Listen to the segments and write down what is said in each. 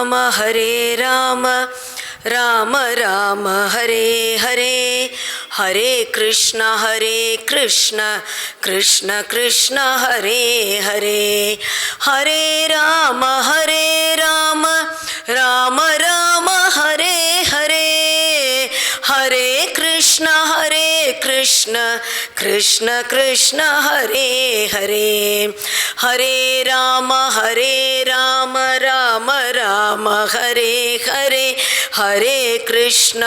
ராம ஹரே ராம ராம ராம ஹரே ஹரே ஹரே கிருஷ்ண கிருஷ்ண கிருஷ்ண ஹரே ஹரே ஹரே ராம ராம ராம ஹரே ஹரே ஹரே கிருஷ்ண கிருஷ்ண கிருஷ்ண ஹரே ஹரே ஹரே ராம ராம ராம ஹரே ஹரே ஹரே கிருஷ்ண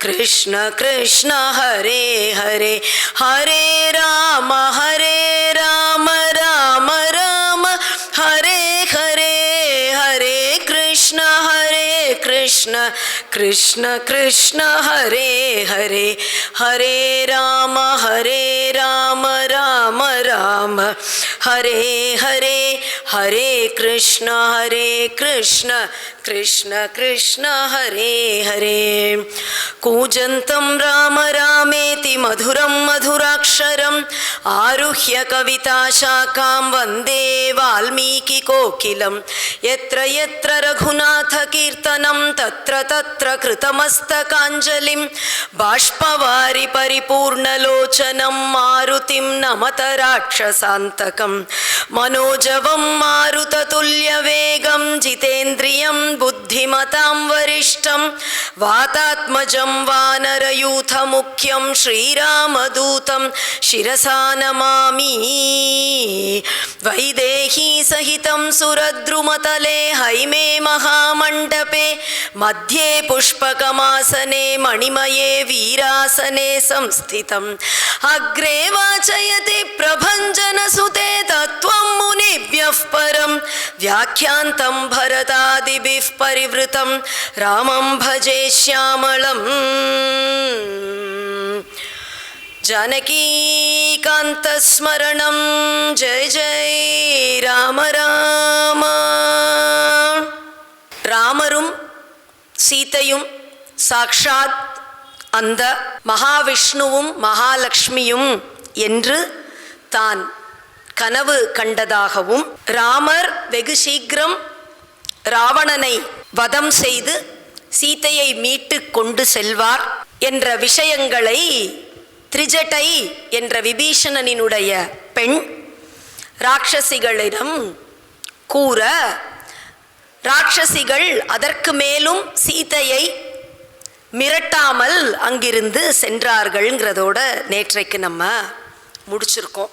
கிருஷ்ண கிருஷ்ண ஹரே ஹரே ஹரே ராம ராம ராம ஹரே ஹரே ஹரே கிருஷ்ண கிருஷ்ண கிருஷ்ண ஹரே ஹரே ஹரே ராம ராம ராம ஹரே ஹரே ஹரே கிருஷ்ண கிருஷ்ண கிருஷ்ண ஹரே ஹரே கூஜந்தம் ராம ராமேதி மதுரம் மதுராக்ஷரம் ஆருஹ்ய கவிதா சாகாம் வந்தே வால்மீகி கோகிலம் யத்ர யத்ர ரகுநாத கீர்த்தனம் தத்ர தத்ர கிருதமஸ்தகாஞ்சலிம் பாஷ்பவாரி பரிபூர்ணலோச்சனம் மாருதிம் நமத ராட்சசாந்தகம் மனோஜவம் மாருததுல்யவேகம் ஜிதேந்திரியம் புத்திமதாம் வரிஷ்டம் வாதாத்மஜம் வானரயூதமுఖ్యం ஸ்ரீராமதூதம் சிரசா நமாமி வைதேகி சகிதம் சுரத்ருமதலே ஹைமே மகாமண்டபே மத்யே புஷ்பகமாசனே மணிமயே வீராசனே சம்ஸ்திதம் அக்ரே வாசயதி பிரபஞ்சனசுதே தத்வம் முனிभ्यः பரம் வியாக்யாந்தம் பரதாதிபிः பரிவ்ருதம் ராமம் பஜே ஷ்யாமளம் ஜானகீகாந்தஸ்மரணம் ஜெய ஜெய ராம ராம. ராமரும் சீதையும் சாக்ஷாத் அந்த மகாவிஷ்ணுவும் மகாலட்சுமியும் என்று தான் கனவு கண்டதாகவும் ராமர் வெகு சீக்கிரம் ராவணனை வதம் செய்து சீதையை மீட்டு கொண்டு செல்வார் என்ற விஷயங்களை திரிஜட்டை என்ற விபீஷணனினுடைய பெண் ராட்சசிகளிடம் கூற ராட்சசிகள் அதற்கு மேலும் சீதையை மிரட்டாமல் அங்கிருந்து சென்றார்கள்ங்கிறதோட நேற்றைக்கு நம்ம முடிச்சிருக்கோம்.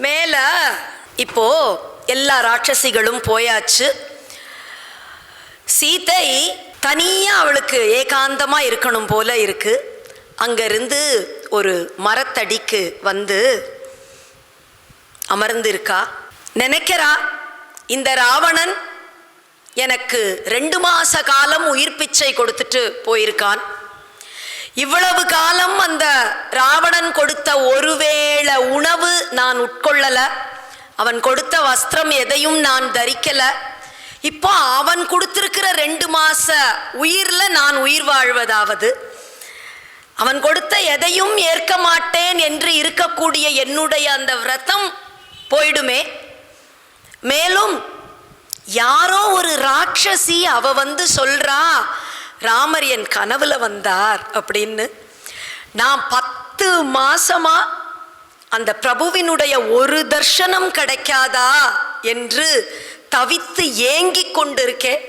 மேலே இப்போ எல்லா ராட்சசிகளும் போயாச்சு. சீதை தனியாக அவளுக்கு ஏகாந்தமாக இருக்கணும் போல இருக்கு. அங்கிருந்து ஒரு மரத்தடிக்கு வந்து அமர்ந்திருக்கா. நினைக்கிறா, இந்த ராவணன் எனக்கு 2 மாச காலம் உயிர் பிச்சை கொடுத்துட்டு போயிருக்கான். இவ்வளவு காலம் அந்த ராவணன் கொடுத்த ஒருவேளை உணவு நான் உட்கொள்ளல, அவன் கொடுத்த வஸ்திரம் எதையும் நான் தரிக்கல. இப்போ அவன் கொடுத்திருக்கிற 2 மாச உயிர்ல நான் உயிர் வாழ்வதாவது, அவன் கொடுத்த எதையும் ஏற்க மாட்டேன் என்று இருக்கக்கூடிய என்னுடைய அந்த விரதம் போயிடுமே. மேலும் யாரோ ஒரு ராட்சசி அவ வந்து சொல்றா, ராமர் என் கனவுல வந்தார் அப்படின்னு. நான் 10 மாசமா அந்த பிரபுவினுடைய ஒரு தர்சனம் கிடைக்காதா என்று தவித்து ஏங்கி கொண்டிருக்கேன்.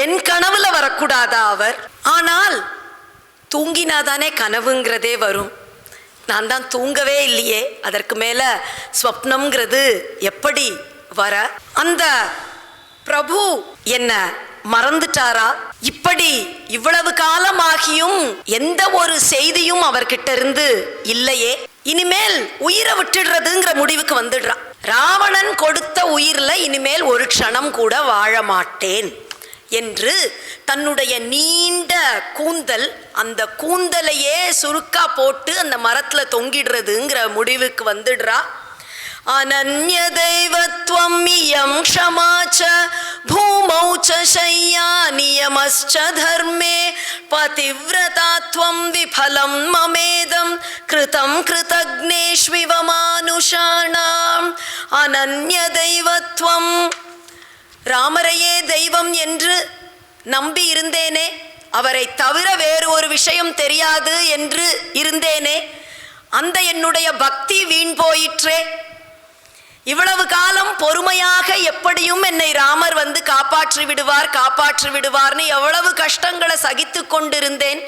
என் கனவுல வரக்கூடாதா அவர்? ஆனால் தூங்கினாதானே கனவுங்கிறதே வரும். நான் தான் தூங்கவே இல்லையே, அதற்கு மேல ஸ்வப்னம்ங்கிறது எப்படி வர? அந்த பிரபு என்ன மறந்துட்டாரா? இப்படி இவ்வளவு காலமாகியும் எந்த ஒரு செய்தியும் அவர்கிட்ட இருந்து இல்லையே. இனிமேல் உயிரை விட்டுடுறதுங்கிற முடிவுக்கு வந்துடுறான். ராவணன் கொடுத்த உயிர்ல இனிமேல் ஒரு க்ஷணம் கூட வாழ மாட்டேன் என்று தன்னுடைய நீண்ட கூந்தல், அந்த கூந்தலையே சுருக்கா போட்டு அந்த மரத்துல தொங்கிடுறதுங்கிற முடிவுக்கு வந்துடுறா. அனன்ய தெய்வத்வம் இயம் க்ஷமாச்ச பூமௌ ச ஷய்யா நியமஸ்ச தர்மே பதிவ்ரதாத்வம் விஃபலம் மமேதம் கிருதம் கிருதக்னேஷ்விவ மானுஷாணாம். அனன்ய தெய்வத்வம், ராமரையே தெய்வம் என்று நம்பி இருந்தேனே, அவரை தவிர வேறு ஒரு விஷயம் தெரியாது என்று இருந்தேனே, அந்த என்னுடைய பக்தி வீண் போயிற்றே. இவ்வளவு காலம் பொறுமையாக எப்படியும் என்னை ராமர் வந்து காப்பாற்றி விடுவார்னு எவ்வளவு கஷ்டங்களை சகித்து கொண்டிருந்தேன்.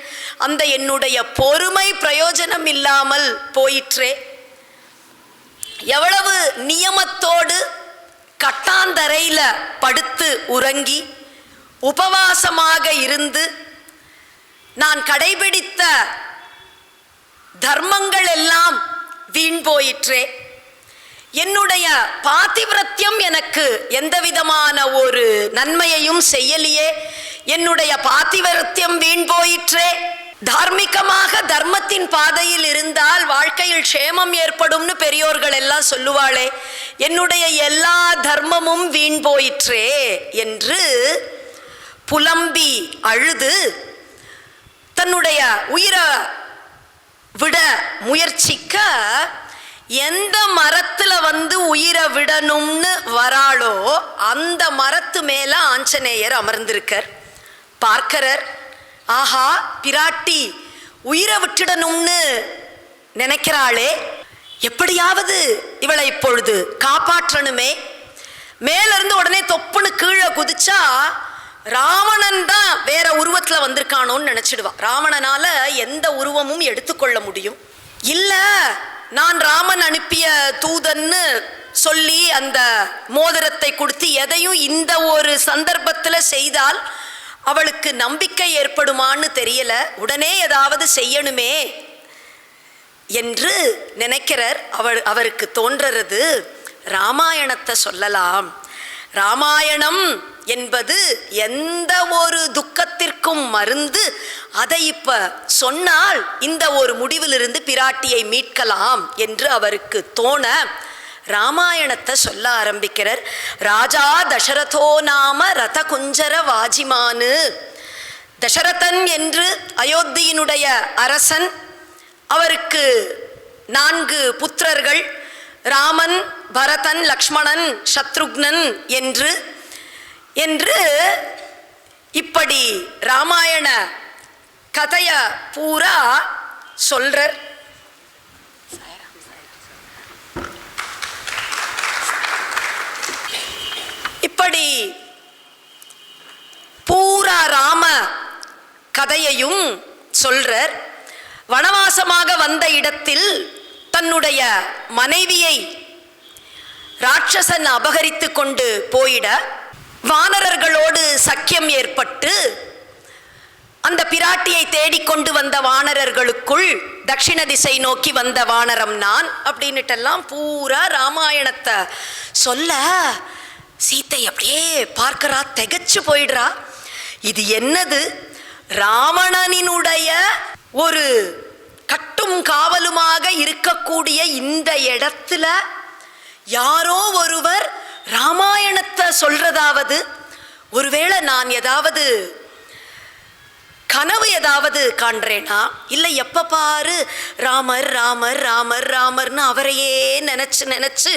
அந்த என்னுடைய பொறுமை பிரயோஜனம் இல்லாமல் போயிற்றே. எவ்வளவு நியமத்தோடு கட்டாந்தரையில படுத்து உறங்கி உபவாசமாக இருந்து நான் கடைபிடித்த தர்மங்கள் எல்லாம் வீண் போயிற்றே. என்னுடைய பாதிவிரத்தியம் எனக்கு எந்த விதமான ஒரு நன்மையையும் செய்யலையே. என்னுடைய பாதிவிரத்தியம் வீண் போயிற்றே. தார்மீகமாக தர்மத்தின் பாதையில் இருந்தால் வாழ்க்கையில் க்ஷேமம் ஏற்படும்னு பெரியோர்கள் எல்லாம் சொல்லுவாளே, என்னுடைய எல்லா தர்மமும் வீண் போயிற்றே என்று புலம்பி அழுது தன்னுடைய உயிரை விட முயற்சிக்க, எந்த மரத்துல வந்து உயிரை விடணும்னு வராளோ அந்த மரத்து மேல ஆஞ்சநேயர் அமர்ந்திருக்கார். பார்க்கறர், ஆஹா பிராட்டி உயிரை விட்டுடணும்னு நினைக்கிறாளே, எப்படியாவது இவளை இப்பொழுது காப்பாற்றணுமே. மேல இருந்து உடனே தொப்புன்னு கீழே குதிச்சா ராவணன் தான் வேற உருவத்துல வந்திருக்கானோன்னு நினைச்சிடுவான். ராவணனால எந்த உருவமும் எடுத்துக்கொள்ள முடியும். இல்ல நான் ராமன் அனுப்பிய தூதன்னு சொல்லி அந்த மோதிரத்தை கொடுத்து எதையும் இந்த ஒரு சந்தர்ப்பத்தில் செய்தால் அவளுக்கு நம்பிக்கை ஏற்படுமான்னு தெரியல, உடனே ஏதாவது செய்யணுமே என்று நினைக்கிறார். அவருக்கு தோன்றது ராமாயணத்தை சொல்லலாம். ராமாயணம் என்பது எந்த ஒரு துக்கத்திற்கும் மருந்து. அதை இப்ப சொன்னால் இந்த ஒரு முடிவிலிருந்து பிராட்டியை மீட்கலாம் என்று அவருக்கு தோண ராமாயணத்தை சொல்ல ஆரம்பிக்கிறார். ராஜா தசரதோ நாம ரத குஞ்சர வாஜிமானு. தசரதன் என்று அயோத்தியினுடைய அரசன், அவருக்கு 4 புத்திரர்கள், ராமன், பரதன், லக்ஷ்மணன், சத்ருக்னன் என்று இப்படி ராமாயண கதைய பூரா சொல்றார். இப்படி பூரா ராம கதையையும் சொல்றார். வனவாசமாக வந்த இடத்தில் தன்னுடைய மனைவியை ராட்சசன் அபகரித்து கொண்டு போயிட வானரர்களோடு சக்கியம் ஏற்பட்டு அந்த பிராட்டியை தேடிக்கொண்டு வந்த வானரர்களுக்குள் தட்சிண திசை நோக்கி வந்த வானரம் நான் அப்படின்னுட்டெல்லாம் பூரா ராமாயணத்தை சொல்ல சீத்தை அப்படியே பார்க்கறா, திகைச்சு போயிடுறா. இது என்னது? ராவணனினுடைய ஒரு கட்டும் காவலுமாக இருக்கக்கூடிய இந்த இடத்துல யாரோ ஒருவர் ராமாயணத்தை சொல்றதாவது, ஒருவேளை நான் ஏதாவது கனவு ஏதாவது காண்றேனா, இல்லை எப்ப பாரு ராமர் ராமர் ராமர் ராமர்னு அவரையே நினைச்சு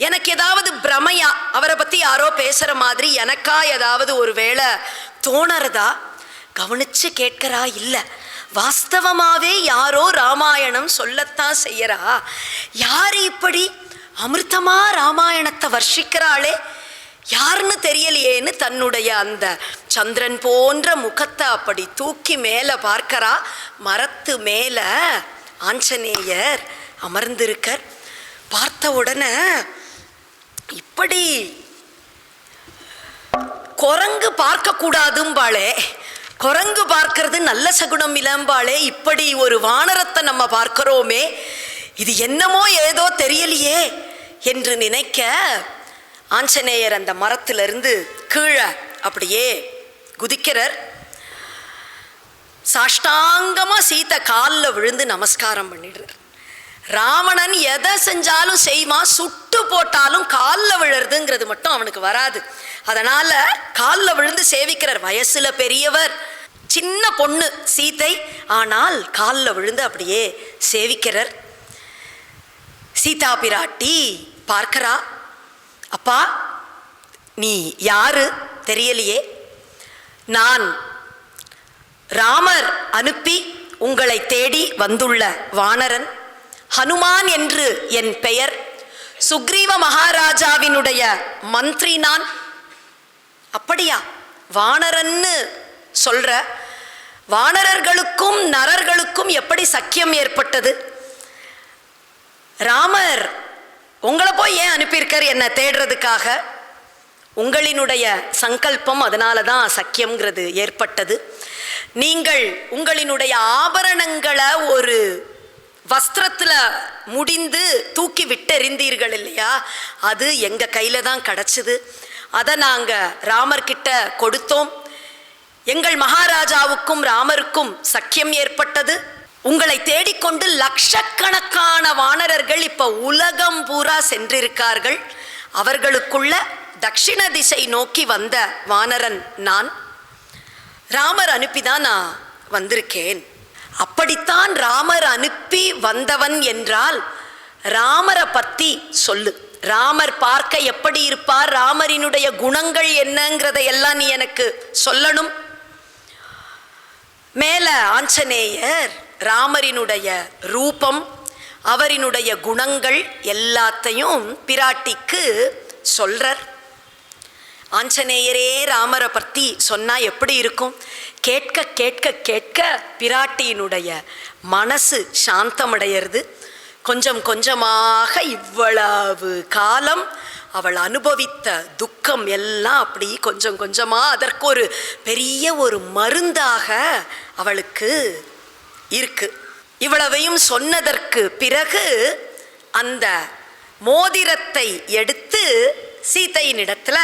எனக்கு ஏதாவது பிரமையா, அவரை பத்தி யாரோ பேசுற மாதிரி எனக்கா ஏதாவது ஒரு வேளை தோணறதா? கவனிச்சு கேட்கிறா. இல்லை, வாஸ்தவமாவே யாரோ ராமாயணம் சொல்லத்தான் செய்யறா. யாரு இப்படி அமிர்தமா ராமாயணத்தை வர்ஷிக்கிறாளே, யாருன்னு தெரியலையேன்னு தன்னுடைய அந்த சந்திரன் போன்ற முகத்தை அப்படி தூக்கி மேலே பார்க்கறா. மரத்து மேலே ஆஞ்சநேயர் அமர்ந்திருக்கர். பார்த்த உடனே இப்படி குரங்கு பார்க்கக்கூடாதும்பாளே, குரங்கு பார்க்கறது நல்ல சகுனம் இளம்பாளே, இப்படி ஒரு வானரத்தை நம்ம பார்க்கிறோமே, இது என்னமோ ஏதோ தெரியலையே என்று நினைக்க ஆஞ்சநேயர் அந்த மரத்திலிருந்து கீழே அப்படியே குதிக்கிறார். சாஷ்டாங்கமா சீத்தை காலில் விழுந்து நமஸ்காரம் பண்ணிடுறார். ராவணன் எதை செஞ்சாலும் செய்வான், சுட்டு போட்டாலும் காலில் விழுறதுங்கிறது மட்டும் அவனுக்கு வராது. அதனால காலில் விழுந்து சேவிக்கிறார். வயசுல பெரியவர், சின்ன பொண்ணு சீத்தை, ஆனால் காலில் விழுந்து அப்படியே சேவிக்கிறார். சீதா பிராட்டி பார்க்கிறா, அப்பா நீ யாரு தெரியலையே, நான் ராமர் அனுப்பி உங்களை தேடி வந்துள்ள வானரன், ஹனுமான் என்று என் பெயர், சுக்ரீவ மகாராஜாவினுடைய மந்திரி நான். அப்படியா, வானரன்னு சொல்ற, வானரர்களுக்கும் நரர்களுக்கும் எப்படி சக்கியம் ஏற்பட்டது? ராமர் உங்களை போய் ஏன் அனுப்பியிருக்கார் என்ன தேடுறதுக்காக? உங்களினுடைய சங்கல்பம், அதனால தான் சக்கியம்ங்கிறது ஏற்பட்டது. நீங்கள் உங்களினுடைய ஆபரணங்களை ஒரு வஸ்திரத்தில் முடிந்து தூக்கி விட்டெறிந்தீர்கள் இல்லையா, அது எங்கள் கையில் தான் கிடச்சிது. அதை நாங்கள் ராமர்கிட்ட கொடுத்தோம். எங்கள் மகாராஜாவுக்கும் ராமருக்கும் சக்கியம் ஏற்பட்டது. உங்களை தேடிக்கொண்டு லட்சக்கணக்கான வானரர்கள் இப்போ உலகம் பூரா சென்றிருக்கார்கள். அவர்களுக்குள்ள தட்சிண திசை நோக்கி வந்த வானரன் நான். ராமர் அனுப்பிதான் நான் வந்திருக்கேன். அப்படித்தான் ராமர் அனுப்பி வந்தவன் என்றால் ராமரை பற்றி சொல்லு. ராமர் பார்க்க எப்படி இருப்பார், ராமரினுடைய குணங்கள் என்னங்கிறதை எல்லாம் நீ எனக்கு சொல்லணும். மேல ஆஞ்சநேயர் ராமரினுடைய ரூபம், அவரினுடைய குணங்கள் எல்லாத்தையும் பிராட்டிக்கு சொல்றார். ஆஞ்சநேயரே ராமரை பற்றி சொன்னா எப்படி இருக்கும்? கேட்க கேட்க கேட்க பிராட்டியினுடைய மனசு சாந்தமடையிறது. கொஞ்சம் கொஞ்சமாக இவ்வளவு காலம் அவள் அனுபவித்த துக்கம் எல்லாம் அப்படி கொஞ்சம் கொஞ்சமாக அதற்கு ஒரு பெரிய ஒரு மருந்தாக அவளுக்கு இருக்கு. இவ்வளவையும் சொன்னதற்கு பிறகு அந்த மோதிரத்தை எடுத்து சீதையினிடத்துல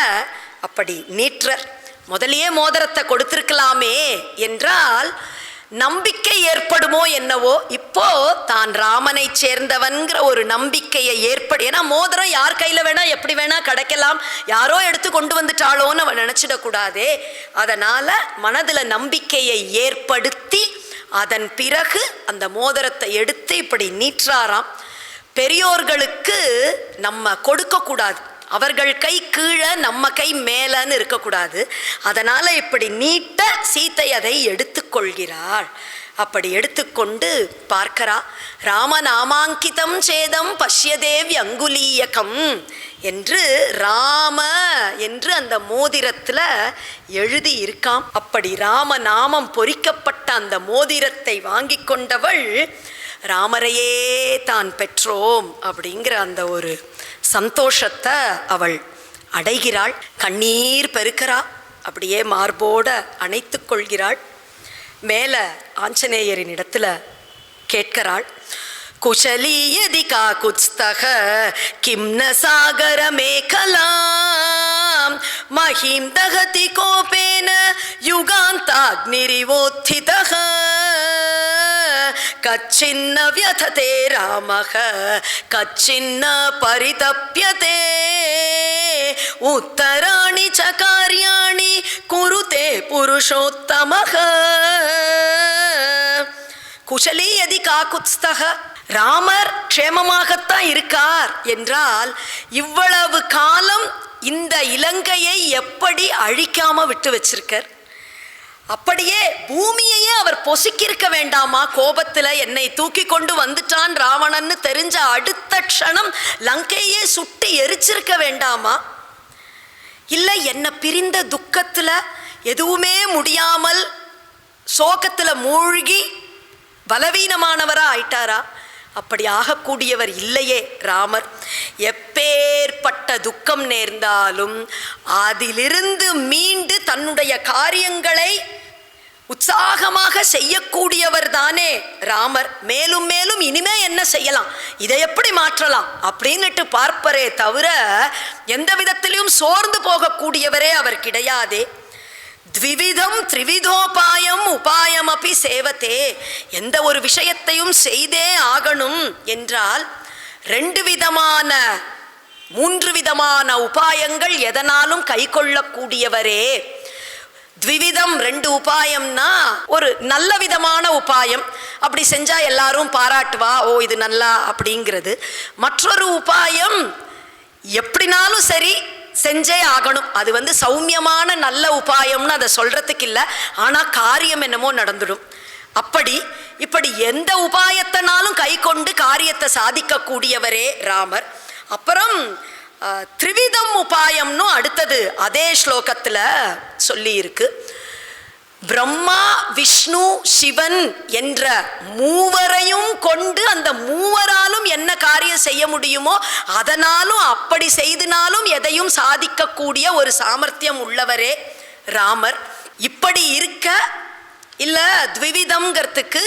அப்படி நீற்றர். முதலியே மோதிரத்தை கொடுத்திருக்கலாமே என்றால் நம்பிக்கை ஏற்படுமோ என்னவோ. இப்போ தான் ராமனை சேர்ந்தவன்கிற ஒரு நம்பிக்கையை ஏன்னா மோதிரம் யார் கையில வேணா எப்படி வேணா கிடைக்கலாம், யாரோ எடுத்து கொண்டு வந்துட்டாளோன்னு அவன் நினைச்சிடக்கூடாதே. அதனால மனதுல நம்பிக்கையை ஏற்படுத்தி அதன் பிறகு அந்த மோதிரத்தை எடுத்து இப்படி நீற்றாராம். பெரியோர்களுக்கு நம்ம கொடுக்க கூடாது, அவர்கள் கை கீழே நம்ம கை மேலன்னு இருக்கக்கூடாது. அதனால இப்படி நீட்ட சீத்தை அதை எடுத்துக்கொள்கிறாள். அப்படி எடுத்துக்கொண்டு பார்க்கிறா. ராமநாமாங்கிதம் சேதம் பஷ்யதேவி அங்குலீயகம் என்று ராம என்று அந்த மோதிரத்துல எழுதி இருக்காம். அப்படி ராமநாமம் பொறிக்கப்பட்ட அந்த மோதிரத்தை வாங்கி கொண்டவள் ராமரையே தான் பெற்றோம் அப்படிங்கிற அந்த ஒரு சந்தோஷத்தை அவள் அடைகிறாள். கண்ணீர் பெருக்கிறா, அப்படியே மார்போட அணைத்து கொள்கிறாள். மேல ஆஞ்சநேயரின் இடத்துல கேட்கிறாள். குஷலீயதி காகுத்ஸ்தக கிம்ன சாகர மேகலாம் மஹீம் தகதி கோபேன யுகாந்தாக்னிரிவோத்திதஹ கச்சின்ன வியததே ராமஹ கச்சின்ன பரிதப்யதே உத்தராணி ச கார்யாணி குருதே புருஷோத்தமஹ. குஷலி யதி காகுத்ஸ்தக, ராமர் க்ஷேமமாகத்தான் இருக்கார் என்றால் இவ்வளவு காலம் இந்த இலங்கையை எப்படி அழிக்காம விட்டு வச்சிருக்கார்? அப்படியே பூமியையே அவர் பொசுக்கிருக்க வேண்டாமா? கோபத்துல என்னை தூக்கி கொண்டு வந்துட்டான் ராவணன்னு தெரிஞ்ச அடுத்த க்ஷணம் லங்கையே சுட்டு எரிச்சிருக்க வேண்டாமா? இல்லை என்ன பிரிந்த துக்கத்துல எதுவுமே முடியாமல் சோகத்துல மூழ்கி பலவீனமானவரா ஆயிட்டாரா? அப்படி ஆகக்கூடியவர் இல்லையே ராமர். எப்பேற்பட்ட துக்கம் நேர்ந்தாலும் அதிலிருந்து மீண்டு தன்னுடைய காரியங்களை உற்சாகமாக செய்யக்கூடியவர் தானே ராமர். மேலும் மேலும் இனிமே என்ன செய்யலாம், இதை எப்படி மாற்றலாம் அப்படின்னுட்டு பார்ப்பரே தவிர எந்த விதத்திலையும் சோர்ந்து போகக்கூடியவரே அவர் கிடையாதே. த்விவிதம் த்ரிவிதோபாயம் உபாயம் அப்படி சேவத்தே, எந்த ஒரு விஷயத்தையும் செய்தே ஆகணும் என்றால் 2 விதமான 3 விதமான உபாயங்கள் எதனாலும் கை கொள்ளக்கூடியவரே. த்விவிதம் 2 உபாயம்னா ஒரு நல்ல விதமான உபாயம், அப்படி செஞ்சா எல்லாரும் பாராட்டுவா, ஓ இது நல்லா அப்படிங்கிறது. மற்றொரு உபாயம் எப்படினாலும் சரி செஞ்சே ஆகணும். அது சௌமியமான நல்ல உபாயம்னு அதை சொல்றதுக்கு இல்லை, ஆனால் காரியம் என்னமோ நடந்துடும். இப்படி எந்த உபாயத்தினாலும் கை கொண்டு காரியத்தை சாதிக்கக்கூடியவரே ராமர். அப்புறம் த்ரிவிதம் உபாயம்னு அடுத்தது அதே ஸ்லோகத்தில் சொல்லி இருக்கு. பிரம்மா விஷ்ணு சிவன் என்ற மூவரையும் கொண்டு அந்த மூவராலும் என்ன காரியம் செய்ய முடியுமோ அதனாலும் அப்படி செய்தினாலும் எதையும் சாதிக்கக்கூடிய ஒரு சாமர்த்தியம் உள்ளவரே ராமர். இப்படி இருக்க இல்ல த்விவிதம்ங்கிறதுக்கு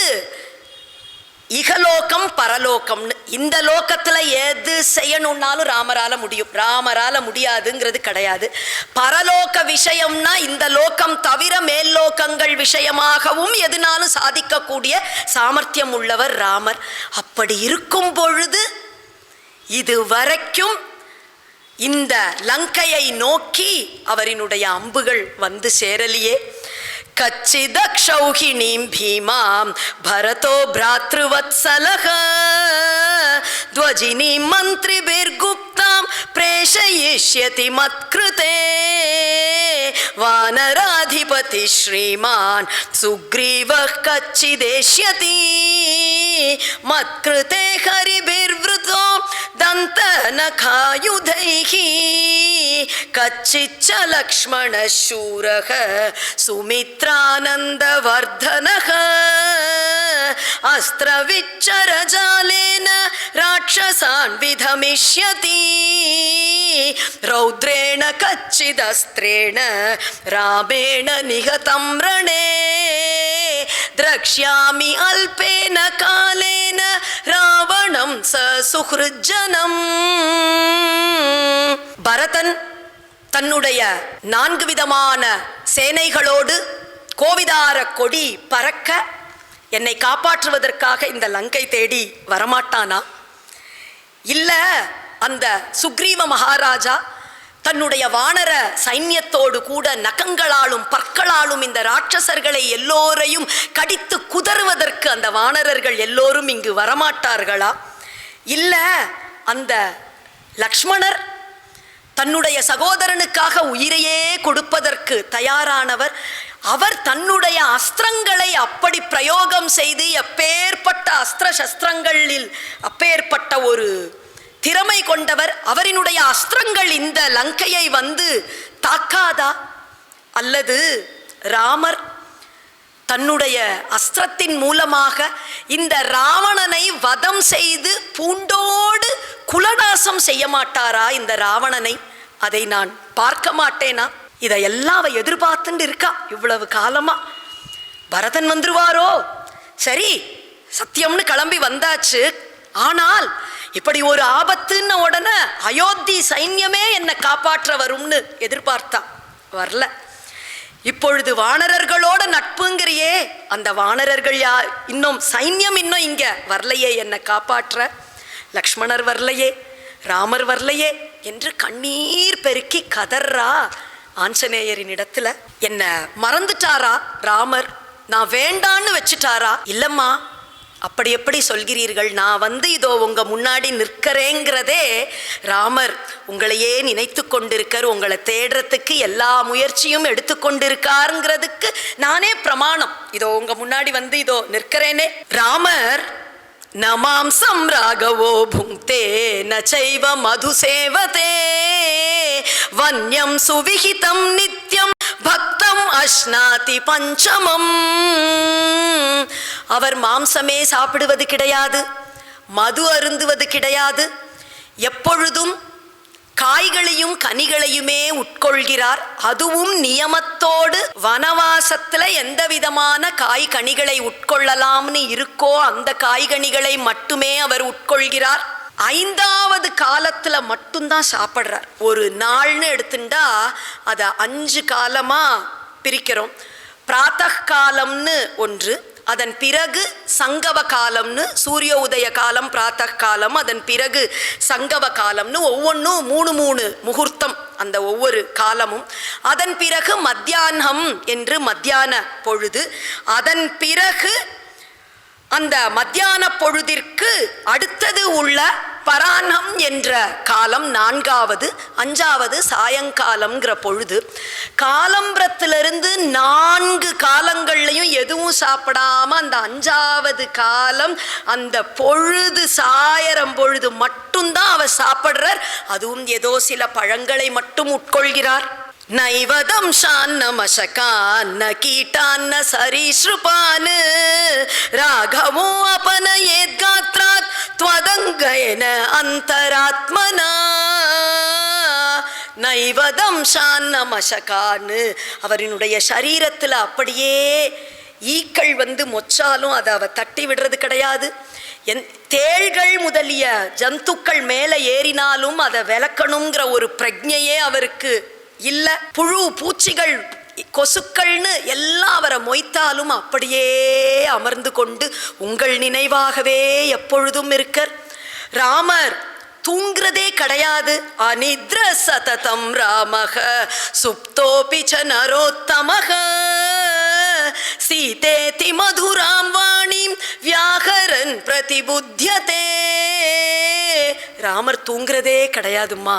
இகலோகம் பரலோகம்னு, இந்த லோகத்துல எது செய்யணும்னாலும் ராமரால முடியும், ராமரால முடியாதுங்கிறது கிடையாது. பரலோக விஷயம்னா இந்த லோகம் தவிர மேல் லோகங்கள் விஷயமாகவும் எதுனாலும் சாதிக்கக்கூடிய சாமர்த்தியம் உள்ளவர் ராமர். அப்படி இருக்கும் பொழுது இதுவரைக்கும் இந்த லங்கையை நோக்கி அவரினுடைய அம்புகள் சேரலியே. கச்சிதக்ஷௌஹிணீம் பீமாம் பரதோ பிராத்ருவத்சலஹ த்வஜினீம் மந்த்ரிபிர்குப்தாம் பிரேஷயிஷ்யதி மத்கிருதே வானராதிபதி ஸ்ரீமான் சுக்ரீவः கச்சிதேஷ்யதி மத்கிருதே ஹரிபிர்வ்ருதோ தந்தநகாயுதைः கச்சிச்ச லக்ஷ்மண சூரக சுமித்ரானந்தவர்தனக அஸ்திரவிச்சரஜாலேன ராட்சசான் விதமிஷ்யதி ரௌத்ரேண கச்சிதஸ்திரேண ராமேண நிகதம் ரணே திரக்ஷ்யாமி அல்பேன காலேன ராவணம் ச சுஹ்ருஜனம். பரதன் தன்னுடைய 4 விதமான சேனைகளோடு கோவிதார கொடி பறக்க என்னை காப்பாற்றுவதற்காக இந்த லங்கை தேடி வரமாட்டானா? இல்ல அந்த சுக்ரீவ மகாராஜா தன்னுடைய வானர சைன்யத்தோடு கூட நகங்களாலும் பற்களாலும் இந்த ராட்சசர்களை எல்லோரையும் கடித்து குதறுவதற்கு அந்த வானரர்கள் எல்லோரும் இங்கு வரமாட்டார்களா? இல்ல அந்த லக்ஷ்மணர் தன்னுடைய சகோதரனுக்காக உயிரையே கொடுப்பதற்கு தயாரானவர், அவர் தன்னுடைய அஸ்திரங்களை அப்படி பிரயோகம் செய்து எப்பேற்பட்ட அஸ்திர சஸ்திரங்களில் அப்பேற்பட்ட ஒரு திறமை கொண்டவர், அவரினுடைய அஸ்திரங்கள் இந்த லங்கையை தாக்காதா? அல்லது ராமர் தன்னுடைய அஸ்திரத்தின் மூலமாக இந்த ராவணனை வதம் செய்து பூண்டோடு குலநாசம் செய்ய மாட்டாரா இந்த ராவணனை? அதை நான் பார்க்க மாட்டேனா? இதையெல்லாம் அவ எதிர்பார்த்துட்டு இருக்கா இவ்வளவு காலமா. பரதன் வந்துருவாரோ, சரி சத்தியம்னு கிளம்பி வந்தாச்சு. ஆனால் இப்படி ஒரு ஆபத்துன்னு உடனே அயோத்தி சைன்யமே என்னை காப்பாற்ற வரும்னு எதிர்பார்த்தா, வரல. இப்பொழுது வானரர்களோட நட்புங்கிறியே, அந்த வானரர்கள் இன்னும் சைன்யம் இன்னும் இங்க வரலையே என்னை காப்பாற்ற, லக்ஷ்மணர் வரலையே, ராமர் வரலையே என்று கண்ணீர் பெருக்கி கதர்றா ஆஞ்சநேயரின் இடத்துல. என்ன மறந்துட்டாரா ராமர்? நான் வேண்டான்னு வச்சுட்டாரா? இல்லம்மா, அப்படி எப்படி சொல்கிறீர்கள்? நான் இதோ உங்க முன்னாடி நிற்கிறேங்கிறதே ராமர் உங்களையே நினைத்து கொண்டிருக்கார், உங்களை தேடுறதுக்கு எல்லா முயற்சியும் எடுத்துக்கொண்டிருக்காருங்கிறதுக்கு நானே பிரமாணம். இதோ உங்க முன்னாடி இதோ நிற்கிறேனே. ராமர் நமாம்சம் ராகவோ புங்க்தே நச்சைவ மதுசேவதே வன்யம் சுவிஹிதம் நித்யம் பக்தம் அஷ்னாதி பஞ்சமம். அவர் மாம்சமே சாப்பிடுவது கிடையாது, மது அருந்துவது கிடையாது, எப்பொழுதும் காய்களையும் கனிகளையுமே உட்கொள்கிறார். அதுவும் நியமத்தோடு. வனவாசத்துல எந்த விதமான காய் கனிகளை உட்கொள்ளலாம்னு இருக்கோ அந்த காய்கனிகளை மட்டுமே அவர் உட்கொள்கிறார். 5வது காலத்துல மட்டும்தான் சாப்பிட்றார். ஒரு நாள்னு எடுத்துட்டா அதை 5 காலமா பிரிக்கிறோம். பிராத்தः காலம்னு ஒன்று, அதன் பிறகு சங்கவ காலம்னு, சூரிய உதய காலம் பிராத்தः காலம், அதன் பிறகு சங்கவ காலம்னு ஒவ்வொன்றும் 3 முகூர்த்தம் அந்த ஒவ்வொரு காலமும். அதன் பிறகு மத்தியானம் என்று மத்தியான பொழுது, அதன் பிறகு அந்த மத்தியான பொழுதிற்கு அடுத்தது உள்ள பராணம் என்ற காலம் 4வது, 5வது சாயங்காலம்ங்கிற பொழுது. காலம்பரத்திலிருந்து 4 காலங்கள்லையும் எதுவும் சாப்பிடாம அந்த 5வது காலம் அந்த பொழுது சாயரம் பொழுது மட்டும்தான் அவர் சாப்பிடுறார். அதுவும் ஏதோ சில பழங்களை மட்டும் உட்கொள்கிறார். நைவதம் ஷான்ன மசகான்ன கீட்டான்ன சரீஸ்ருபான் ராகவோ அபனயேத்காத்ராத் த்வதங்கயன அந்தராத்மனா. நைவதம் ஷான்ன மசகான்னு அவரினுடைய சரீரத்தில் அப்படியே ஈக்கள் மொச்சாலும் அதை அவ தட்டி விடுறது கிடையாது. தேள்கள் முதலிய ஜந்துக்கள் மேலே ஏறினாலும் அதை விளக்கணுங்கிற ஒரு பிரஜையே அவருக்கு இல்லை. புழு பூச்சிகள் கொசுக்கள்னு எல்லாம் அவரை மொய்த்தாலும் அப்படியே அமர்ந்து கொண்டு உங்கள் நினைவாகவே எப்பொழுதும் இருக்கர். ராமர் தூங்குறதே கிடையாது. அனித்ர சததம் ராமக சுப்தோபி ச நரோத்தமக சீதேதி மதுராம் வாணிம் வியாகரன் பிரதிபுத்தியதே. ராமர் தூங்குறதே கிடையாதும்மா.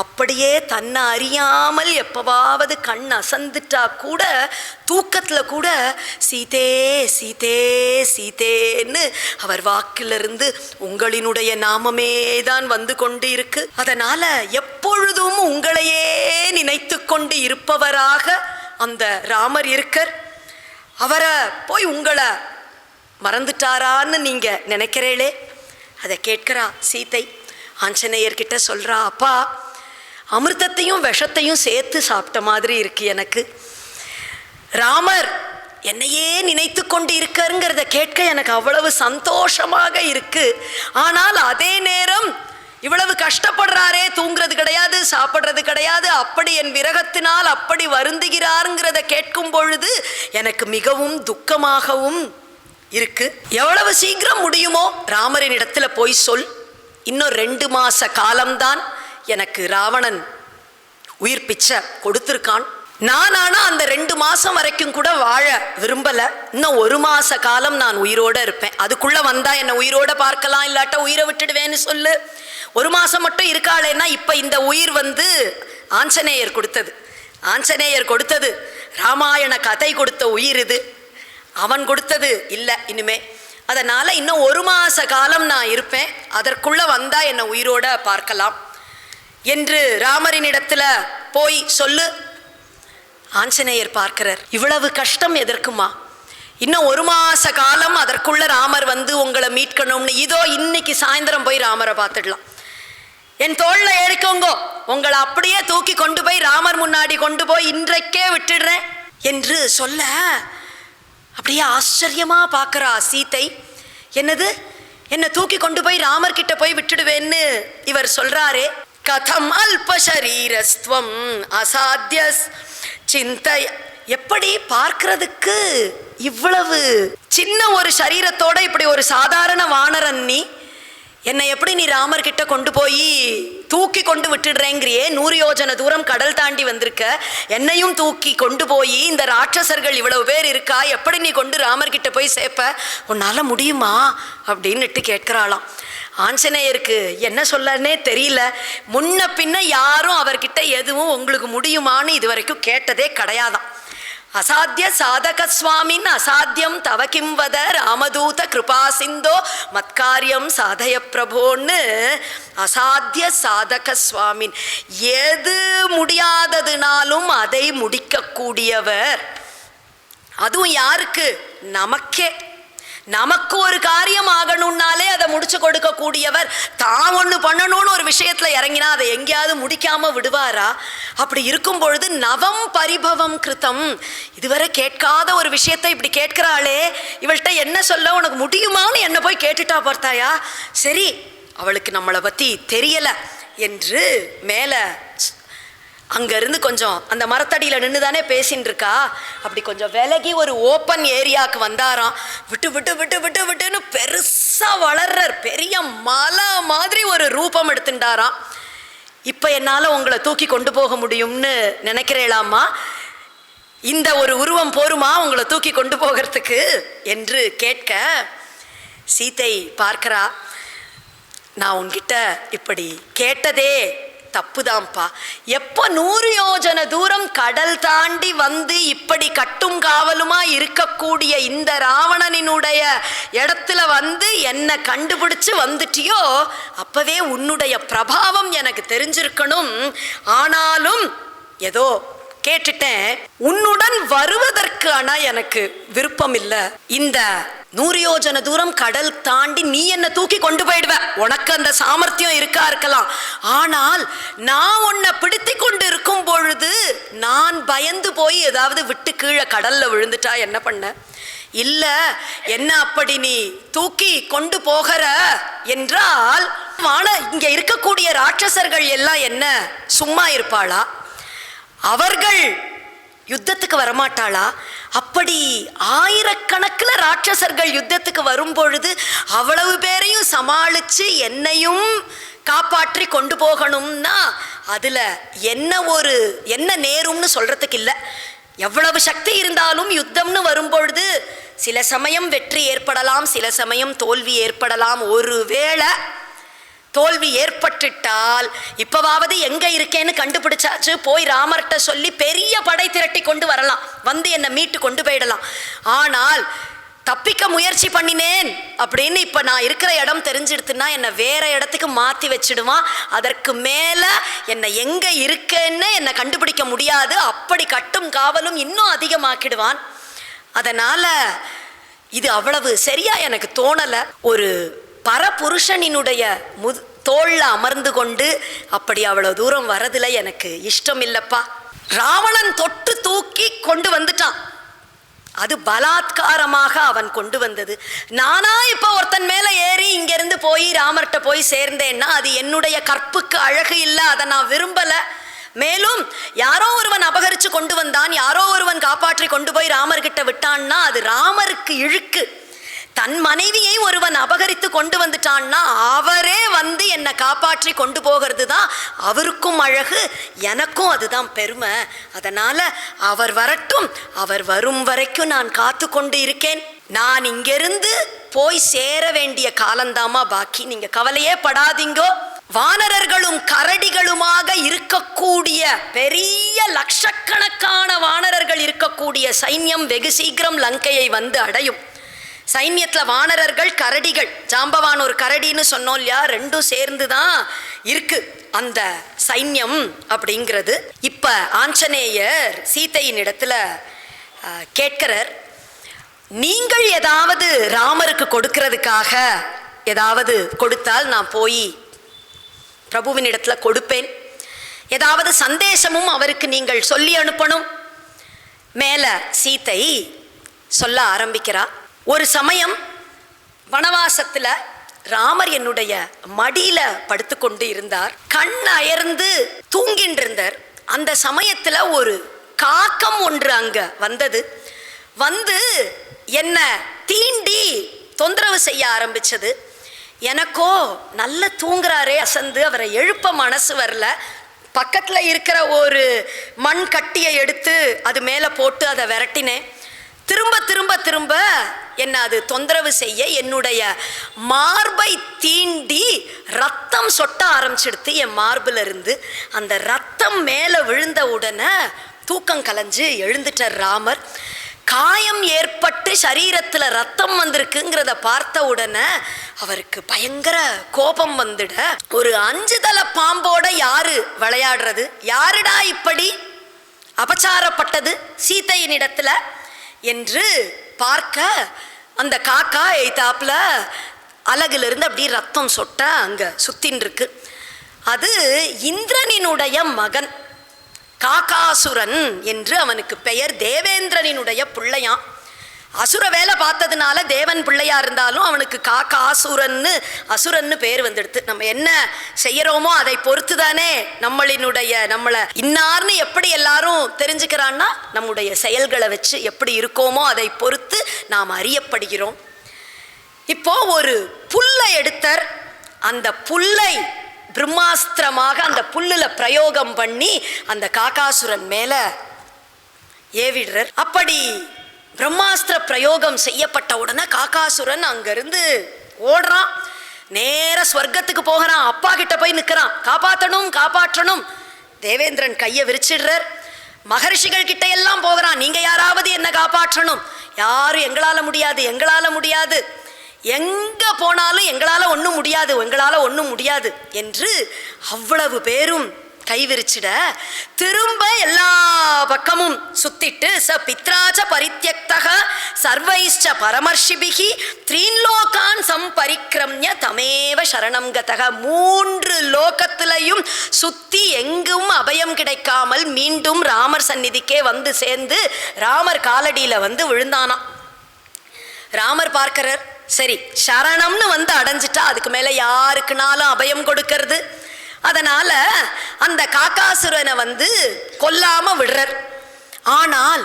அப்படியே தன்னை அறியாமல் எப்பவாவது கண் அசந்துட்டா கூட தூக்கத்தில் கூட சீதே சீதே சீதேன்னு அவர் வாக்கிலிருந்து உங்களினுடைய நாமமே தான் வந்து கொண்டு இருக்கு. அதனால எப்பொழுதும் உங்களையே நினைத்து கொண்டு இருப்பவராக அந்த ராமர் இருக்கர். அவரை போய் உங்களை மறந்துட்டாரான்னு நீங்க நினைக்கிறீங்களே, அதை கேட்கிறா சீதை. ஆஞ்சநேயர்கிட்ட சொல்றா, அப்பா அமிர்தத்தையும் விஷத்தையும் சேர்த்து சாப்பிட்ட மாதிரி இருக்கு எனக்கு. ராமர் என்னையே நினைத்து கொண்டு இருக்காருங்கிறத கேட்க எனக்கு அவ்வளவு சந்தோஷமாக இருக்கு. ஆனால் அதே நேரம் இவ்வளவு கஷ்டப்படுறாரே, தூங்குறது கிடையாது, சாப்பிட்றது கிடையாது, அப்படி என் விரகத்தினால் அப்படி வருந்துகிறாருங்கிறத கேட்கும் பொழுது எனக்கு மிகவும் துக்கமாகவும் இருக்கு. எவ்வளவு சீக்கிரம் முடியுமோ ராமரின் இடத்துல போய் சொல், இன்னும் 2 மாச காலம்தான் எனக்கு ராவணன் உயிர் பிச்சை கொடுத்துருக்கான். நான் ஆனா அந்த 2 மாசம் வரைக்கும் கூட வாழ விரும்பல. இன்னும் 1 மாச காலம் நான் உயிரோட இருப்பேன். அதுக்குள்ள வந்தா என்ன உயிரோட பார்க்கலாம், இல்லாட்ட உயிரை விட்டுடுவேன்னு சொல்லு. 1 மாசம் மட்டும் இருக்காளேன்னா இப்ப இந்த உயிர் ஆஞ்சநேயர் கொடுத்தது. ஆஞ்சநேயர் கொடுத்தது ராமாயண கதை கொடுத்த உயிர் இது, அவன் கொடுத்தது இல்லை இனிமே. அதனால இன்னும் 1 மாச காலம் நான் இருப்பேன், அதற்குள்ள வந்தா என்ன உயிரோட பார்க்கலாம் என்று ராமரின் இடத்துல போய் சொல்லு. ஆஞ்சநேயர் பார்க்கிறார், இவ்வளவு கஷ்டம் எதற்குமா? இன்னும் 1 மாச காலம், அதற்குள்ள ராமர் உங்களை மீட்கணும்னு. இதோ இன்னைக்கு சாயந்தரம் போய் ராமரை பார்த்துடலாம், என் தோள்ல ஏறிக்கோங்கோ, உங்களை அப்படியே தூக்கி கொண்டு போய் ராமர் முன்னாடி கொண்டு போய் இன்றைக்கே விட்டுடுறேன் என்று சொல்ல அப்படியே ஆச்சரியமா பார்க்கிறா சீதை. என்னது, என்னை தூக்கி கொண்டு போய் ராமர் கிட்ட போய் விட்டுடுவேன்னு இவர் சொல்றாரே. கதம் அல்ப சரீரஸ்துவம் அசாத்திய சிந்தை. எப்படி பார்க்கிறதுக்கு இவ்வளவு சின்ன ஒரு சரீரத்தோட இப்படி ஒரு சாதாரண வானரன் நீ, என்னை எப்படி நீ ராமர் கிட்ட கொண்டு போய் தூக்கி கொண்டு விட்டுடுறேங்கிறியே? 100 யோஜனை தூரம் கடல் தாண்டி வந்திருக்க, என்னையும் தூக்கி கொண்டு போய் இந்த ராட்சசர்கள் இவ்வளவு பேர் இருக்கா, எப்படி நீ கொண்டு ராமர் கிட்ட போய் சேர்ப்ப? உன்னால முடியுமா அப்படின்னுட்டு கேட்கிறாளாம். ஆஞ்சநேயருக்கு என்ன சொல்லனே தெரியல. முன்ன பின்ன யாரும் அவர்கிட்ட எதுவும் உங்களுக்கு முடியுமான்னு இதுவரைக்கும் கேட்டதே கிடையாதான். அசாத்திய சாதக சுவாமின் அசாத்தியம் தவ கிம்வத ராமதூத கிருபா சிந்தோ மத்காரியம் சாதய பிரபோன்னு அசாத்திய சாதக சுவாமின், எது முடியாததுனாலும் அதை முடிக்கக்கூடியவர். அதுவும் யாருக்கு? நமக்கே. நமக்கு ஒரு காரியம் ஆகணும்னாலே அதை முடிச்சு கொடுக்க கூடியவர். தான் ஒன்று பண்ணணும்னு ஒரு விஷயத்துல இறங்கினா அதை எங்கேயாவது முடிக்காம விடுவாரா? அப்படி இருக்கும் பொழுது நவம் பரிபவம் கிருத்தம், இதுவரை கேட்காத ஒரு விஷயத்தை இப்படி கேட்கிறாளே, இவள்கிட்ட என்ன சொல்ல, உனக்கு முடியுமான்னு என்ன போய் கேட்டுட்டா பார்த்தாயா? சரி, அவளுக்கு நம்மளை பத்தி தெரியல என்று மேல அங்கேருந்து கொஞ்சம் அந்த மரத்தடியில் நின்று தானே பேசின்னு இருக்கா, அப்படி கொஞ்சம் விலகி ஒரு ஓப்பன் ஏரியாவுக்கு வந்தாராம். விட்டு விட்டு விட்டு விட்டு விட்டுன்னு பெருசாக வளர்றார், பெரிய மலை மாதிரி ஒரு ரூபம் எடுத்துட்டாராம். இப்போ என்னால் உங்களை தூக்கி கொண்டு போக முடியும்னு நினைக்கிறேளாமா? இந்த ஒரு உருவம் போருமா உங்களை தூக்கி கொண்டு போகிறதுக்கு என்று கேட்க சீதை பார்க்கிறா. நான் உன்கிட்ட இப்படி கேட்டதே தப்புதான்ப்பா. எப்போ 100 யோஜன தூரம் கடல் தாண்டி வந்து இப்படி கட்டும் காவலுமா இருக்கக்கூடிய இந்த ராவணனினுடைய இடத்துல வந்து என்னை கண்டுபிடிச்சு வந்துட்டியோ அப்பவே உன்னுடைய பிரபாவம் எனக்கு தெரிஞ்சிருக்கணும். ஆனாலும் ஏதோ கேட்டுட்டேன். உன்னுடன் வருவதற்கு ஆனா எனக்கு விருப்பம் இல்லை. இந்த 100 யோஜன தூரம் கடல் தாண்டி நீ என்ன தூக்கி கொண்டு போயிடுவ, உனக்கு அந்த சாமர்த்தியம் இருக்கலாம். ஆனால் நான் உன்னை பிடித்து கொண்டு இருக்கும் பொழுது நான் பயந்து போய் ஏதாவது விட்டு கீழே கடல்ல விழுந்துட்டா என்ன பண்ண? இல்ல என்ன அப்படி நீ தூக்கி கொண்டு போகிற என்றால் இங்க இருக்கக்கூடிய ராட்சசர்கள் எல்லாம் என்ன சும்மா இருப்பாளா? அவர்கள் யுத்தத்துக்கு வரமாட்டாளா? அப்படி ஆயிரக்கணக்கில் ராட்சசர்கள் யுத்தத்துக்கு வரும் பொழுது அவ்வளவு பேரையும் சமாளிச்சு என்னையும் காப்பாற்றி கொண்டு போகணும்னா அதுல என்ன நேரும்னு சொல்றதுக்கு இல்லை. எவ்வளவு சக்தி இருந்தாலும் யுத்தம்னு வரும்பொழுது சில சமயம் வெற்றி ஏற்படலாம், சில சமயம் தோல்வி ஏற்படலாம். ஒருவேளை தோல்வி ஏற்பட்டுட்டால் இப்பவாவது எங்க இருக்கேன்னு கண்டுபிடிச்சாச்சு, போய் ராமர்கிட்ட சொல்லி பெரிய படை திரட்டி கொண்டு வரலாம், வந்து என்னை மீட்டு கொண்டு போயிடலாம். ஆனால் தப்பிக்க முயற்சி பண்ணினேன் அப்படின்னு இப்ப நான் இருக்கிற இடம் தெரிஞ்சிடுத்துன்னா என்னை வேற இடத்துக்கு மாத்தி வச்சிடுவான். அதற்கு மேல என்னை எங்க இருக்கேன்னு என்னை கண்டுபிடிக்க முடியாது. அப்படி கட்டும் காவலும் இன்னும் அதிகமாக்கிடுவான். அதனால இது அவ்வளவு சரியா எனக்கு தோணல. ஒரு பரபுருஷனினுடைய தோள்ல அமர்ந்து கொண்டு அப்படி அவ்வளவு தூரம் வரதுல எனக்கு இஷ்டம் இல்லப்பா. ராவணன் தொட்டு தூக்கி கொண்டு வந்துட்டான், அது பலாத்காரமாக அவன் கொண்டு வந்தது. நானா இப்ப ஒருத்தன் மேல ஏறி இங்க இருந்து போய் ராமர்கிட்ட போய் சேர்ந்தேன்னா அது என்னுடைய கற்புக்கு அழகு இல்லை, அதை நான் விரும்பல. மேலும் யாரோ ஒருவன் அபகரிச்சு கொண்டு வந்தான், யாரோ ஒருவன் காப்பாற்றி கொண்டு போய் ராமர்கிட்ட விட்டான்னா அது ராமருக்கு இழுக்கு. தன் மனைவியை ஒருவன் அபகரித்து கொண்டு வந்துட்டான்னா அவரே வந்து என்னை காப்பாற்றி கொண்டு போகிறது தான் அவருக்கும் அழகு, எனக்கும் அதுதான் பெருமை. அதனால அவர் வரட்டும், அவர் வரும் வரைக்கும் நான் காத்து கொண்டு இருக்கேன். நான் இங்கிருந்து போய் சேர வேண்டிய காலந்தாமா பாக்கி, நீங்க கவலையே படாதீங்கோ. வானரர்களும் கரடிகளுமாக இருக்கக்கூடிய பெரிய லட்சக்கணக்கான வானரர்கள் இருக்கக்கூடிய சைன்யம் வெகு சீக்கிரம் லங்கையை வந்து அடையும். சைன்யத்துல வானரர்கள் கரடிகள், ஜாம்பவான் ஒரு கரடின்னு சொன்னோம் இல்லையா, ரெண்டும் சேர்ந்துதான் இருக்கு அந்த சைன்யம் அப்படிங்கிறது. இப்ப ஆஞ்சநேயர் சீதையின் இடத்துல கேட்கிறார், நீங்கள் ஏதாவது ராமருக்கு கொடுக்கிறதுக்காக ஏதாவது கொடுத்தால் நான் போய் பிரபுவின் இடத்துல கொடுப்பேன், ஏதாவது சந்தேசமும் அவருக்கு நீங்கள் சொல்லி அனுப்பணும். மேல சீதை சொல்ல ஆரம்பிக்கிறா, ஒரு சமயம் வனவாசத்துல ராமர் என்னுடைய மடியில படுத்து கொண்டு இருந்தார், கண் அயர்ந்து தூங்கிட்டு இருந்தார். அந்த சமயத்துல ஒரு காக்கம் ஒன்று அங்க வந்தது, வந்து என்ன தீண்டி தொந்தரவு செய்ய ஆரம்பிச்சது. எனக்கோ நல்ல தூங்குறாரே, அசந்து அவரை எழுப்ப மனசு வரல. பக்கத்துல இருக்கிற ஒரு மண் கட்டியை எடுத்து அது மேல போட்டு அதை விரட்டினேன். திரும்ப திரும்ப திரும்ப என்ன அது தொந்தரவு செய்ய என்னுடைய மார்பை தீண்டி ரத்தம் சொட்ட ஆரம்பிச்சிடுத்து என் மார்பில் இருந்து. அந்த ரத்தம் மேலே விழுந்த உடனே தூக்கம் கலைஞ்சு எழுந்துட்டார் ராமர். காயம் ஏற்பட்டு சரீரத்தில் ரத்தம் வந்திருக்குங்கிறத பார்த்த உடனே அவருக்கு பயங்கர கோபம் வந்துட, ஒரு 5 தலை பாம்போட யாரு விளையாடுறது, யாருடா இப்படி அபச்சாரப்பட்டது சீதையின் இடத்துல என்று பார்க்க, அந்த காக்கா எய்தாப்புல அலகுல அப்படி ரத்தம் சொட்ட அங்க சுத்தின் இருக்கு. அது இந்திரனினுடைய மகன் காகாசுரன் என்று அவனுக்கு பெயர். தேவேந்திரனினுடைய பிள்ளையாம். அசுர வேலை பார்த்ததுனால தேவன் பிள்ளையா இருந்தாலும் அவனுக்கு காகாசுரன்னு அசுரன்னு பேர் வந்துடுது. நம்ம என்ன செய்யறோமோ அதை பொறுத்து தானே நம்மளை இன்னார்னு எப்படி எல்லாரும் தெரிஞ்சுக்கிறான்னா நம்முடைய செயல்களை வச்சு எப்படி இருக்கோமோ அதை பொறுத்து நாம் அறியப்படுகிறோம். இப்போ ஒரு புல்லை எடுத்தர், அந்த புல்லை பிரம்மாஸ்திரமாக அந்த புல்லுல பிரயோகம் பண்ணி அந்த காகாசுரன் மேல ஏவிடுறார். அப்படி பிரம்மாஸ்திர பிரயோகம் செய்யப்பட்ட உடனே காகாசுரன் அங்கிருந்து ஓடுறான். நேர ஸ்வர்க்கத்துக்கு போகிறான். அப்பா கிட்ட போய் நிற்கிறான், காப்பாற்றணும் காப்பாற்றணும். தேவேந்திரன் கையை விரிச்சிடுறார். மகர்ஷிகள் கிட்ட எல்லாம் போகிறான், நீங்க யாராவது என்ன காப்பாற்றணும். யாரும் எங்களால முடியாது, எங்களால முடியாது, எங்க போனாலும் எங்களால ஒன்றும் முடியாது, எங்களால ஒன்றும் முடியாது என்று அவ்வளவு பேரும் கைவிரிச்சிட திரும்ப எல்லா பக்கமும் சுத்திட்டு ச பித்ராச்ச பரித்யக்தக சர்வைஷ்ச பரமர்ஷிபிகி த்ரீன்லோகான் சம்பரிக்ரம்ய தமேவ சரணம் கதக. 3 லோகத்திலையும் சுத்தி எங்கும் அபயம் கிடைக்காமல் மீண்டும் ராமர் சந்நிதிக்கே வந்து சேர்ந்து ராமர் காலடியில வந்து விழுந்தானாம். ராமர் பார்க்கிறார், சரி சரணம்னு வந்து அடைஞ்சிட்டா அதுக்கு மேல யாருக்குனாலும் அபயம் கொடுக்கறது. அதனால அந்த காக்காசுரனை வந்து கொல்லாம விடுறார். ஆனால்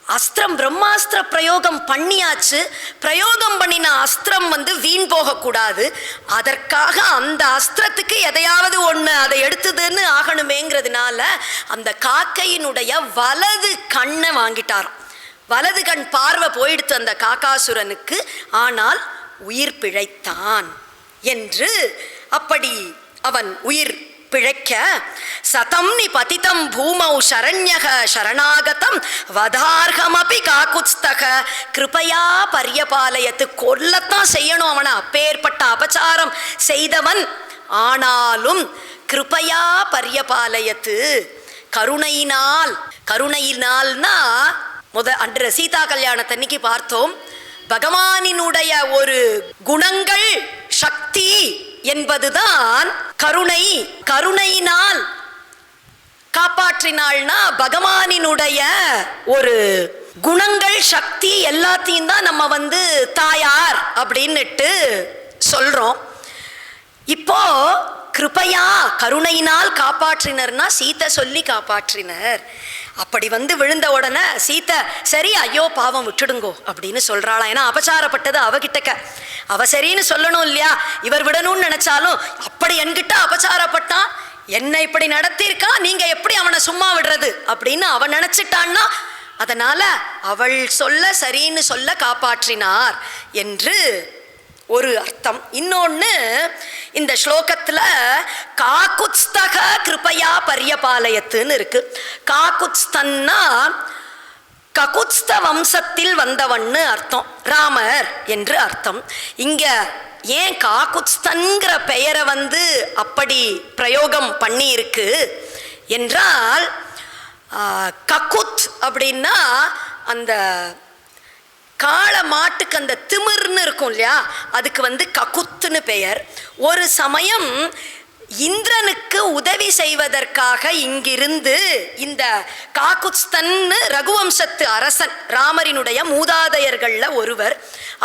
அஸ்திரம் பிரம்மாஸ்திர பிரயோகம் பண்ணியாச்சு. பிரயோகம் பண்ணின அஸ்திரம் வந்து வீண் போகக்கூடாது. அதற்காக அந்த அஸ்திரத்துக்கு எதையாவது ஒன்று அதை எடுத்ததுன்னு ஆகணுமேங்கிறதுனால அந்த காக்கையினுடைய வலது கண்ணை வாங்கிட்டாராம். வலது கண் பார்வை போயிடுத்து அந்த காக்காசுரனுக்கு. ஆனால் உயிர் பிழைத்தான் என்று அப்படி அவன் உயிர் பிழைக்க சதம் நிபதிதம் பூமௌ சரண்யக சரணாகதம் வதார்ஹமபி காகுத்ஸ்தக கிருபையா பரியபாலயத்து. கொல்லத்தான் செய்யணும் அவனை, அப்பேற்பட்ட அபச்சாரம் செய்தவன். ஆனாலும் கிருபையா பரியபாலயத்து, கருணையினால். கருணையினால்னா அன்று சீதா கல்யாணத்தன்னைக்கு பார்த்தோம், பகவானினுடைய ஒரு குணங்கள் சக்தி என்பதுதான் கருணை. கருணையினால் காப்பாற்றினாள்னா பகவானினுடைய ஒரு குணங்கள் சக்தி எல்லாத்தையும் தான் நம்ம வந்து தாயார் அப்படின்னுட்டு சொல்றோம். இப்போ கிருபையா கருணையினால் காப்பாற்றினர்னா சீத்தை சொல்லி காப்பாற்றினர். அப்படி வந்து விழுந்த உடனே சீத்தை சரி ஐயோ பாவம் விட்டுடுங்கோ அப்படின்னு சொல்றாளாம். ஏன்னா அபச்சாரப்பட்டது அவகிட்டக்க, அவ சரின்னு சொல்லணும் இல்லையா. இவர் விடணும்னு நினைச்சாலும் அப்படி என்கிட்ட அபச்சாரப்பட்டான், என்ன இப்படி நடத்தியிருக்கா, நீங்க எப்படி அவனை சும்மா விடுறது அப்படின்னு அவன் நினைச்சிட்டான்னா அதனால அவள் சொல்ல சரின்னு சொல்ல காப்பாற்றினார் என்று ஒரு அர்த்தம். இன்னொன்னு இந்த ஸ்லோகத்துல காகுத்ஸ்தக கிருபையா பரியபாலயத்துன்னு இருக்கு. காகுத்ஸ்தன்னா ககுத்ஸ்த வம்சத்தில் வந்தவன்னு அர்த்தம், ராமர் என்று அர்த்தம். இங்க ஏன் காகுத்ஸ்தன்கிற பெயரை வந்து அப்படி பிரயோகம் பண்ணி இருக்கு என்றால், ககுத் அப்படின்னா அந்த காளை மாட்டுக்கு அந்த திமிர்னு இருக்கும் இல்லையா, அதுக்கு வந்து ககுத்துன்னு பெயர். ஒரு சமயம் இந்திரனுக்கு உதவி செய்வதற்காக இங்கிருந்து இந்த காகுத்ஸ்தன்னு ரகுவம்சத்து அரசன், ராமரினுடைய மூதாதையர்கள்ல ஒருவர்,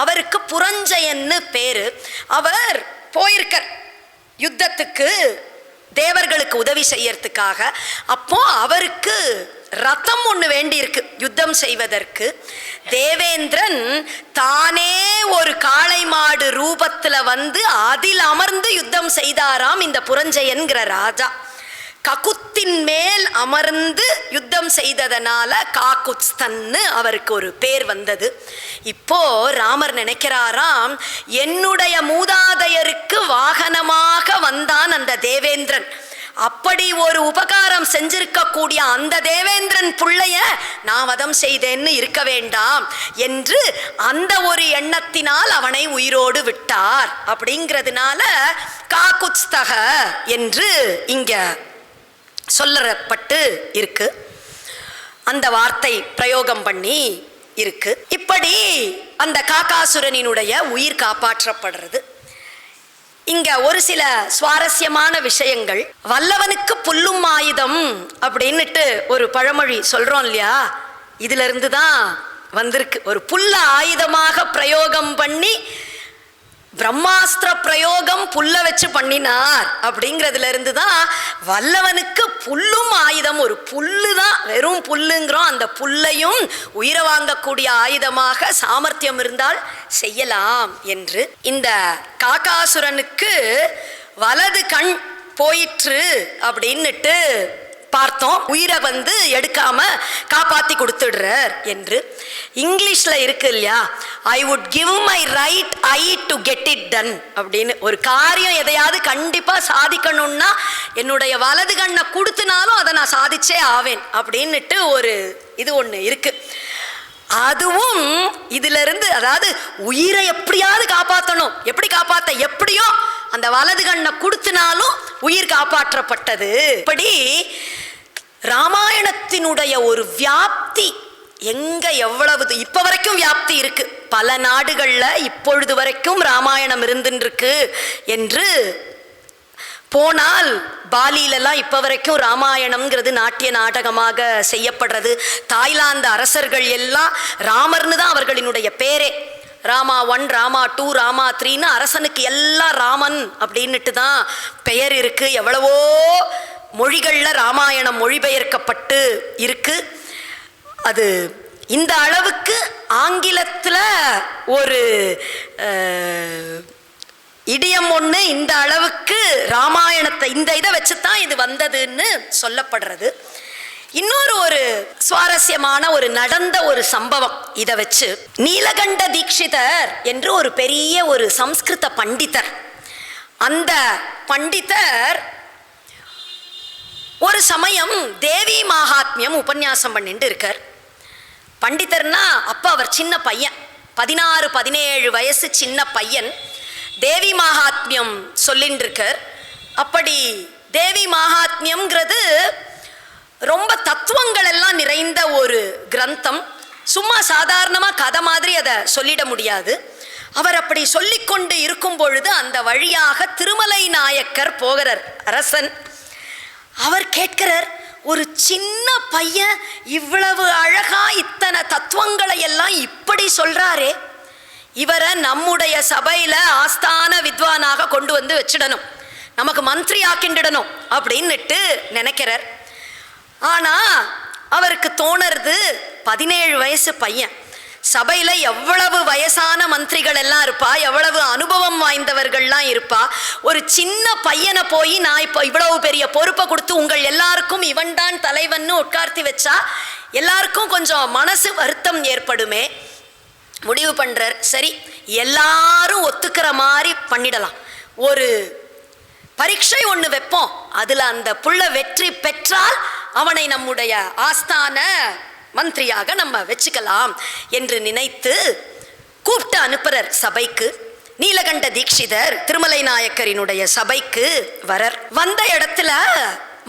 அவருக்கு புரஞ்சயன்னு பேரு. அவர் போயிருக்கார் யுத்தத்துக்கு தேவர்களுக்கு உதவி செய்யறதுக்காக. அப்போ அவருக்கு ரதம் ஒன்று வேண்டி இருக்கு யுத்தம் செய்வதற்கு. தேவேந்திரன் தானே ஒரு காளை மாடு ரூபத்துல வந்து அதில் அமர்ந்து யுத்தம் செய்தாராம் இந்த புரஞ்சயன்கிற ராஜா. ககுத்தின் மேல் அமர்ந்து யுத்தம் செய்ததனால காகுத்ஸ்தன்னு அவருக்கு ஒரு பேர் வந்தது. இப்போ ராமர் நினைக்கிறாராம், என்னுடைய மூதாதையருக்கு வாகனமாக வந்தான் அந்த தேவேந்திரன், அப்படி ஒரு உபகாரம் செஞ்சிருக்கக்கூடிய அந்த தேவேந்திரன் பிள்ளைய நான் வதம் செய்தேன்னு இருக்க வேண்டாம் என்று அந்த ஒரு எண்ணத்தினால் அவனை உயிரோடு விட்டார். அப்படிங்கிறதுனால காகுத்ஸ்தக என்று இங்க சொல்லப்பட்டு இருக்கு, அந்த வார்த்தை பிரயோகம் பண்ணி இருக்கு. இப்படி அந்த காக்காசுரனினுடைய உயிர் காப்பாற்றப்படுறது. இங்க ஒரு சில சுவாரஸ்யமான விஷயங்கள். வல்லவனுக்கு புல்லும் ஆயுதம் அப்படின்னுட்டு ஒரு பழமொழி சொல்றோம் இல்லையா, இதுல இருந்து தான் வந்திருக்கு. ஒரு புல்ல ஆயுதமாக பிரயோகம் பண்ணி பிரம்மாஸ்திர பிரயோகம் புல்ல வச்சு பண்ணினார் அப்படிங்கிறதுல இருந்து தான் வல்லவனுக்கு புல்லும் ஆயுதம். ஒரு புல்லு தான், வெறும் புல்லுங்கிறோம், அந்த புல்லையும் உயிரை வாங்கக்கூடிய ஆயுதமாக சாமர்த்தியம் இருந்தால் செய்யலாம் என்று. இந்த காக்காசுரனுக்கு வலது கண் போயிற்று அப்படின்னுட்டு பார்த்தோம். உயிரை எடுக்காம காப்பாத்தி கொடுத்துடுறார் என்று. இங்கிலீஷ்ல இருக்கு இல்லையா, I would give my right I to get it done அப்படின்னு. ஒரு காரியம் எதையாவது கண்டிப்பா சாதிக்கணும்னா என்னுடைய வலது கண்ணை கொடுத்துனாலும் அதை நான் சாதிச்சே ஆவேன் அப்படின்னுட்டு ஒரு இது ஒண்ணு இருக்கு. அதுவும் இதுல இருந்து, அதாவது உயிரை எப்படியாவது காப்பாற்றணும், எப்படி காப்பாத்த, எப்படியோ அந்த வலது கண்ணை கொடுத்தினாலும் உயிர் காப்பாற்றப்பட்டது. இப்படி ராமாயணத்தினுடைய ஒரு வியாப்தி எங்க எவ்வளவு இப்ப வரைக்கும் வியாப்தி இருக்கு. பல நாடுகள்ல இப்பொழுது வரைக்கும் ராமாயணம் இருந்துருக்கு என்று போனால், பாலியிலலாம் இப்போ வரைக்கும் ராமாயணம்ங்கிறது நாட்டிய நாடகமாக செய்யப்படுறது. தாய்லாந்து அரசர்கள் எல்லாம் ராமர்னு தான் அவர்களினுடைய பேரே. ராமா 1, ராமா 2, ராமா 3ன்னு அரசனுக்கு எல்லாம் ராமன் அப்படின்னுட்டு தான் பெயர் இருக்கு. எவ்வளவோ மொழிகளில் ராமாயணம் மொழிபெயர்க்கப்பட்டு இருக்கு. அது இந்த அளவுக்கு ஆங்கிலத்தில் ஒரு இடியம் ஒன்று இந்த அளவுக்கு ராமாயணத்தை இந்த இதை வச்சுதான் இது வந்ததுன்னு சொல்லப்படுறது. இன்னொரு ஒரு சுவாரஸ்யமான ஒரு நடந்த ஒரு சம்பவம் இதை வச்சு, நீலகண்ட தீட்சிதர் என்று ஒரு பெரிய ஒரு சம்ஸ்கிருத பண்டிதர். அந்த பண்டிதர் ஒரு சமயம் தேவி மகாத்மியம் உபன்யாசம் பண்ணிட்டு இருக்கார். பண்டிதர்னா அப்ப அவர் சின்ன பையன், 16-17 வயசு சின்ன பையன். தேவி மகாத்மியம் சொல்லின்னு இருக்கார். அப்படி தேவி மகாத்மியம்ங்கிறது ரொம்ப தத்துவங்கள் எல்லாம் நிறைந்த ஒரு கிரந்தம். சும்மா சாதாரணமாக கதை மாதிரி அதை சொல்லிட முடியாது. அவர் அப்படி சொல்லிக்கொண்டு இருக்கும் பொழுது அந்த வழியாக திருமலை நாயக்கர் போகிறார், அரசன். அவர் கேட்கிறார், ஒரு சின்ன பையன் இவ்வளவு அழகா இத்தனை தத்துவங்களை எல்லாம் இப்படி சொல்றாரே, இவரை நம்முடைய சபையில ஆஸ்தான வித்வானாக கொண்டு வச்சிடணும், நமக்கு மந்திரி ஆக்கிண்டிடணும் அப்படின்னுட்டு நினைக்கிறார். ஆனா அவருக்கு தோணுறது, 17 வயசு பையன், சபையில எவ்வளவு வயசான மந்திரிகள் எல்லாம் இருப்பா, எவ்வளவு அனுபவம் வாய்ந்தவர்கள்லாம் இருப்பா. ஒரு சின்ன பையனை போய் நான் இப்போ இவ்வளவு பெரிய பொறுப்பை கொடுத்து உங்கள் எல்லாருக்கும் இவன் தான் தலைவன்னு உட்கார்த்தி வச்சா எல்லாருக்கும் கொஞ்சம் மனசு வருத்தம் ஏற்படுமே. முடிவு பண்றார், சரி எல்லாரும் ஒத்துக்கிற மாதிரி பண்ணிடலாம், ஒரு பரீட்சை ஒன்று வைப்போம், அதுல அந்த புள்ள வெற்றி பெற்றால் அவனை நம்முடைய ஆஸ்தான மந்திரியாக நம்ம வச்சுக்கலாம் என்று நினைத்து கூப்பிட்டு அனுப்புறார் சபைக்கு. நீலகண்ட தீட்சிதர் திருமலை நாயக்கரினுடைய சபைக்கு வரர். வந்த இடத்துல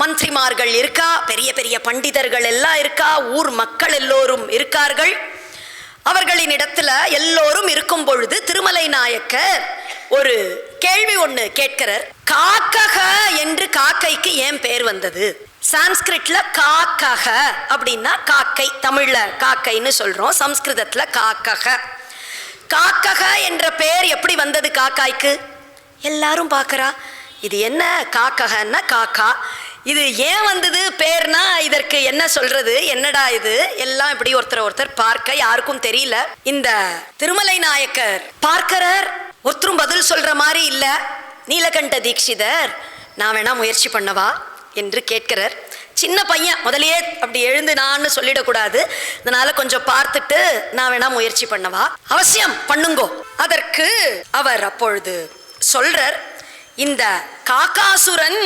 மந்திரிமார்கள் இருக்கா, பெரிய பெரிய பண்டிதர்கள் எல்லாம் இருக்கா, ஊர் மக்கள் எல்லோரும் இருக்கார்கள். அவர்களின் இடத்துல எல்லோரும் இருக்கும் பொழுது திருமலை நாயக்கர் ஒரு கேள்வி ஒன்று கேட்கிறார். காக்கக என்று காக்கைக்கு ஏன் பேர் வந்தது? சான்ஸ்கிரிட்ல காக்கக அப்படின்னா காக்கை, தமிழ்ல காக்கைன்னு சொல்றோம், சம்ஸ்கிருதத்துல காக்கக. காக்கக என்ற பெயர் எப்படி வந்தது காக்காய்க்கு? எல்லாரும் பார்க்கறா, இது என்ன காக்ககன்னா காக்கா, இது ஏன் வந்தது பேர்னா இதற்கு என்ன சொல்றது, என்னடா இது, எல்லாம் இப்படி ஒருத்தர் பார்க்க யாருக்கும் தெரியல. இந்த திருமலை நாயக்கர் பார்க்கிறார், ஒருத்தரும் பதில் சொல்ற மாதிரி இல்ல. நீலகண்ட தீட்சிதர், நான் வேணா முயற்சி பண்ணவா என்று கேட்கிறார். சின்ன பையன், முதலையே அப்படி எழுந்து நான் சொல்லிடக்கூடாது, அதனால கொஞ்சம் பார்த்துட்டு நான் வேணா முயற்சி பண்ணவா, அவசியம் பண்ணுங்கோ. அதற்கு அவர் அப்பொழுது சொல்றார், இந்த காக்காசுரன்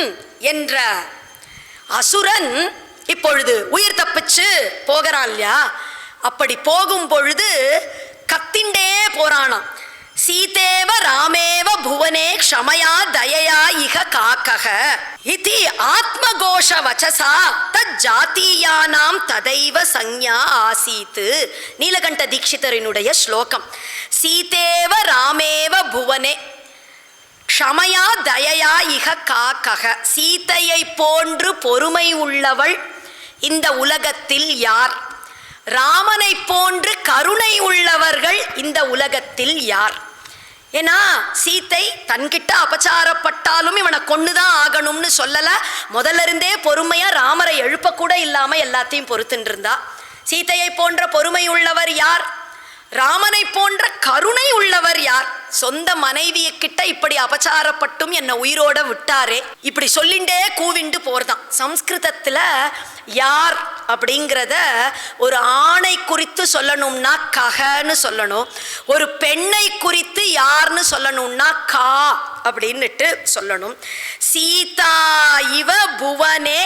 என்ற அசுரன் இப்பொழுது உயிர் தப்பிச்சு போகிறான் இல்லையா, அப்படி போகும் பொழுது கத்திண்டே போறானாம். சீதேவ ராமேவ புவனே க்ஷமயா தயயா இக காக்கக இதி ஆத்மகோஷ வச்சசா தத் ஜாத்தியானாம் ததைவ சஞ்ஞா ஆசீத். நீலகண்ட தீட்சிதரினுடைய ஸ்லோகம். சீதேவ ராமேவ புவனே க்ஷமயா தயயா இக காக்கக. சீதையை போன்று பொறுமை உள்ளவள் இந்த உலகத்தில் யார்? ராமனை போன்று கருணை உள்ளவர்கள் இந்த உலகத்தில் யார்? ஏன்னா சீத்தை தன்கிட்ட அபச்சாரப்பட்டாலும் இவனை கொண்டுதான் ஆகணும்னு சொல்லல, முதல்ல இருந்தே பொறுமையா ராமரை எழுப்ப கூட இல்லாம எல்லாத்தையும் பொறுத்துட்டு இருந்தா. சீதையை போன்ற பொறுமை உள்ளவர் யார்? ராமனை போன்ற கருணை உள்ளவர் யார்? சொந்த மனைவியக்கிட்ட இப்படி அபச்சாரப்பட்டும் என்ன உயிரோட விட்டாரே, இப்படி சொல்லிண்டே கூவிண்டு போறதான். சம்ஸ்கிருதத்துல யார் அப்படிங்கிறத ஒரு ஆணை குறித்து சொல்லணும்னா கஹன்னு சொல்லணும், ஒரு பெண்ணை குறித்து யார்னு சொல்லணும்னா கா அப்படின்னுட்டு சொல்லணும். சீதா இவ புவனே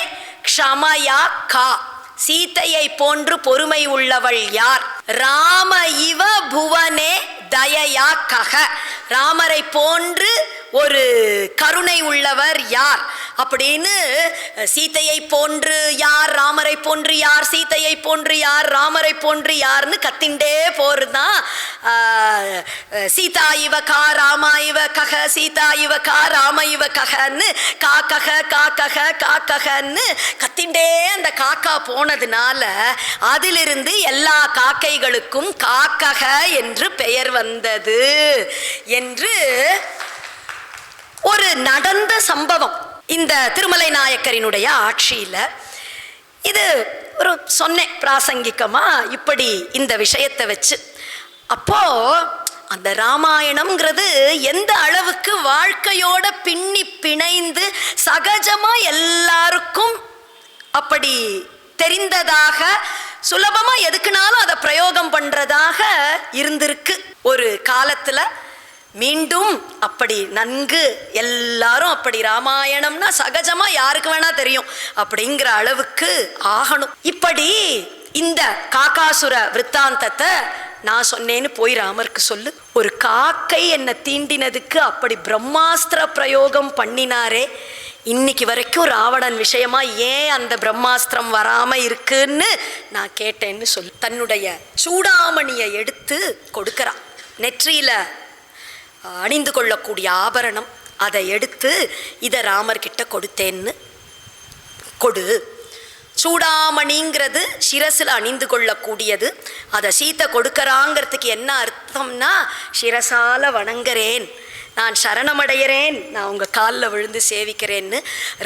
க்ஷமயா கா, சீதையை போன்று பொறுமை உள்ளவள் யார்? ராம இவ புவனே தயயா கக, ராமரை போன்று ஒரு கருணை உள்ளவர் யார் அப்படின்னு சீதையை போன்று யார், ராமரை போன்று யார், சீதையை போன்று யார், ராமரை போன்று யார்னு கத்திண்டே போறதுதான். சீதா இவ கா ராமா இவ கக, சீதா இவ கா ராம இவ ககன்னு காக்கக காக்கக காக்ககன்னு கத்திண்டே அந்த காக்கா போனதுனால அதிலிருந்து எல்லா காக்கைகளுக்கும் காக்கக என்று பெயர் வந்தது என்று ஒரு நடந்த சம்பவம் இந்த திருமலை நாயக்கரினுடைய ஆட்சியில. இது ஒரு சொன்னேன் பிராசங்கிகமா இப்படி இந்த விஷயத்தை வச்சு. அப்போ அந்த ராமாயணம்ங்கிறது எந்த அளவுக்கு வாழ்க்கையோட பின்னி பிணைந்து சகஜமா எல்லாருக்கும் அப்படி தெரிந்ததாக, சுலபமா எதுக்குனாலும் அதை பிரயோகம் பண்றதாக இருந்திருக்கு ஒரு காலத்துல. மீண்டும் அப்படி நன்கு எல்லாரும் அப்படி ராமாயணம்னா சகஜமா யாருக்கு வேணா தெரியும் அப்படிங்கிற அளவுக்கு ஆகணும். இப்படி இந்த காக்காசுர விற்த்தாந்தத்தை நான் சொன்னேன்னு போய் ராமருக்கு சொல்லு. ஒரு காக்கை என்ன தீண்டினதுக்கு அப்படி பிரம்மாஸ்திர பிரயோகம் பண்ணினாரே, இன்னைக்கு வரைக்கும் ராவணன் விஷயமா ஏன் அந்த பிரம்மாஸ்திரம் வராம இருக்குன்னு நான் கேட்டேன்னு சொல்லு. தன்னுடைய சூடாமணியை எடுத்து கொடுக்கறான். நெற்றியில அணிந்து கொள்ளக்கூடிய ஆபரணம், அதை எடுத்து இதை ராமர்கிட்ட கொடுத்தேன்னு கொடு. சூடாமணிங்கிறது சிரசில் அணிந்து கொள்ளக்கூடியது. அதை சீத்தை கொடுக்கறாங்கிறதுக்கு என்ன அர்த்தம்னா, சிரசால வணங்குறேன், நான் சரணமடைகிறேன், நான் உங்க காலில் விழுந்து சேவிக்கிறேன்னு.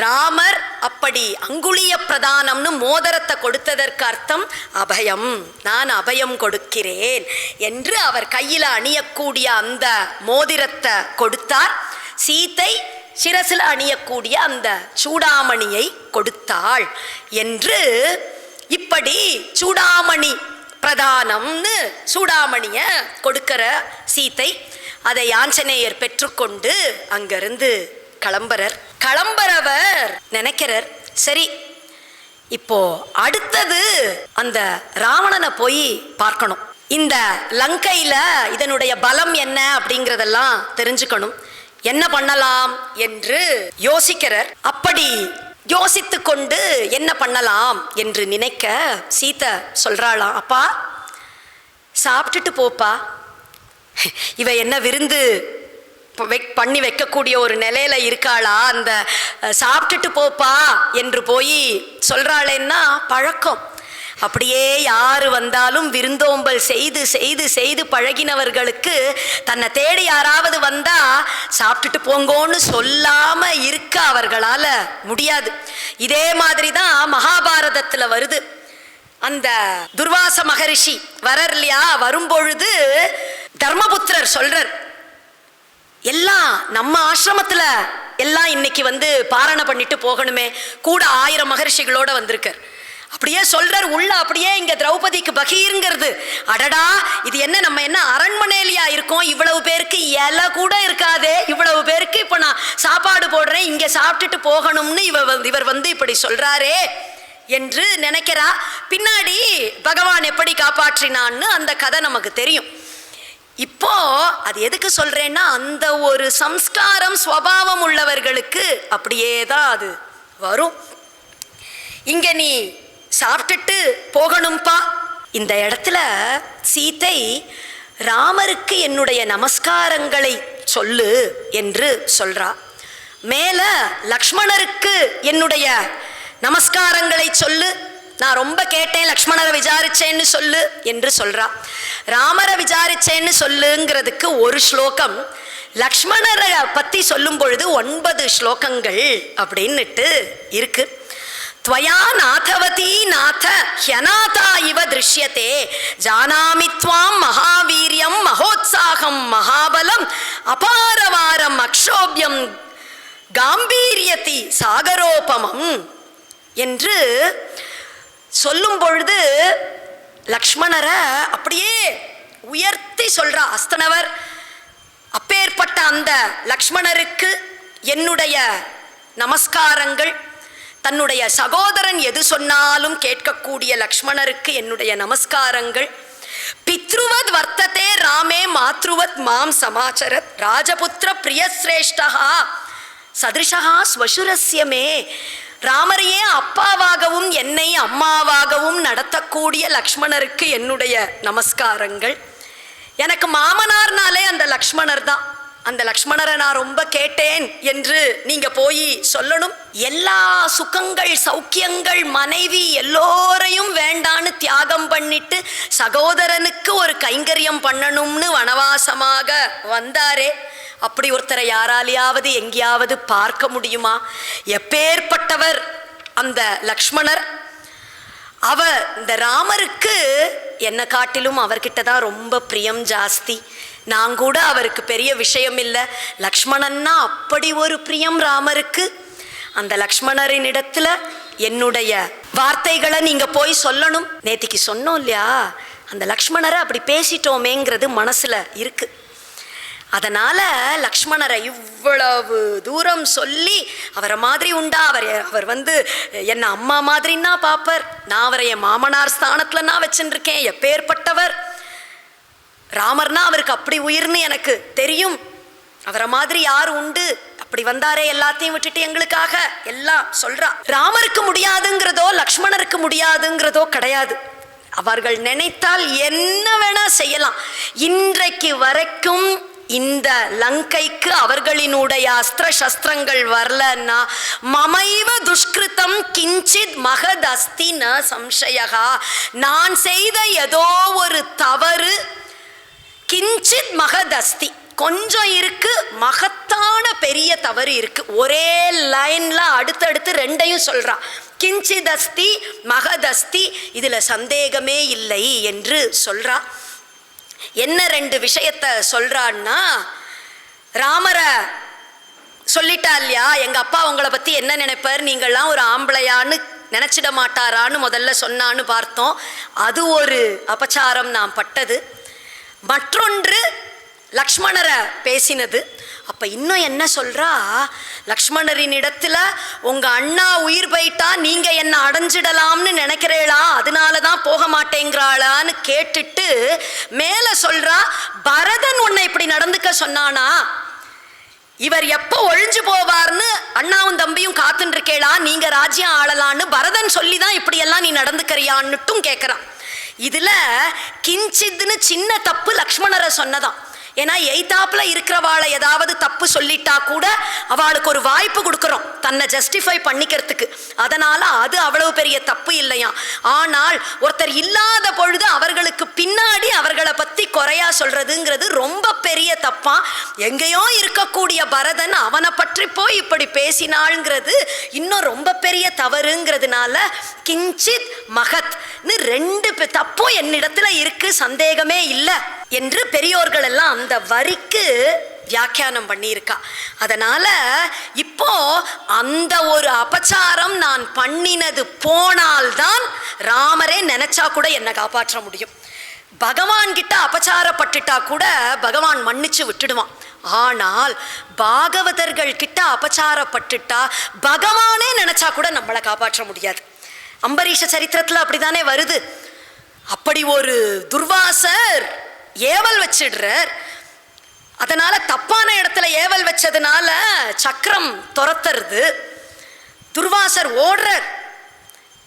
ராமர் அப்படி அங்குளிய பிரதானம்னு மோதிரத்தை கொடுத்ததற்கு அர்த்தம் அபயம், நான் அபயம் கொடுக்கிறேன் என்று அவர் கையில் அணியக்கூடிய அந்த மோதிரத்தை கொடுத்தார். சீத்தை சிரசில் அணியக்கூடிய அந்த சூடாமணியை கொடுத்தாள் என்று இப்படி சூடாமணி பிரதானம்னு சூடாமணிய கொடுக்கிற சீத்தை அதை ஆஞ்சநேயர் பெற்றுக்கொண்டு அங்கிருந்து கிளம்புறவர் நினைக்கிறார், சரி இப்போ அடுத்தது அந்த ராவணனை போய் பார்க்கணும், இந்த லங்கையில இதனுடைய பலம் என்ன அப்படிங்கிறதெல்லாம் தெரிஞ்சுக்கணும், என்ன பண்ணலாம் என்று யோசிக்கிறார். அப்படி யோசித்து கொண்டு என்ன பண்ணலாம் என்று நினைக்க சீதை சொல்றாளாம், அப்பா சாப்பிட்டுட்டு போப்பா, இவ என்ன விருந்து பண்ணி வைக்கக்கூடிய ஒரு நிலையில இருக்காளா, அந்த சாப்பிட்டுட்டு போப்பா என்று போய் சொல்றாளேன்னா பழக்கம். அப்படியே யாரு வந்தாலும் விருந்தோம்பல் செய்து செய்து செய்து பழகினவர்களுக்கு தன்னை தேடி யாராவது வந்தா சாப்பிட்டுட்டு போங்கோன்னு சொல்லாம இருக்க அவர்களால முடியாது. இதே மாதிரிதான் மகாபாரதத்துல வருது. அந்த துர்வாச மகரிஷி வரர் இல்லையா, வரும்பொழுது தர்மபுத்திரர் சொல்றார், எல்லாம் நம்ம ஆசிரமத்துல எல்லாம் இன்னைக்கு பாரணை பண்ணிட்டு போகணுமே, கூட 1000 மகரிஷிகளோட வந்திருக்கார். அப்படியே சொல்றார், உள்ள அப்படியே இங்க திரௌபதிக்கு பகீருங்கிறது, அடடா இது என்ன நம்ம என்ன அரண்மனையிலையா இருக்கோம், இவ்வளவு பேருக்கு இலை கூட இருக்காதே, இவ்வளவு பேருக்கு இப்ப நான் சாப்பாடு போடுறேன், இங்க சாப்பிட்டுட்டு போகணும்னு இவர் இப்படி சொல்றாரே என்று நினைக்கிறா. பின்னாடி பகவான் எப்படி காப்பாற்றினான்னு அந்த கதை நமக்கு தெரியும். இப்போ அது எதுக்கு சொல்றேன்னா, அந்த ஒரு சம்ஸ்காரம் ஸ்வபாவம் உள்ளவர்களுக்கு அப்படியே தான் அது வரும். இங்க நீ சாப்பிட்டுட்டு போகணும்பா. இந்த இடத்துல சீதை ராமருக்கு என்னுடைய நமஸ்காரங்களை சொல்லு என்று சொல்றா. மேல லக்ஷ்மணருக்கு என்னுடைய நமஸ்காரங்களை சொல்லு, நான் ரொம்ப கேட்டேன், லக்ஷ்மணரை விசாரிச்சேன்னு சொல்லு என்று சொல்றா. ராமரை விசாரிச்சேன்னு சொல்லுங்கிறதுக்கு ஒரு ஸ்லோகம், லக்ஷ்மணரை பத்தி சொல்லும் பொழுது 9 ஸ்லோகங்கள் அப்படின்னுட்டு இருக்கு. त्वया नाथवती नाथ ह्यनाथा इव दृश्यते जानामि त्वां महावीर्यं महोत्साहं महाबलम् अपारवारम् अक्षोभ्यं காம்பீரியதி சாகரோபமம் என்று சொல்லும் பொழுது லக்ஷ்மணரை அப்படியே உயர்த்தி சொல்றா அஸ்தனவர். அப்பேற்பட்ட அந்த லக்ஷ்மணருக்கு என்னுடைய நமஸ்காரங்கள். தன்னுடைய சகோதரன் எது சொன்னாலும் கேட்கக்கூடிய லக்ஷ்மணருக்கு என்னுடைய நமஸ்காரங்கள். பித்ருவத் வர்த்ததே ராமே மாத்ருவத் மாம் சமாச்சரத் ராஜபுத்திர பிரியஸ்ரேஷ்டா சதிருஷா ஸ்வசுரஸ்யமே. ராமரையே அப்பாவாகவும் என்னை அம்மாவாகவும் நடத்தக்கூடிய லக்ஷ்மணருக்கு என்னுடைய நமஸ்காரங்கள். எனக்கு மாமனார்னாலே அந்த லக்ஷ்மணர் தான். அந்த லக்ஷ்மணரை நான் ரொம்ப கேட்டேன் என்று நீங்க போய் சொல்லணும். எல்லா சுகங்கள் சௌக்கியங்கள் மனைவி எல்லோரையும் வேண்டான்னு தியாகம் பண்ணிட்டு சகோதரனுக்கு ஒரு கைங்கரியம் பண்ணணும்னு வனவாசமாக வந்தாரே, அப்படி ஒருத்தரை யாராலையாவது எங்கேயாவது பார்க்க முடியுமா? எப்பேற்பட்டவர் அந்த லக்ஷ்மணர். அவர் இந்த ராமருக்கு என்னை காட்டிலும் அவர்கிட்ட தான் ரொம்ப பிரியம் ஜாஸ்தி. நான் கூட அவருக்கு பெரிய விஷயம் இல்லை, லக்ஷ்மணன்னா அப்படி ஒரு பிரியம் ராமருக்கு. அந்த லக்ஷ்மணரின் இடத்துல என்னுடைய வார்த்தைகளை நீங்க போய் சொல்லணும். நேத்திக்கு சொன்னோம் இல்லையா, அந்த லக்ஷ்மணரை அப்படி பேசிட்டோமேங்கிறது மனசுல இருக்கு. அதனால லக்ஷ்மணரை இவ்வளவு தூரம் சொல்லி அவரை மாதிரி உண்டா, அவர் என்ன அம்மா மாதிரின்னா பாப்பர், நான் அவரை என் மாமனார் ஸ்தானத்துல நான் வச்சுருக்கேன். எப்பேற்பட்டவர் ராமர்னா அவருக்கு அப்படி உயிர்னு எனக்கு தெரியும். அவரை மாதிரி யார் உண்டு, அப்படி வந்தாரே எல்லாத்தையும் விட்டுட்டு எங்களுக்காக எல்லாம் சொல்றா. ராமருக்கு முடியாதுங்கிறதோ லக்ஷ்மணருக்கு முடியாதுங்கிறதோ கிடையாது. அவர்கள் நினைத்தால் என்ன வேணா செய்யலாம். இன்றைக்கு வரைக்கும் இந்த லங்கைக்கு அவர்களினுடைய அஸ்திர சஸ்திரங்கள் வரலன்னா மமைவ துஷ்கிருதம் கிஞ்சித் மகத் அஸ்தி ந சம்சயகா. நான் செய்த ஏதோ ஒரு தவறு கிஞ்சித் மகத் அஸ்தி, கொஞ்சம் இருக்கு, மகத்தான பெரிய தவறு இருக்கு. ஒரே லைன்ல அடுத்தடுத்து ரெண்டையும் சொல்றா. கிஞ்சித் அஸ்தி மகத் அஸ்தி, இதுல சந்தேகமே இல்லை என்று சொல்றா. என்ன ரெண்டு விஷயத்த சொல்றான்னா, ராமரை சொல்லிட்டா இல்லையா, எங்க அப்பா உங்களை பத்தி என்ன நினைப்பார், நீங்கள்லாம் ஒரு ஆம்பளையான்னு நினைச்சிட மாட்டாரான்னு முதல்ல சொன்னான்னு பார்த்தோம். அது ஒரு அபச்சாரம் நான் பட்டது. மற்றொன்று லக்ஷ்மணரை பேசினது. அப்ப இன்னும் என்ன சொல்றா, லக்ஷ்மணரின் இடத்துல உங்க அண்ணா உயிர் போயிட்டா நீங்க என்ன அடைஞ்சிடலாம்னு நினைக்கிறீளா, அதனாலதான் போக மாட்டேங்கிறாளான்னு கேட்டுட்டு மேல சொல்றா, பரதன் உன்னை இப்படி நடந்துக்க சொன்னானா, இவர் எப்போ ஒழிஞ்சு போவார்னு அண்ணாவும் தம்பியும் காத்துன்னு இருக்கேளா, நீங்க ராஜ்யம் ஆளலான்னு பரதன் சொல்லிதான் இப்படி எல்லாம் நீ நடந்துக்கிறியான்னுட்டும் கேட்கிறான். இதுல கிஞ்சித்னு சின்ன தப்பு லக்ஷ்மணரை சொன்னதான். ஏன்னா எய்தாப்புல இருக்கிறவாளை ஏதாவது தப்பு சொல்லிட்டா கூட அவளுக்கு ஒரு வாய்ப்பு கொடுக்குறோம் தன்னை ஜஸ்டிஃபை பண்ணிக்கிறதுக்கு. அதனால அது அவ்வளவு பெரிய தப்பு இல்லையா. ஆனால் ஒருத்தர் இல்லாத பொழுது அவர்களுக்கு பின்னாடி அவர்களை பத்தி குறையா சொல்றதுங்கிறது ரொம்ப பெரிய தப்பா. எங்கேயோ இருக்கக்கூடிய பரதன் அவனை பற்றி போய் இப்படி பேசினாள்ங்கிறது இன்னும் ரொம்ப பெரிய தவறுங்கிறதுனால கிஞ்சித் மகத்னு ரெண்டு தப்பும் என்னிடத்துல இருக்கு, சந்தேகமே இல்லை என்று பெரியோர்கள் எல்லாம் அந்த வரிக்கு வியாக்கியானம் பண்ணியிருக்கா. அதனால இப்போ அந்த ஒரு அபச்சாரம் நான் பண்ணினது போனால்தான் ராமரே நினைச்சா கூட என்னை காப்பாற்ற முடியும். பகவான் கிட்ட அபச்சாரப்பட்டுட்டா கூட பகவான் மன்னிச்சு விட்டுடுவான். ஆனால் பாகவதர்கள் கிட்ட அபச்சாரப்பட்டுட்டா பகவானே நினைச்சா கூட நம்மளை காப்பாற்ற முடியாது. அம்பரீஷ சரித்திரத்துல அப்படித்தானே வருது. அப்படி ஒரு துர்வாசர் ஏவல் வச்சிடுறார். அதனால தப்பான இடத்துல ஏவல் வச்சதுனால சக்கரம் துரத்துறது. துர்வாசர் ஓடுறார்,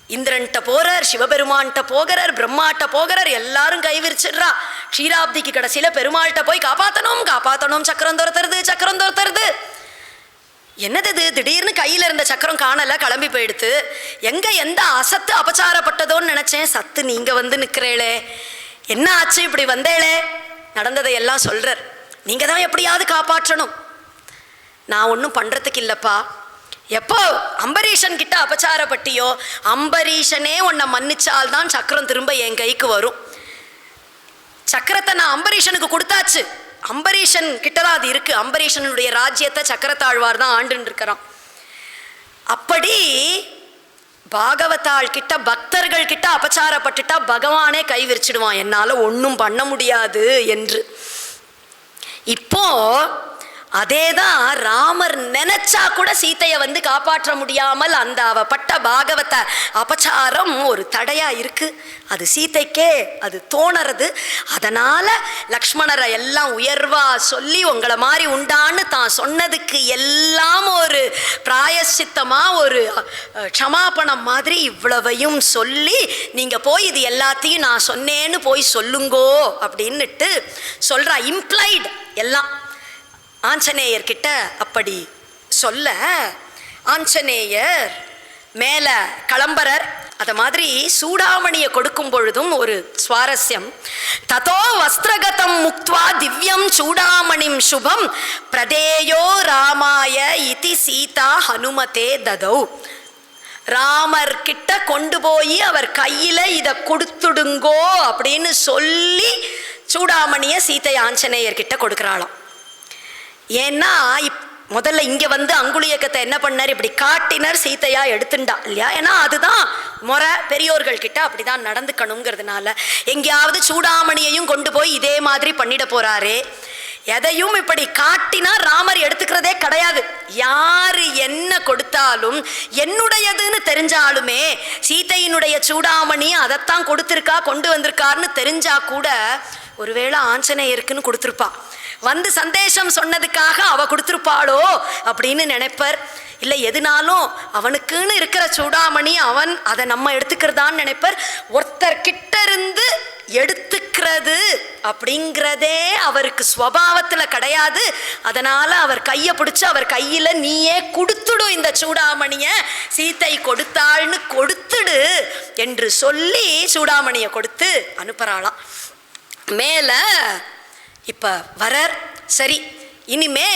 இந்திரன்ட்ட போறார், சிவபெருமான்கிட்ட போகிறார், பிரம்மாட்ட போகிறார், எல்லாரும் கை விரிச்சிடுறா. க்ஷீராப்திக்கு கடைசியில பெருமாள்கிட்ட போய் காப்பாத்தணும் காப்பாத்தணும், சக்கரம் துரத்துறது சக்கரம் துரத்துறது. என்னது இது, திடீர்னு கையில இருந்த சக்கரம் காணல, கிளம்பி போயிடுத்து. எங்க எந்த அசத்து அபச்சாரப்பட்டதோன்னு நினைச்சேன், சத்து நீங்க வந்து நிக்கிறேளே, என்ன ஆச்சு இப்படி வந்தேளே, நடந்ததை எல்லாம் சொல்றார். நீங்க தான் எப்படியாவது காப்பாற்றணும், நான் ஒன்றும் பண்றதுக்கு இல்லப்பா, எப்போ அம்பரீஷன் கிட்ட அபச்சாரப்பட்டியோ, அம்பரீஷனே உன்னை மன்னிச்சால்தான் சக்கரம் திரும்ப என் கைக்கு வரும். சக்கரத்தை நான் அம்பரீஷனுக்கு கொடுத்தாச்சு, அம்பரீஷன் கிட்டதான் அது இருக்கு. அம்பரீஷனுடைய ராஜ்யத்தை சக்கரத்தாழ்வார் தான் ஆண்டுன்னு இருக்கிறான். அப்படி பாகவதாள் கிட்ட, பக்தர்கள் கிட்ட அபச்சாரப்பட்டுட்டா பகவானே கை விரிச்சிடுவான், என்னால ஒன்றும் பண்ண முடியாது என்று. இப்போ அதேதான் ராமர் நினைச்சா கூட சீதையை வந்து காப்பாற்ற முடியாமல் அந்த அவ பட்ட பாகவத அபச்சாரம் ஒரு தடையா இருக்கு. அது சீதைக்கே அது தோணறது. அதனால லக்ஷ்மணரை எல்லாம் உயர்வா சொல்லி உங்களை மாதிரி உண்டான்னு தான் சொன்னதுக்கு எல்லாம் ஒரு பிராயசித்தமா ஒரு க்ஷமாபணம் மாதிரி இவ்வளவையும் சொல்லி நீங்க போய் இது எல்லாத்தையும் நான் சொன்னேன்னு போய் சொல்லுங்கோ அப்படின்னுட்டு சொல்றா. இம்ப்ளைடு எல்லாம் ஆஞ்சநேயர்கிட்ட அப்படி சொல்ல ஆஞ்சநேயர் மேல கிளம்புறர். அத மாதிரி சூடாமணியை கொடுக்கும் பொழுதும் ஒரு சுவாரஸ்யம். ததோ வஸ்திரகதம் முக்த்வா திவ்யம் சூடாமணிம் சுபம் பிரதேயோ ராமாய இதி சீதா ஹனுமதே ததௌ. ராமர் கிட்ட கொண்டு போய் அவர் கையில இத கொடுத்துடுங்கோ அப்படின்னு சொல்லி சூடாமணிய சீதை ஆஞ்சநேயர் கிட்ட கொடுக்கிறாளாம். ஏன்னா முதல்ல இங்க வந்து அங்குலியக்கத்தை என்ன பண்ணார், இப்படி காட்டினர், சீதையா எடுத்துண்டா இல்லையா. ஏன்னா அதுதான் முறை, பெரியோர்கள் கிட்ட அப்படிதான் நடந்துக்கணுங்கிறதுனால. எங்கேயாவது சூடாமணியையும் கொண்டு போய் இதே மாதிரி பண்ணிட போறாரே, எதையும் இப்படி காட்டினா ராமர் எடுத்துக்கிறதே கிடையாது. யாரு என்ன கொடுத்தாலும் என்னுடையதுன்னு தெரிஞ்சாலுமே சீதையினுடைய சூடாமணி அதைத்தான் கொடுத்திருக்கா கொண்டு வந்திருக்காருன்னு தெரிஞ்சா கூட ஒருவேளை ஆஞ்சநேயருக்குன்னு கொடுத்துருப்பா, வந்து சந்தேஷம் சொன்னதுக்காக அவ கொடுத்துருப்பாளோ அப்படின்னு நினைப்பர். இல்லை எதுனாலும் அவனுக்குன்னு இருக்கிற சூடாமணி அவன் அதை நம்ம எடுத்துக்கிறதான்னு நினைப்பர். ஒருத்தர் கிட்ட இருந்து எடுத்துக்கிறது அப்படிங்கிறதே அவருக்கு ஸ்வபாவத்தில் கிடையாது. அதனால அவர் கையை பிடிச்சு அவர் கையில நீயே கொடுத்துடும் இந்த சூடாமணிய, சீத்தை கொடுத்தாள்னு கொடுத்துடு என்று சொல்லி சூடாமணியை கொடுத்து அனுப்புறாளாம். மேல இப்ப வரர். சரி, இனிமே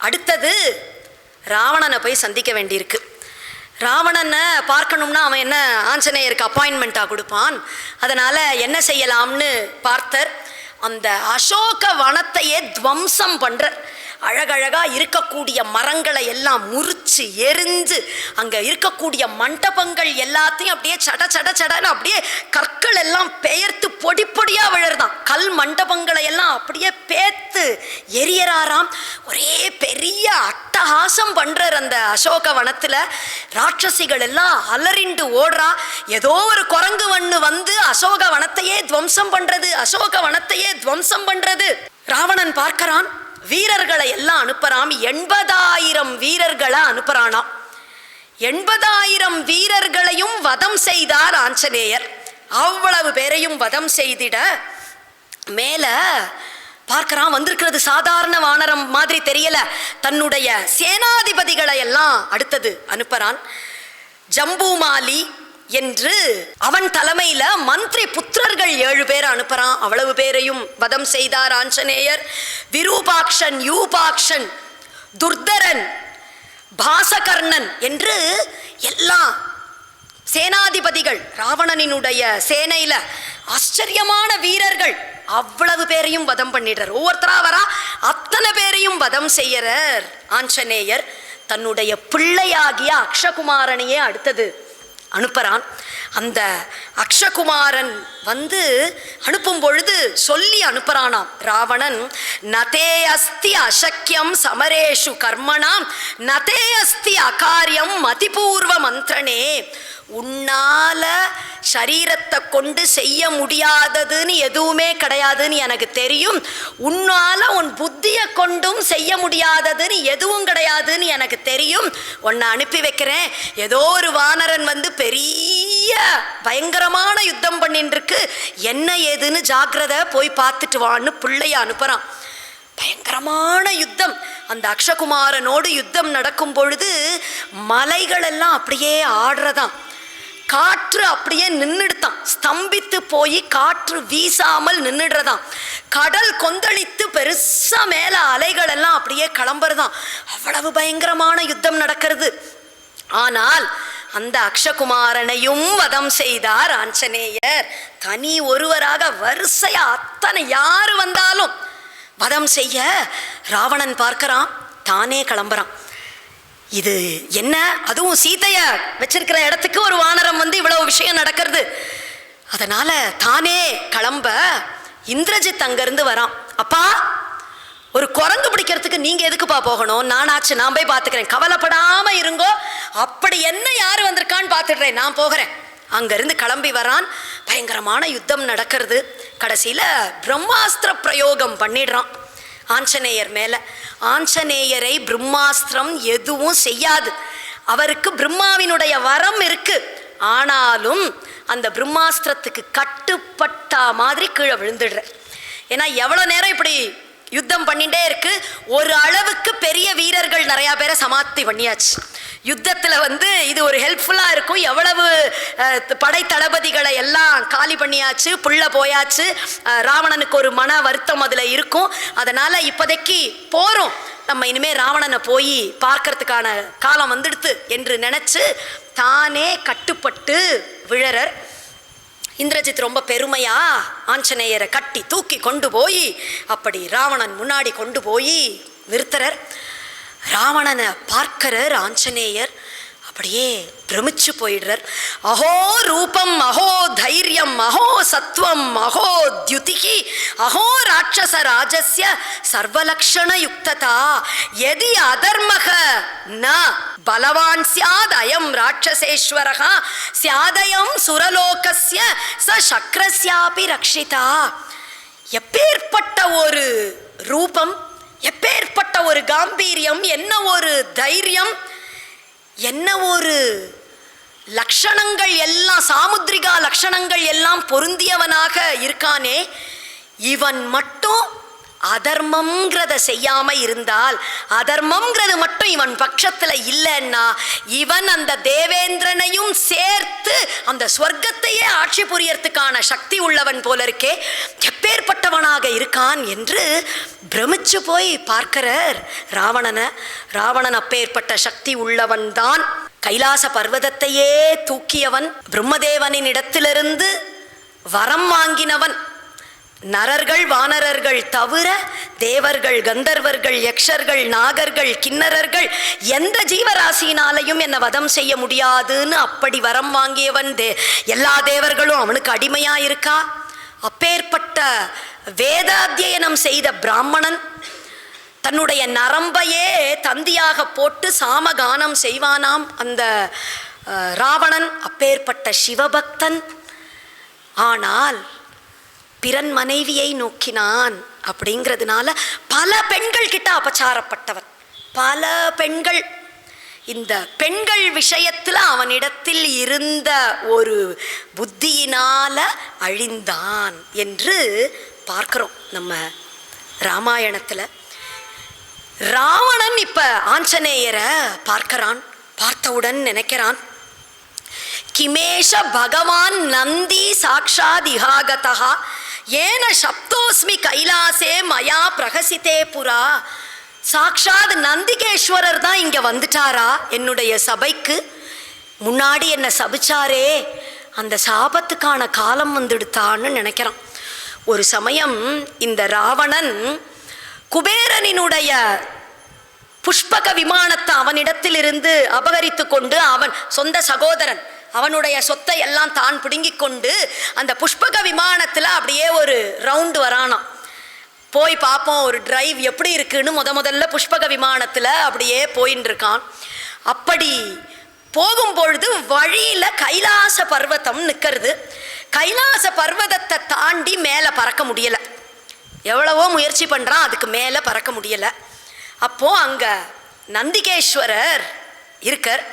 அடுத்தது ராவணனை போய் சந்திக்க வேண்டியிருக்கு. ராவணனை பார்க்கணும்னா அவன் என்ன ஆஞ்சநேயருக்கு அப்பாயின்மெண்ட்டாக கொடுப்பான். அதனால என்ன செய்யலாம்னு பார்த்தர். அந்த அசோக வனத்தையே துவம்சம் பண்றார். அழகழகா இருக்கக்கூடிய மரங்களை எல்லாம் முறிச்சு எரிஞ்சு அங்க இருக்கக்கூடிய மண்டபங்கள் எல்லாத்தையும் அப்படியே சட சட சடன்னு அப்படியே கற்கள் எல்லாம் பெயர்த்து பொடி பொடியா விழறதான். கல் மண்டபங்களை எல்லாம் அப்படியே பேத்து எரியறாராம். ஒரே பெரிய அட்டகாசம் பண்றார் அந்த அசோக வனத்துல. ராட்சசிகள் எல்லாம் அலறிண்டு ஓடுறா. ஏதோ ஒரு குரங்கு வண்ணு வந்து அசோக வனத்தையே துவம்சம் பண்றது, அசோக வனத்தையே துவம்சம் பண்றது. ராவணன் பார்க்கிறான், வீரர்களை எல்லாம் அனுப்புறான். 80,000 வீரர்களை அனுப்புறானாம். 80,000 வீரர்களையும் வதம் செய்தார் ஆஞ்சநேயர். அவ்வளவு பேரையும் வதம் செய்திட மேல பார்க்கிறான், வந்திருக்கிறது சாதாரண வானரம் மாதிரி தெரியல. தன்னுடைய சேனாதிபதிகளை எல்லாம் அடுத்தது அனுப்புறான். ஜம்பூமாலி என்று அவன் தலைமையில மந்திரி புத்திரர்கள் 7 பேர் அனுப்புறான். அவ்வளவு பேரையும் வதம் செய்தார் ஆஞ்சநேயர். விரூபாக்ஷன், யூபாக்ஷன், துர்தரன், பாசகர்ணன் என்று எல்லா சேனாதிபதிகள், ராவணனினுடைய சேனையில ஆச்சரியமான வீரர்கள் அவ்வளவு பேரையும் வதம் பண்ணிடுறார். ஒவ்வொருத்தரா வரா, அத்தனை பேரையும் வதம் செய்யறார் ஆஞ்சநேயர். தன்னுடைய பிள்ளையாகிய அக்ஷகுமாரனையே அடுத்தது அனுப்புறான். அந்த அக்ஷகுமாரன் வந்து அனுப்பும் பொழுது சொல்லி அனுப்புறானாம் ராவணன். நதே அஸ்தி அசக்கியம் சமரேஷு கர்மணாம் நதே அஸ்தி அகாரியம் மதிபூர்வ மந்திரணே. உன்னால சரீரத்தை கொண்டு செய்ய முடியாததுன்னு எதுவுமே கிடையாதுன்னு எனக்கு தெரியும். உன்னால உன் புத்தியை கொண்டும் செய்ய முடியாததுன்னு எதுவும் கிடையாதுன்னு எனக்கு தெரியும். உன்னை அனுப்பி வைக்கிறேன். ஏதோ ஒரு வானரன் வந்து பெரிய பயங்கரமான யுத்தம் பண்ணிட்டு இருக்கு, என்ன ஏதுன்னு ஜாக்கிரதை போய் பார்த்துட்டு வான்னு பிள்ளைய அனுப்புறான். பயங்கரமான யுத்தம். அந்த அக்ஷகுமாரனோடு யுத்தம் நடக்கும் பொழுது மலைகள் எல்லாம் அப்படியே ஆடுறதாம். காற்று அப்படியே நின்றுடுதான், ஸ்தம்பித்து போய் காற்று வீசாமல் நின்றுடுறதாம். கடல் கொந்தளித்து பெருசா மேல அலைகள் எல்லாம் அப்படியே கிளம்புறதான். அவ்வளவு பயங்கரமான யுத்தம் நடக்கிறது. ஆனால் அந்த அக்ஷகுமாரனையும் வதம் செய்தார் ஆஞ்சநேயர். தனி ஒருவராக வரிசையா அத்தனை யாரு வந்தாலும் வதம் செய்ய ராவணன் பார்க்கறான், தானே கிளம்புறான். இது என்ன, அதுவும் சீதைய வச்சிருக்கிற இடத்துக்கு ஒரு வானரம் வந்து இவ்வளவு விஷயம் நடக்கிறது. அதனால தானே கிளம்ப இந்திரஜித் அங்கிருந்து வரான். அப்பா, ஒரு குரங்கு பிடிக்கிறதுக்கு நீங்க எதுக்குப்பா போகணும்? நானாச்சு, நான் போய் பார்த்துக்கிறேன், கவலைப்படாம இருங்கோ. அப்படி என்ன யாரு வந்திருக்கான்னு பார்த்துடுறேன், நான் போகிறேன். அங்கிருந்து கிளம்பி வரான். பயங்கரமான யுத்தம் நடக்கிறது. கடைசியில பிரம்மாஸ்திர பிரயோகம் பண்ணிடுறான் ஆஞ்சநேயர் மேல. ஆஞ்சநேயரை பிரம்மாஸ்திரம் எதுவும் செய்யாது. அவருக்கு பிரம்மாவினுடைய வரம் இருக்கு. ஆனாலும் அந்த பிரம்மாஸ்திரத்துக்கு கட்டுப்பட்ட மாதிரி கீழே விழுந்துடுற. ஏன்னா எவ்வளோ நேரம் இப்படி யுத்தம் பண்ணிட்டே இருக்கு. ஒரு அளவுக்கு பெரிய வீரர்கள் நிறைய பேரை சமாப்தி பண்ணியாச்சு. யுத்தத்தில் வந்து இது ஒரு ஹெல்ப்ஃபுல்லாக இருக்கும். எவ்வளவு படை தளபதிகளை எல்லாம் காலி பண்ணியாச்சு, புள்ள போயாச்சு. ராவணனுக்கு ஒரு மன வருத்தம் அதில் இருக்கும். அதனால் இப்போதைக்கு போகிறோம், நம்ம இனிமேல் ராவணனை போய் பார்க்கறதுக்கான காலம் வந்துடுத்து என்று நினச்சி தானே கட்டுப்பட்டு விழறர். இந்திரஜித் ரொம்ப பெருமையா ஆஞ்சநேயரை கட்டி தூக்கி கொண்டு போய் அப்படி ராவணன் முன்னாடி கொண்டு போய் நிறுத்துறர். ராவணனை பார்க்கிறார் ஆஞ்சநேயர். அப்படியே பிரமிச்சு போயிடுறார். அஹோ ரூபம், அஹோ தைரியம், அஹோ சத்வம், அஹோத்யுதிகி, அஹோ ராட்சச ராஜஸ்ய சர்வலக்ஷண யுக்ததா யதி அதர்மக ந பலவான் ஸ்யாத் அயம் ராட்சசேஸ்வரஹ ஸ்யாதயம் சுரலோகஸ்ய ச சக்ரஸ்யாபி ரக்ஷிதா. எப்பேற்பட்ட ஒரு ரூபம், எப்பேற்பட்ட ஒரு காம்பீரியம், என்ன ஒரு தைரியம், என்ன ஒரு லக்ஷணங்கள் எல்லாம், சாமுத்ரிகா லக்ஷணங்கள் எல்லாம் பொருந்தியவனாக இருக்கானே. இவன் மட்டும் அதர்மம்ங்கிறத செய்யாம இருந்தால், அதர்மம்ங்கிறது மட்டும் இவன் பட்சத்துல இல்லைன்னா, இவன் அந்த தேவேந்திரனையும் சேர்த்து அந்த ஸ்வர்க்கத்தையே ஆட்சி புரியறதுக்கான சக்தி உள்ளவன் போல இருக்கே, எப்பேற்பட்டவனாக இருக்கான் என்று பிரமிச்சு போய் பார்க்கிறார் ராவணனை. ராவணன் அப்பேற்பட்ட சக்தி உள்ளவன் தான். கைலாச பர்வதத்தையே தூக்கியவன், பிரம்மதேவனின் இடத்திலிருந்து வரம் வாங்கினவன். நரர்கள் வானரர்கள் தவிர தேவர்கள், கந்தர்வர்கள், யக்ஷர்கள், நாகர்கள், கிண்ணறர்கள் எந்த ஜீவராசினாலையும் என்னை வதம் செய்ய முடியாதுன்னு அப்படி வரம் வாங்கியவன். எல்லா தேவர்களும் அவனுக்கு அடிமையா இருக்கா. அப்பேற்பட்ட வேதாத்தியனம் செய்த பிராமணன் தன்னுடைய நரம்பையே தந்தியாக போட்டு சாமகானம் செய்வானாம் அந்த ராவணன். அப்பேற்பட்ட சிவபக்தன். ஆனால் பிறன் மனைவியை நோக்கினான் அப்படிங்கிறதுனால பல பெண்கள் கிட்ட அபச்சாரப்பட்டவன். பல பெண்கள், இந்த பெண்கள் விஷயத்துல அவனிடத்தில் இருந்த ஒரு புத்தியினால அழிந்தான் என்று பார்க்கிறோம் நம்ம ராமாயணத்துல. ராவணன் இப்ப ஆஞ்சநேயரை பார்க்கிறான். பார்த்தவுடன் நினைக்கிறான், கிமேஷ பகவான் நந்தி சாக்ஷாத் இஹாகதா ஏன சப்தோஸ்மி கைலாசே மயா பிரகசிதே புரா. சாக்ஷாத் நந்திகேஸ்வரர் தான் இங்க வந்துட்டாரா என்னுடைய சபைக்கு? முன்னாடி என்ன சபிச்சாரே, அந்த சாபத்துக்கான காலம் வந்துடுத்தான்னு நினைக்கிறான். ஒரு சமயம் இந்த ராவணன் குபேரனினுடைய புஷ்பக விமானத்தை அவனிடத்தில் இருந்து அபகரித்து கொண்டு, அவன் சொந்த சகோதரன், அவனுடைய சொத்தை எல்லாம் தான் பிடுங்கி கொண்டு அந்த புஷ்பக விமானத்தில் அப்படியே ஒரு ரவுண்டு வரானாம். போய் பார்ப்போம் ஒரு டிரைவ் எப்படி இருக்குன்னு முதல்ல புஷ்பக விமானத்தில் அப்படியே போயின்னு இருக்கான். அப்படி போகும்பொழுது வழியில கைலாச பர்வதம் நிற்கிறது. கைலாச பர்வதத்தை தாண்டி மேலே பறக்க முடியலை. எவ்வளவோ முயற்சி பண்ணுறான், அதுக்கு மேலே பறக்க முடியலை. அப்போ அங்க நந்திகேஸ்வரர் இருக்கார்.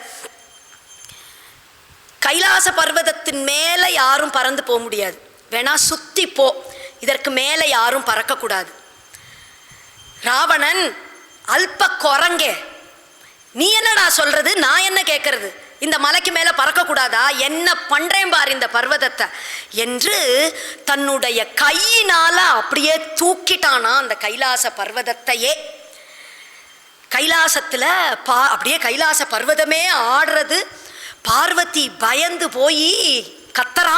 கைலாச பர்வதத்தின் மேலே யாரும் பறந்து போக முடியாது, வேணா சுத்தி போ, இதற்கு மேலே யாரும் பறக்கக்கூடாது. ராவணன், அல்ப குரங்கே, நீ என்னடா சொல்றது, நான் என்ன கேட்கறது, இந்த மலைக்கு மேலே பறக்கக்கூடாதா? என்ன பண்ணுறேன் பார் இந்த பர்வதத்தை என்று தன்னுடைய கையினால் அப்படியே தூக்கிட்டானா அந்த கைலாச பர்வதத்தையே. கைலாசத்தில் அப்படியே கைலாச பர்வதமே ஆடுறது. பார்வதி பயந்து போய் கத்தரா,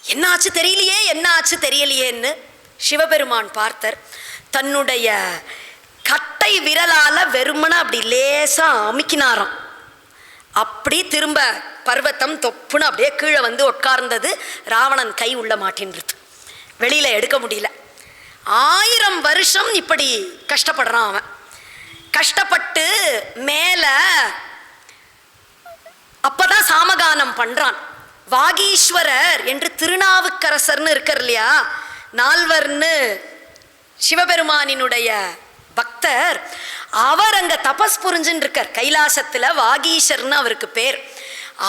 என்னாச்சு தெரியலையே, என்னாச்சு தெரியலையேன்னு. சிவபெருமான் பார்த்தார். தன்னுடைய கட்டை விரலால் வெறுமன அப்படி லேசாக அமுக்கினாராம். அப்படி திரும்ப பர்வத்தம் தொப்புன்னு அப்படியே கீழே வந்து உட்கார்ந்தது. ராவணன் கை உள்ள மாட்டின்றது, வெளியில் எடுக்க முடியல. 1000 வருஷம் இப்படி கஷ்டப்படுறான் அவன். கஷ்டப்பட்டு மேலே அப்பதான் சாமகானம் பண்றான். வாகீஸ்வரர் என்று திருநாவுக்கரசர்னு இருக்கார் இல்லையா, நால்வர்னு சிவபெருமானினுடைய பக்தர், அவர் அங்க தபஸ் புரிஞ்சுன்னு இருக்கார் கைலாசத்துல. வாகீஸ்வரர்னு அவருக்கு பேர்.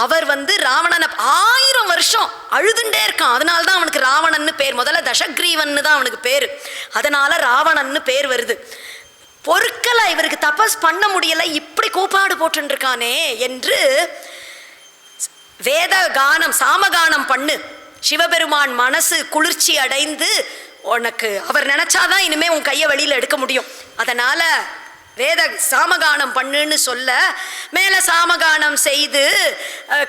அவர் வந்து ராவணனை 1000 வருஷம் அழுதுண்டே இருக்கான். அதனால தான் அவனுக்கு ராவணன்னு பேர். முதல்ல தசக்ரீவன்னு தான் அவனுக்கு பேர், அதனால ராவணன்னு பேர் வருது. பொருட்களை இவருக்கு தபஸ் பண்ண முடியல, இப்படி கூப்பாடு போட்டுருக்கானே என்று வேத கானம் சாமகானம் பண்ணு. சிவபெருமான் மனசு குளிர்ச்சி அடைந்து, உனக்கு அவர் நினைச்சாதான் இனிமே உன் கையை வெளியில எடுக்க முடியும், அதனால வேத சாமகானம் பண்ணுன்னு சொல்ல மேல சாமகானம் செய்து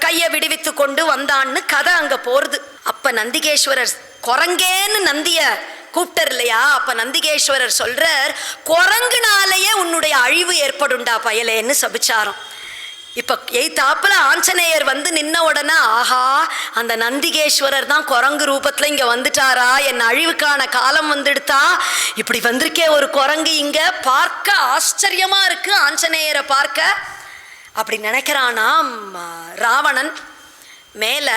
கையை விடுவித்து கொண்டு வந்தான்னு கதை அங்க போறது. அப்ப நந்திகேஸ்வரர் குரங்கேன்னு நந்திய கூப்பிட்டர் இல்லையா, அப்ப நந்திகேஸ்வரர் சொல்றார், குரங்குனாலேயே உன்னுடைய அழிவு ஏற்படுண்டா பயலேன்னு சபிச்சாரம். இப்ப எய்தாப்புல ஆஞ்சநேயர் வந்து நின்ன உடனே, ஆஹா அந்த நந்திகேஸ்வரர் தான் குரங்கு ரூபத்துல இங்க வந்துட்டாரா, என் அழிவுக்கான காலம் வந்துடுதா, இப்படி வந்திருக்கே ஒரு குரங்கு இங்க, பார்க்க ஆச்சரியமா இருக்கு ஆஞ்சநேயரை பார்க்க அப்படி நினைக்கிறானாம் ராவணன். மேல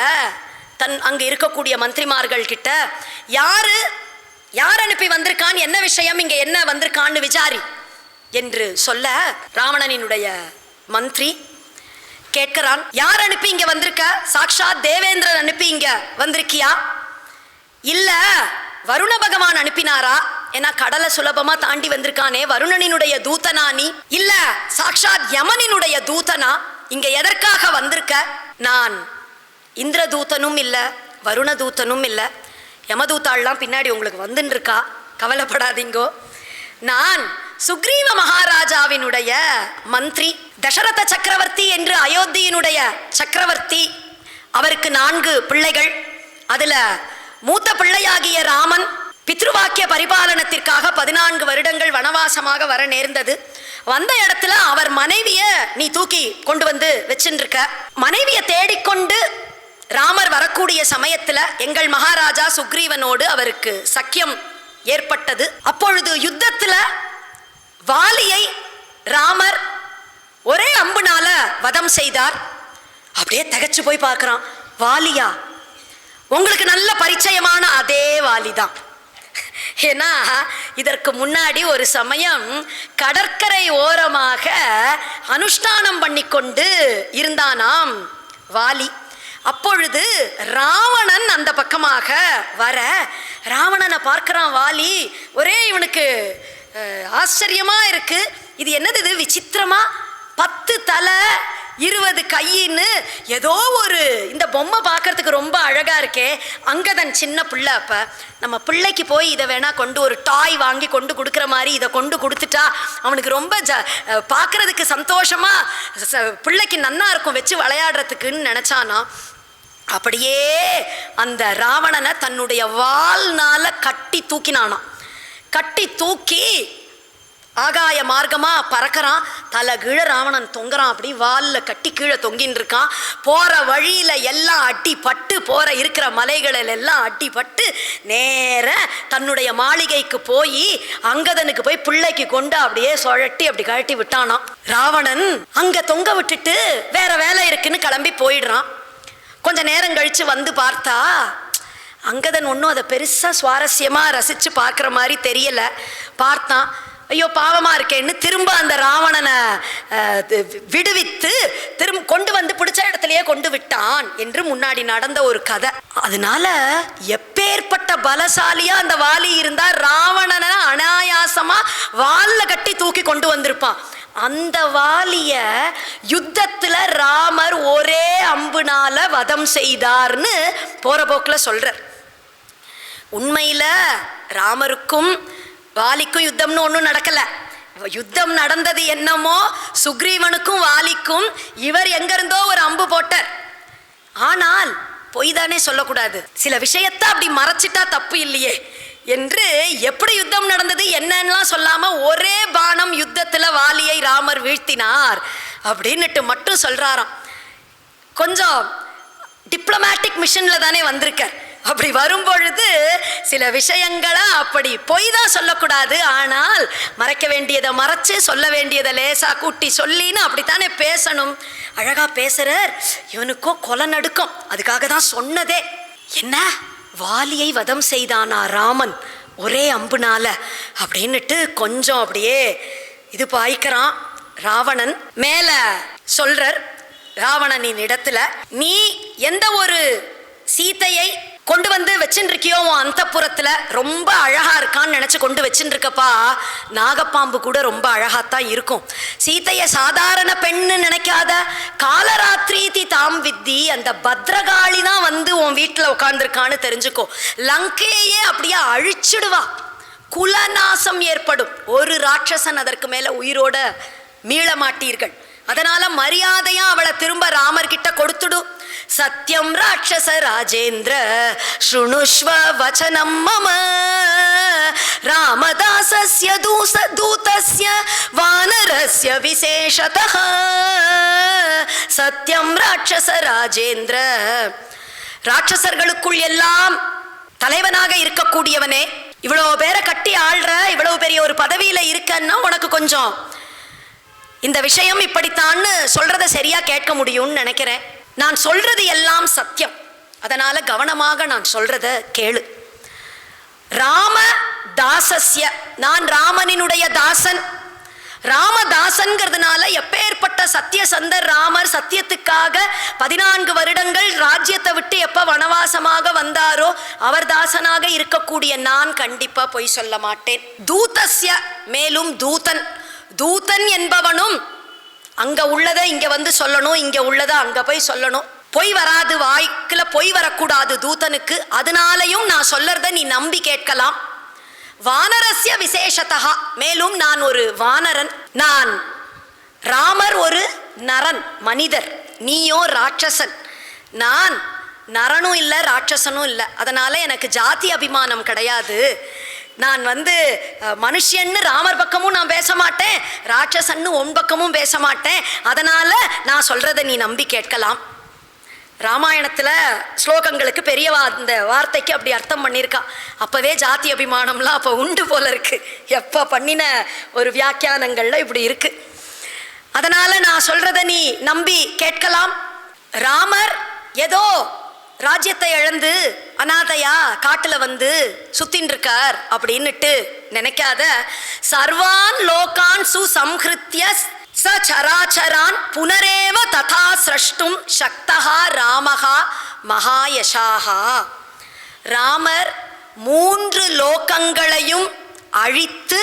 அங்க இருக்கக்கூடிய மந்திரிமார்கள் கிட்ட, யார் அனுப்பி வந்திருக்கான், என்ன விஷயம், இங்க என்ன வந்திருக்கான்னு விசாரி என்று சொல்ல, ராவணனினுடைய மந்திரி கேட்கிறான், யார் அனுப்பி இங்க வந்திருக்க, சாக்ஷாத் தேவேந்திரன் அனுப்பி இங்க வந்திருக்கியா, இல்ல வருண பகவான் அனுப்பினாரா, ஏன்னா கடலை சுலபமா தாண்டி வந்திருக்கானே, வருணனினுடைய தூதனா நீ, இல்ல சாக்ஷாத் யமனினுடைய தூதனா, இங்க எதற்காக வந்திருக்க? நான் இந்திர தூதனும் இல்ல, வருண தூதனும் இல்ல, யமதூத்தாள்லாம் பின்னாடி உங்களுக்கு வந்துன்னு இருக்கா, கவலைப்படாதீங்கோ. நான் சுக்ரீவ மகாராஜாவினுடைய மந்திரி, தசரத சக்கரவர்த்தி என்று அயோத்தியினுடைய சக்கரவர்த்தி. அவருக்கு 4 பிள்ளைகள். அதுல மூத்த பிள்ளையாகிய ராமன் பித்ருவாக்கிய பரிபாலனத்திற்காக 14 வருடங்கள் வனவாசமாக வர நேர்ந்தது. வந்த இடத்துல அவர் மனைவிய நீ தூக்கி கொண்டு வந்து வச்சுருக்க. மனைவிய தேடிக்கொண்டு ராமர் வரக்கூடிய சமயத்துல எங்கள் மகாராஜா சுக்ரீவனோடு அவருக்கு சக்கியம் ஏற்பட்டது. அப்பொழுது யுத்தத்துல வாலியை ராமர் ஒரே அம்புனால வதம் செய்தார். அப்படியே திகைச்சு போய் பார்க்கிறான், வாலியா? உங்களுக்கு நல்ல பரிச்சயமான அதே வாலிதான். ஏன்னா இதற்கு முன்னாடி ஒரு சமயம் கடற்கரை ஓரமாக அனுஷ்டானம் பண்ணி கொண்டு இருந்தானாம் வாலி. அப்பொழுது ராவணன் அந்த பக்கமாக வர, ராவணனை பார்க்கிறான் வாலி. ஒரே இவனுக்கு ஆச்சரியமா இருக்கு, இது என்னது இது விசித்திரமா, 10 தலை 20 கையின்னு ஏதோ ஒரு, இந்த பொம்மை பார்க்கறதுக்கு ரொம்ப அழகா இருக்கே. அங்கதன் சின்ன பிள்ளை, அப்ப நம்ம பிள்ளைக்கு போய் இதை வேணா கொண்டு ஒரு டாய் வாங்கி கொண்டு கொடுக்குற மாதிரி இதை கொண்டு கொடுத்துட்டா அவனுக்கு ரொம்ப பார்க்கறதுக்கு சந்தோஷமா, பிள்ளைக்கு நன்னா இருக்கும் வச்சு விளையாடுறதுக்குன்னு நினைச்சானா. அப்படியே அந்த ராவணனை தன்னுடைய வால்னால கட்டி தூக்கினானா. கட்டி தூக்கி ஆகாய மார்க்கமா பறக்கிறான். தலை கீழே ராவணன் தொங்குறான், அப்படி வாலில் கட்டி கீழே தொங்கின்னு இருக்கான். போற வழியில எல்லாம் அடிபட்டு, போற இருக்கிற மலைகளில் எல்லாம் அடிபட்டு நேர தன்னுடைய மாளிகைக்கு போய் அங்கதனுக்கு போய் பிள்ளைக்கு கொண்டு அப்படியே சுழட்டி அப்படி கழட்டி விட்டானாம். ராவணன் அங்க தொங்க விட்டுட்டு வேற வேலை இருக்குன்னு கிளம்பி போயிடுறான். கொஞ்ச நேரம் கழிச்சு வந்து பார்த்தா அங்கதன் ஒன்றும் அதை பெருசா சுவாரஸ்யமா ரசிச்சு பார்க்குற மாதிரி தெரியல. பார்த்தான், ஐயோ பாவமா இருக்கேன்னு திரும்ப அந்த ராவணனை விடுவித்து கொண்டு வந்து பிடிச்ச இடத்துலயே கொண்டு விட்டான் என்று முன்னாடி நடந்த ஒரு கதை. அதனால எப்பேற்பட்ட பலசாலியா அந்த வாலி இருந்தா ராவணனை அனாயாசமா வால்ல கட்டி தூக்கி கொண்டு வந்திருப்பான். அந்த வாலிய யுத்தத்துல ராமர் ஒரே அம்புனால வதம் செய்தார்னு போற போக்குல சொல்றார். உண்மையில ராமருக்கும் வாலிக்கும் யுத்தம்னு ஒன்றும் நடக்கல. யுத்தம் நடந்தது என்னமோ சுக்ரீவனுக்கும் வாலிக்கும். இவர் எங்கிருந்தோ ஒரு அம்பு போட்டார். ஆனால் பொய் தானே சொல்லக்கூடாது, சில விஷயத்தை அப்படி மறைச்சிட்டா தப்பு இல்லையே என்று எப்படி யுத்தம் நடந்தது என்னன்னா சொல்லாம ஒரே பானம் யுத்தத்துல வாலியை ராமர் வீழ்த்தினார் அப்படின்னுட்டு மட்டும் சொல்றாராம். கொஞ்சம் டிப்ளமேட்டிக் மிஷன்ல தானே வந்திருக்கார். அப்படி வரும்பொழுது சில விஷயங்களை அப்படி பொய் தான் சொல்லக்கூடாது, ஆனால் மறைக்க வேண்டியதை மறைச்சு சொல்ல வேண்டியதை லேசா கூட்டி சொல்லின்னு அப்படித்தானே பேசணும். அழகா பேசுறார். இவனுக்கோ கொலை நடுக்கம், அதுக்காக தான் சொன்னதே. என்ன வாலியை வதம் செய்தானா ராமன் ஒரே அம்புனால அப்படின்னுட்டு கொஞ்சம் அப்படியே இது பாய்க்கிறான் ராவணன். மேல சொல்றார் ராவணனின் இடத்துல, நீ எந்த ஒரு சீதையை கொண்டு வந்து வச்சுருக்கியோ அந்த புறத்துல ரொம்ப அழகா இருக்கான்னு நினைச்சு கொண்டு வச்சுருக்கப்பா. நாகப்பாம்பு கூட ரொம்ப அழகாத்தான் இருக்கும். சீதைய சாதாரண பெண்ணு நினைக்காத, காலராத்திரி தாம் வித்தி, அந்த பத்ரகாளி தான் வந்து உன் வீட்டுல உட்கார்ந்துருக்கான்னு தெரிஞ்சுக்கோ. லங்கையே அப்படியே அழிச்சிடுவா, குலநாசம் ஏற்படும். ஒரு ராட்சசன் அதற்கு மேல உயிரோட மீள மாட்டீர்கள். அதனால மரியாதையா அவளை திரும்ப ராமர் கிட்ட கொடுத்துடு. சத்யம் ராட்சச ராஜேந்திர ஸ்ருணுஷ்வ வசனம் மம ராமதாசஸ்ய தூதஸ்ய வானரஸ்ய விசேஷதः. சத்யம் ராட்சச ராஜேந்திர, ராட்சசர்களுக்குள் எல்லாம் தலைவனாக இருக்கக்கூடியவனே, இவ்வளவு பேரை கட்டி ஆள்ற, இவ்வளவு பெரிய ஒரு பதவியில இருக்கன்னா உனக்கு கொஞ்சம் இந்த விஷயம் இப்படித்தான்னு சொல்றத சரியா கேட்க முடியும்னு நினைக்கிறேன். நான் சொல்றது எல்லாம் சத்தியம், அதனால கவனமாக நான் சொல்றத கேளு. ராம தாசஸ்ய, நான் ராமனினுடைய தாசன். ராமதாசன்கிறதுனால எப்பேற்பட்ட சத்தியசந்தர் ராமர் சத்தியத்துக்காக 14 வருடங்கள் ராஜ்யத்தை விட்டு எப்ப வனவாசமாக வந்தாரோ அவர் தாசனாக இருக்கக்கூடிய நான் கண்டிப்பா பொய் சொல்ல மாட்டேன். தூதஸ்ய, மேலும் தூதன், தூதன் என்பவனும் அங்க உள்ளதை இங்க வந்து சொல்லணும், இங்க உள்ளதை அங்க போய் சொல்லணும். பொய் வராது, வாய்க்குல பொய் வரக்கூடாது தூதனுக்கு. அதனாலையும் நான் சொல்லறத நீ நம்பி கேட்கலாம். வானரஸ்ய விசேஷதா, மேலும் நான் ஒரு வானரன். நான் ராமர் ஒரு நரன், மனிதர், நீயோ ராட்சசன். நான் நரனும் இல்லை ராட்சசனும் இல்லை, அதனால எனக்கு ஜாதி அபிமானம் கிடையாது. நான் வந்து மனுஷன்னு ராமர் பக்கமும் நான் பேச மாட்டேன், ராட்சசன்னு உன் பக்கமும் பேச மாட்டேன். அதனால நான் சொல்றதை நீ நம்பி கேட்கலாம். ராமாயணத்துல ஸ்லோகங்களுக்கு பெரியவா அந்த வார்த்தைக்கு அப்படி அர்த்தம் பண்ணியிருக்கா. அப்பவே ஜாதி அபிமானம்லாம் அப்போ உண்டு போல இருக்கு, எப்ப பண்ணின ஒரு வியாக்கியானங்கள்ல இப்படி இருக்கு. அதனால நான் சொல்றத நீ நம்பி கேட்கலாம். ராமர் ஏதோ ராஜ்யத்தை இழந்து அனாதையா காட்டுல வந்து சுத்தின் இருக்கார் அப்படின்னுட்டு நினைக்காத. சர்வான் லோகான் சுசம்ஹிருத்ய சராச்சரான் புனரேவ ததா ஸ்ரஷ்டும் சக்தஹா ராமஹா மகாயசாஹா. ராமர் 3 லோகங்களையும் அழித்து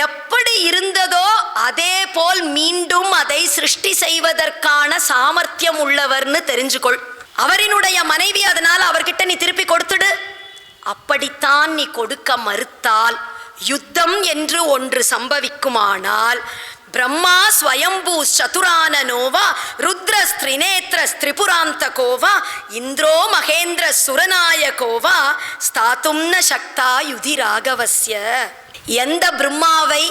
எப்படி இருந்ததோ அதே போல் மீண்டும் அதை சிருஷ்டி செய்வதற்கான சாமர்த்தியம் உள்ளவர்னு தெரிஞ்சுக்கொள். அவரினுடைய மனைவி, அதனால அவர்கிட்ட நீ திருப்பி கொடுத்துடு. அப்படித்தான் நீ கொடுக்க மறுத்தால் யுத்தம் என்று ஒன்று சம்பவிக்குமானால் பிரம்மா ஸ்வயம்பூ சதுரானனோவா ருத்ரஸ் திரிநேத்ரஸ் திரிபுராந்தகோவா இந்திரோ மகேந்திர சுரநாயகோவா ஸ்தாத்தும்ன சக்தா யுதி ராகவஸ்ய. எந்த பிரம்மாவை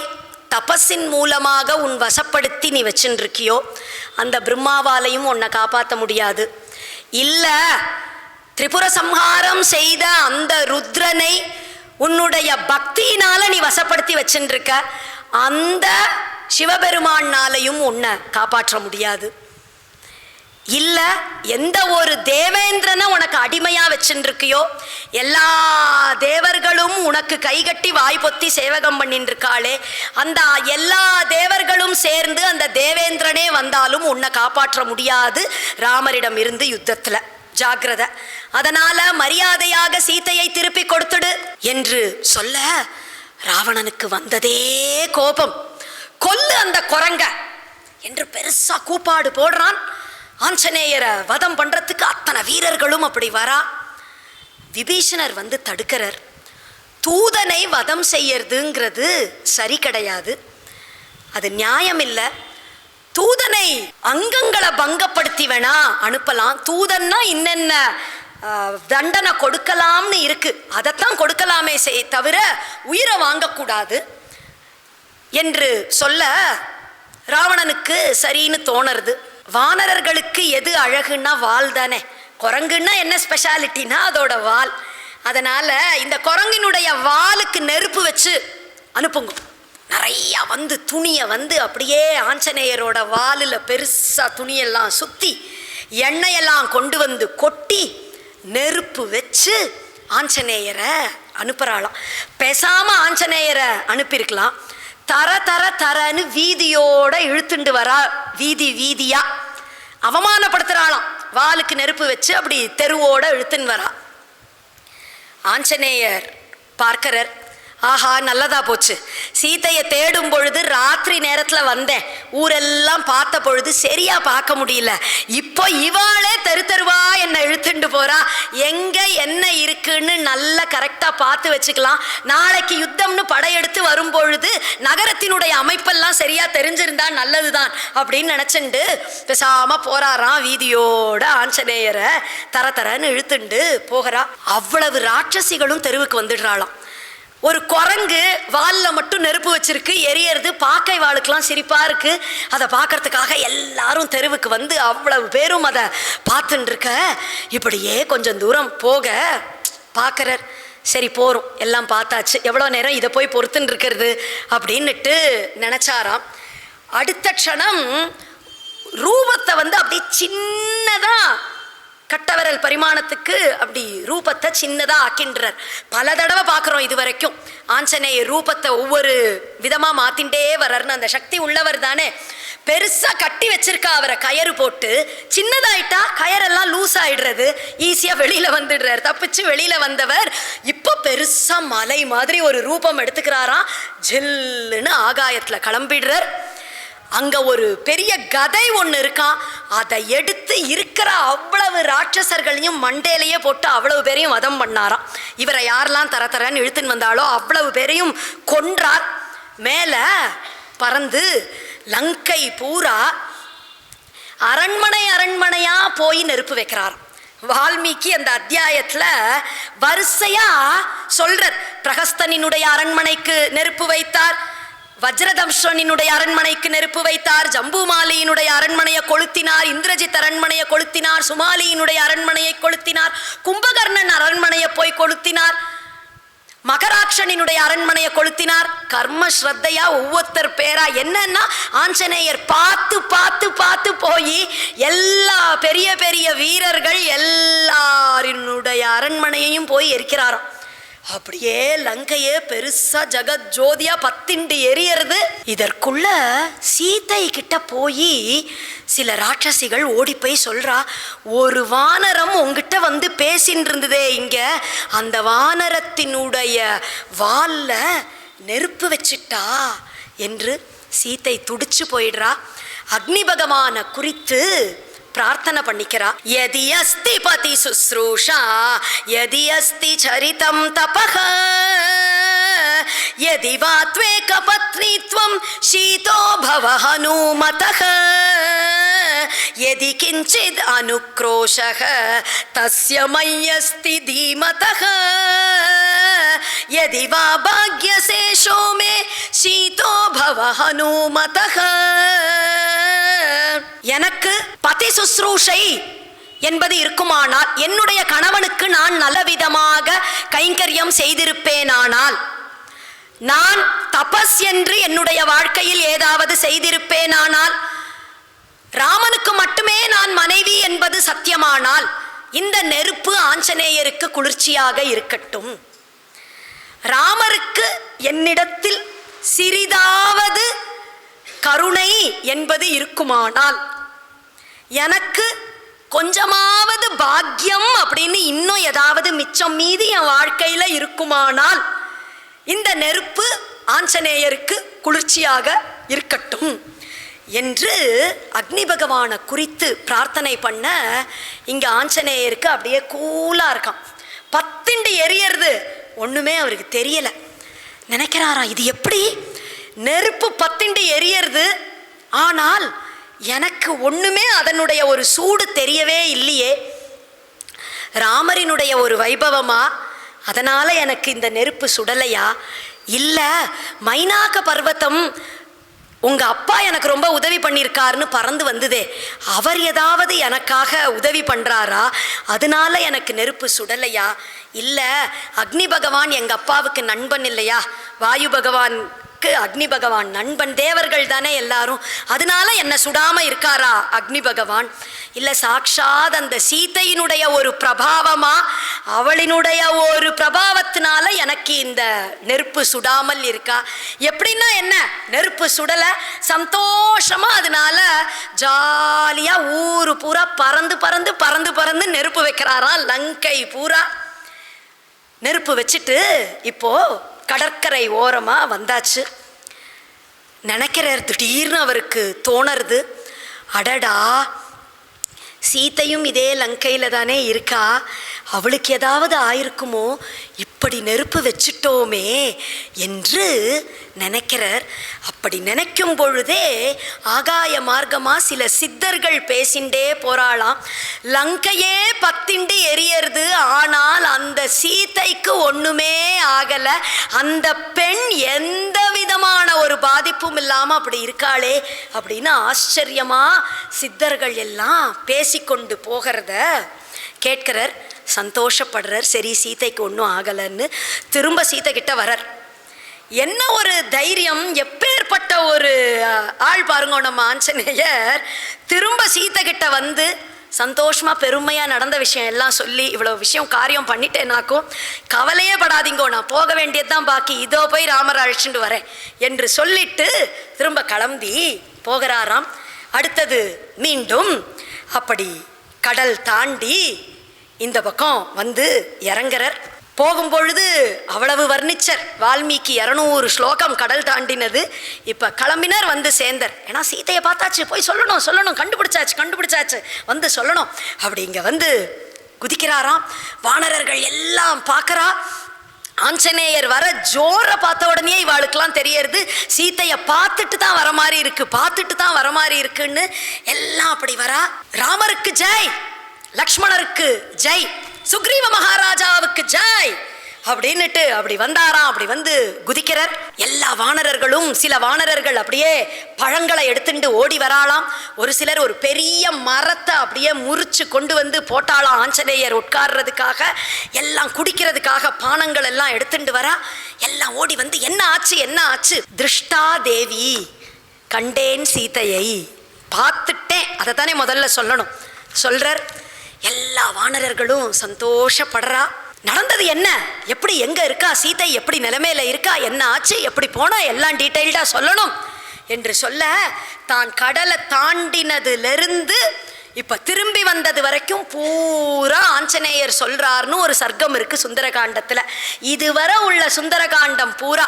தபஸின் மூலமாக உன் வசப்படுத்தி நீ வச்சுருக்கியோ அந்த பிரம்மாவாலையும் உன்னை காப்பாற்ற முடியாது. இல்ல திரிபுர சம்ஹாரம் செய்த அந்த ருத்ரனை உன்னுடைய பக்தியினால நீ வசப்படுத்தி வச்சுருக்க, அந்த சிவபெருமானாலையும் உன்னை காப்பாற்ற முடியாது. இல்ல எந்த ஒரு தேவேந்திரனை உனக்கு அடிமையா வச்சுருக்கியோ, எல்லா தேவர்களும் உனக்கு கைகட்டி வாய் பொத்தி சேவகம் பண்ணிட்டு இருக்காளே, அந்த எல்லா தேவர்களும் சேர்ந்து அந்த தேவேந்திரனே வந்தாலும் உன்னை காப்பாற்ற முடியாது ராமரிடம் இருந்து யுத்தத்துல. ஜாக்கிரத. அதனால மரியாதையாக சீதையை திருப்பி கொடுத்துடு என்று சொல்ல ராவணனுக்கு வந்ததே கோபம். கொல்லு அந்த குரங்க என்று பெருசா கூப்பாடு போடுறான். ஆஞ்சநேயரை வதம் பண்றதுக்கு அத்தனை வீரர்களும் அப்படி வரா. விபீஷணர் வந்து தடுக்கிறார். தூதனை வதம் செய்யறதுங்கிறது சரி கிடையாது, அது நியாயம் இல்லை. தூதனை அங்கங்களை பங்கப்படுத்தி வேணா அனுப்பலாம். தூதன்னா இன்னென்ன தண்டனை கொடுக்கலாம்னு இருக்கு, அதைத்தான் கொடுக்கலாமே தவிர உயிரை வாங்கக்கூடாது என்று சொல்ல ராவணனுக்கு சரின்னு தோணுறது. வானரர்களுக்கு எது அழகுன்னா வால் தானே. குரங்குன்னா என்ன ஸ்பெஷாலிட்டினா அதோட வால். அதனால இந்த குரங்கினுடைய வாலுக்கு நெருப்பு வச்சு அனுப்புங்க. நிறைய வந்து துணியை வந்து அப்படியே ஆஞ்சநேயரோட வாலில் பெருசா துணியெல்லாம் சுத்தி எண்ணெயெல்லாம் கொண்டு வந்து கொட்டி நெருப்பு வச்சு ஆஞ்சநேயரை அனுப்புறாளாம். பேசாம ஆஞ்சநேயரை அனுப்பியிருக்கலாம். தர தர தரன்னு வீதியோட இழுத்துண்டு வரா. வீதி வீதியா அவமானப்படுத்துறாளாம். வாலுக்கு நெருப்பு வச்சு அப்படி தெருவோட இழுத்துன்னு வரா. ஆஞ்சநேயர் பார்க்கறர். ஆஹா, நல்லதா போச்சு. சீதையை தேடும் பொழுது ராத்திரி நேரத்தில் வந்தேன், ஊரெல்லாம் பார்த்த பொழுது சரியா பார்க்க முடியல. இப்போ இவாளே தெரு தெருவா என்னை இழுத்துண்டு போறா. எங்க என்ன இருக்குன்னு நல்லா கரெக்டா பார்த்து வச்சுக்கலாம். நாளைக்கு யுத்தம்னு படையெடுத்து வரும் பொழுது நகரத்தினுடைய அமைப்பெல்லாம் சரியா தெரிஞ்சிருந்தா நல்லதுதான் அப்படின்னு நினைச்சுண்டு பேசாம போறாராம். வீதியோட ஆஞ்சநேயரை தர தரன்னு இழுத்துண்டு போகிறா. அவ்வளவு ராட்சசிகளும் தெருவுக்கு வந்துடுறாளாம். ஒரு குரங்கு வாலில் மட்டும் நெருப்பு வச்சிருக்கு, எரியறது. பாக்கை வாளுக்கெல்லாம் சிரிப்பா இருக்கு. அதை பார்க்கறதுக்காக எல்லாரும் தெருவுக்கு வந்து அவ்வளவு பேரும் அதை பார்த்துட்டு இருக்க. இப்படியே கொஞ்சம் தூரம் போக பார்க்கறார். சரி போறோம், எல்லாம் பார்த்தாச்சு, எவ்வளோ நேரம் இதை போய் பொறுத்துன்னு இருக்கிறது அப்படின்னுட்டு நினைச்சாராம். அடுத்த க்ஷணம் ரூபத்தை வந்து அப்படி சின்னதா கட்டவரல் பரிமாணத்துக்கு அப்படி ரூபத்தை சின்னதாக ஆக்கின்றார். பல தடவை பார்க்குறோம் இது வரைக்கும் ஆஞ்சநேயர் ரூபத்தை ஒவ்வொரு விதமாக மாற்றிண்டே வர்றாருன்னு. அந்த சக்தி உள்ளவர் தானே. பெருசாக கட்டி வச்சிருக்கா அவரை கயறு போட்டு. சின்னதாயிட்டா கயரெல்லாம் லூஸ் ஆயிடுறது, ஈஸியாக வெளியில் வந்துடுறார். தப்பிச்சு வெளியில் வந்தவர் இப்போ பெருசாக மலை மாதிரி ஒரு ரூபம் எடுத்துக்கிறாராம். ஜில்லுன்னு ஆகாயத்தில் கிளம்பிடுறார். அங்க ஒரு பெரிய கதை ஒன்று இருக்கான். அதை எடுத்து இருக்கிற அவ்வளவு ராட்சசர்களையும் மண்டேலையே போட்டு அவ்வளவு பேரையும் வதம் பண்ணாராம். இவரை யாரெல்லாம் தர தரன்னு இழுத்துன்னு வந்தாலோ அவ்வளவு பேரையும் கொன்றார். மேல பறந்து லங்கை பூரா அரண்மனை அரண்மனையா போய் நெருப்பு வைக்கிறார். வால்மீகி அந்த அத்தியாயத்துல வரிசையா சொல்றார். பிரகஸ்தனினுடைய அரண்மனைக்கு நெருப்பு வைத்தார், வஜ்ரதம்ஷனினுடைய அரண்மனைக்கு நெருப்பு வைத்தார், ஜம்புமாலியினுடைய அரண்மனையை கொளுத்தினார், இந்திரஜித் அரண்மனையை கொளுத்தினார், சுமாலியினுடைய அரண்மனையை கொளுத்தினார், கும்பகர்ணன் அரண்மனையை போய் கொளுத்தினார், மகராட்சனினுடைய அரண்மனையை கொளுத்தினார். கர்ம ஸ்ரத்தையா ஒவ்வொருத்தர் பேரா என்னன்னா ஆஞ்சநேயர் பார்த்து பார்த்து பார்த்து போய் எல்லா பெரிய பெரிய வீரர்கள் எல்லாரினுடைய அரண்மனையையும் போய் எரிக்கிறாராம். அப்படியே லங்கையே பெருசா ஜகத் ஜோதியா பத்திண்டு எரியறது. இதற்குள்ள சீதை கிட்ட போய் சில ராட்சசிகள் ஓடி போய் சொல்றா, ஒரு வானரம் உங்ககிட்ட வந்து பேசின்னு இருந்ததே இங்க, அந்த வானரத்தினுடைய வால்ல நெருப்பு வச்சிட்டா என்று. சீதை துடிச்சு போயிடுறா. அக்னி பகவான குறித்து பிரார்த்தனை பண்ணிக்கிறா. யதி அஸ்தி பதி சுஸ்ரூஷா யதி அஸ்தி சரிதம் தபஹ யதி வா த்வேக பத்னித்வம் சீதோ பவ ஹனுமதஹ யதி கிஞ்சித் அனுக்ரோஷஹ தஸ்ய மய்யஸ்தி தீமதஹ யதி வா பாக்யசேஷோ மே சீதோ பவ ஹனுமதஹ. எனக்கு பதி சுஸ்ரூஷை என்பது இருக்குமானால், என்னுடைய கணவனுக்கு நான் நலவிதமாக கைங்கரியம் செய்திருப்பேனானால், நான் தபஸ் என்று என்னுடைய வாழ்க்கையில் ஏதாவது செய்திருப்பேனானால், ராமனுக்கு மட்டுமே நான் மனைவி என்பது சத்தியமானால், இந்த நெருப்பு ஆஞ்சநேயருக்கு குளிர்ச்சியாக இருக்கட்டும். ராமருக்கு என்னிடத்தில் சிறிதாவது கருணை என்பது இருக்குமானால், எனக்கு கொஞ்சமாவது பாக்கியம் அப்படின்னு இன்னும் ஏதாவது மிச்சம் மீதி என் வாழ்க்கையில இருக்குமானால், இந்த நெருப்பு ஆஞ்சநேயருக்கு குளிர்ச்சியாக இருக்கட்டும் என்று அக்னி பகவானை குறித்து பிரார்த்தனை பண்ண இங்கே ஆஞ்சநேயருக்கு அப்படியே கூலாக இருக்கான். பத்திண்டு எரியறது ஒன்றுமே அவருக்கு தெரியலை. நினைக்கிறாராம், இது எப்படி நெருப்பு பத்திண்டு எரியறது, ஆனால் எனக்கு ஒன்றுமே அதனுடைய ஒரு சூடு தெரியவே இல்லையே. ராமரினுடைய ஒரு வைபவமா, அதனால் எனக்கு இந்த நெருப்பு சுடலையா? இல்லை மைனாக பர்வதம் உங்கள் அப்பா எனக்கு ரொம்ப உதவி பண்ணியிருக்காருன்னு பறந்து வந்ததே, அவர் ஏதாவது எனக்காக உதவி பண்ணுறாரா, அதனால எனக்கு நெருப்பு சுடலையா? இல்லை அக்னி பகவான் எங்கள் அப்பாவுக்கு நண்பன் இல்லையா, வாயு பகவானுக்கு அக்னி பகவான் நண்பன், தேவர்கள் தானே எல்லாரும், அதனால என்னை சுடாமல் இருக்காரா அக்னி பகவான்? இல்லை சாட்சாத் அந்த சீதையினுடைய ஒரு பிரபாவமா, அவளினுடைய ஒரு பிரபாவத்தினால எனக்கு இந்த நெருப்பு சுடாமல் இருக்கா? எப்படின்னா என்ன, நெருப்பு சுடலை, சந்தோஷமா அதனால ஜாலியா ஊரு பூரா பறந்து பறந்து பறந்து பறந்து நெருப்பு வைக்கிறாராம். லங்கை பூரா நெருப்பு வச்சுட்டு இப்போ கடற்கரை ஓரமா வந்தாச்சு. நினைக்கிறார், திடீர்னு அவருக்கு தோணுறது, அடடா சீத்தையும் இதே லங்கையில் தானே இருக்கா, அவளுக்கு ஏதாவது ஆயிருக்குமோ, இப்படி நெருப்பு வச்சுட்டோமே என்று நினைக்கிறார். அப்படி நினைக்கும் பொழுதே ஆகாய மார்க்கமாக சில சித்தர்கள் பேசிண்டே போராளாம். லங்கையே பத்திண்டு எரியறது, ஆனால் அந்த சீதைக்கு ஒன்றுமே ஆகலை, அந்த பெண் எந்த விதமான ஒரு பாதிப்பும் இல்லாமல் அப்படி இருக்காளே அப்படின்னு ஆச்சரியமாக சித்தர்கள் எல்லாம் பேசிக்கொண்டு போகிறத கேட்கிறார், சந்தோஷப்படுறார். சரி சீதைக்கு ஒன்றும் ஆகலைன்னு திரும்ப சீதை கிட்ட வரார். என்ன ஒரு தைரியம், எப்பேற்பட்ட ஒரு ஆள் பாருங்க நம்ம ஆஞ்சநேயர். திரும்ப சீதை கிட்ட வந்து சந்தோஷமாக பெருமையாக நடந்த விஷயம் எல்லாம் சொல்லி, இவ்வளோ விஷயம் காரியம் பண்ணிட்டேனாக்கும் கவலையே படாதீங்கோ, நான் போக வேண்டியது தான் பாக்கி, இதோ போய் ராமரை அழைச்சிட்டு வரேன் என்று சொல்லிட்டு திரும்ப கிளம்பி போகிறாராம். அடுத்தது மீண்டும் அப்படி கடல் தாண்டி இந்த பக்கம் வந்து இறங்குறார். போகும்பொழுது அவ்வளவு வர்ணிச்சர் வால்மீகி, 200 ஸ்லோகம் கடல் தாண்டினது. இப்போ கிளம்பினர், வந்து சேர்ந்தார். ஏன்னா சீதையை பார்த்தாச்சு, போய் சொல்லணும் சொல்லணும், கண்டுபிடிச்சாச்சு வந்து சொல்லணும். அப்படி இங்கே வந்து குதிக்கிறாராம். வானரர்கள் எல்லாம் பார்க்குறா. ஆஞ்சநேயர் வர ஜோரை பார்த்த உடனே இவாளுக்கெல்லாம் தெரியறது, சீத்தையை பார்த்துட்டு தான் வர மாதிரி இருக்குன்னு எல்லாம் அப்படி வரா. ராமருக்கு ஜெய், லக்ஷ்மணருக்கு ஜெய், சுக்ரீவ மகாராஜாவுக்கு ஜெய் அப்படின்னுட்டு அப்படி வந்தாராம். அப்படி வந்து குதிக்கிறார். எல்லா வானரர்களும், சில வானரர்கள் அப்படியே பழங்களை எடுத்துட்டு ஓடி வராளாம். ஒரு சிலர் ஒரு பெரிய மரத்தை அப்படியே முறிச்சு கொண்டு வந்து போட்டாளாம் ஆஞ்சநேயர் உட்கார்றதுக்காக, எல்லாம் குடிக்கிறதுக்காக பானங்கள் எல்லாம் எடுத்துட்டு வரா. எல்லாம் ஓடி வந்து என்ன ஆச்சு, திருஷ்டா தேவி, கண்டேன் சீதையை, பார்த்துட்டேன், அதை தானே முதல்ல சொல்லணும். சொல்றார். எல்லா வானரர்களும் சந்தோஷப்படுறா. நடந்தது என்ன, எப்படி, எங்க இருக்கா சீதை, எப்படி நிலைமையில இருக்கா, என்ன ஆச்சு, எப்படி போனா, எல்லாம் டீட்டெயில்டா சொல்லணும் என்று சொல்ல, தான் கடலை தாண்டினதுலேருந்து இப்ப திரும்பி வந்தது வரைக்கும் பூரா ஆஞ்சநேயர் சொல்றாருன்னு ஒரு சர்க்கம் இருக்கு சுந்தரகாண்டத்துல. இதுவரை உள்ள சுந்தரகாண்டம் பூரா,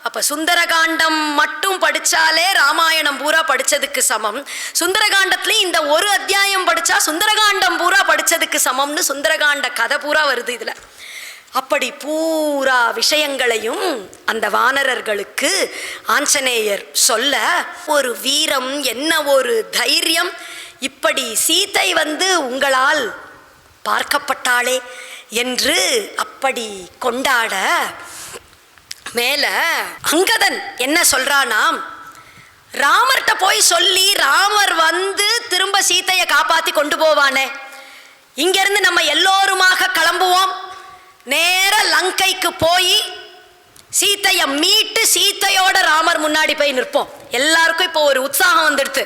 அப்ப சுந்தரகாண்டம் மட்டும் படிச்சாலே ராமாயணம் பூரா படிச்சதுக்கு சமம். சுந்தரகாண்டத்துலயும் இந்த ஒரு அத்தியாயம் படிச்சா சுந்தரகாண்டம் பூரா படிச்சதுக்கு சமம்னு சுந்தரகாண்ட கதை பூரா வருது இதுல. அப்படி பூரா விஷயங்களையும் அந்த வானரர்களுக்கு ஆஞ்சநேயர் சொல்ல, ஒரு வீரம், என்ன ஒரு தைரியம், இப்படி சீதை வந்து உங்களால் பார்க்கப்பட்டாளே என்று அப்படி கொண்டாட, மேல அங்கதன் என்ன சொல்றானாம், ராமர்கிட்ட போய் சொல்லி ராமர் வந்து திரும்ப சீதையை காப்பாத்தி கொண்டு போவானே, இங்கிருந்து நம்ம எல்லோருமாக கிளம்புவோம், நேர லங்கைக்கு போய் சீதையை மீட்டு சீதையோட ராமர் முன்னாடி போய் நிற்போம். எல்லாருக்கும் இப்போ ஒரு உற்சாகம் வந்துடுது.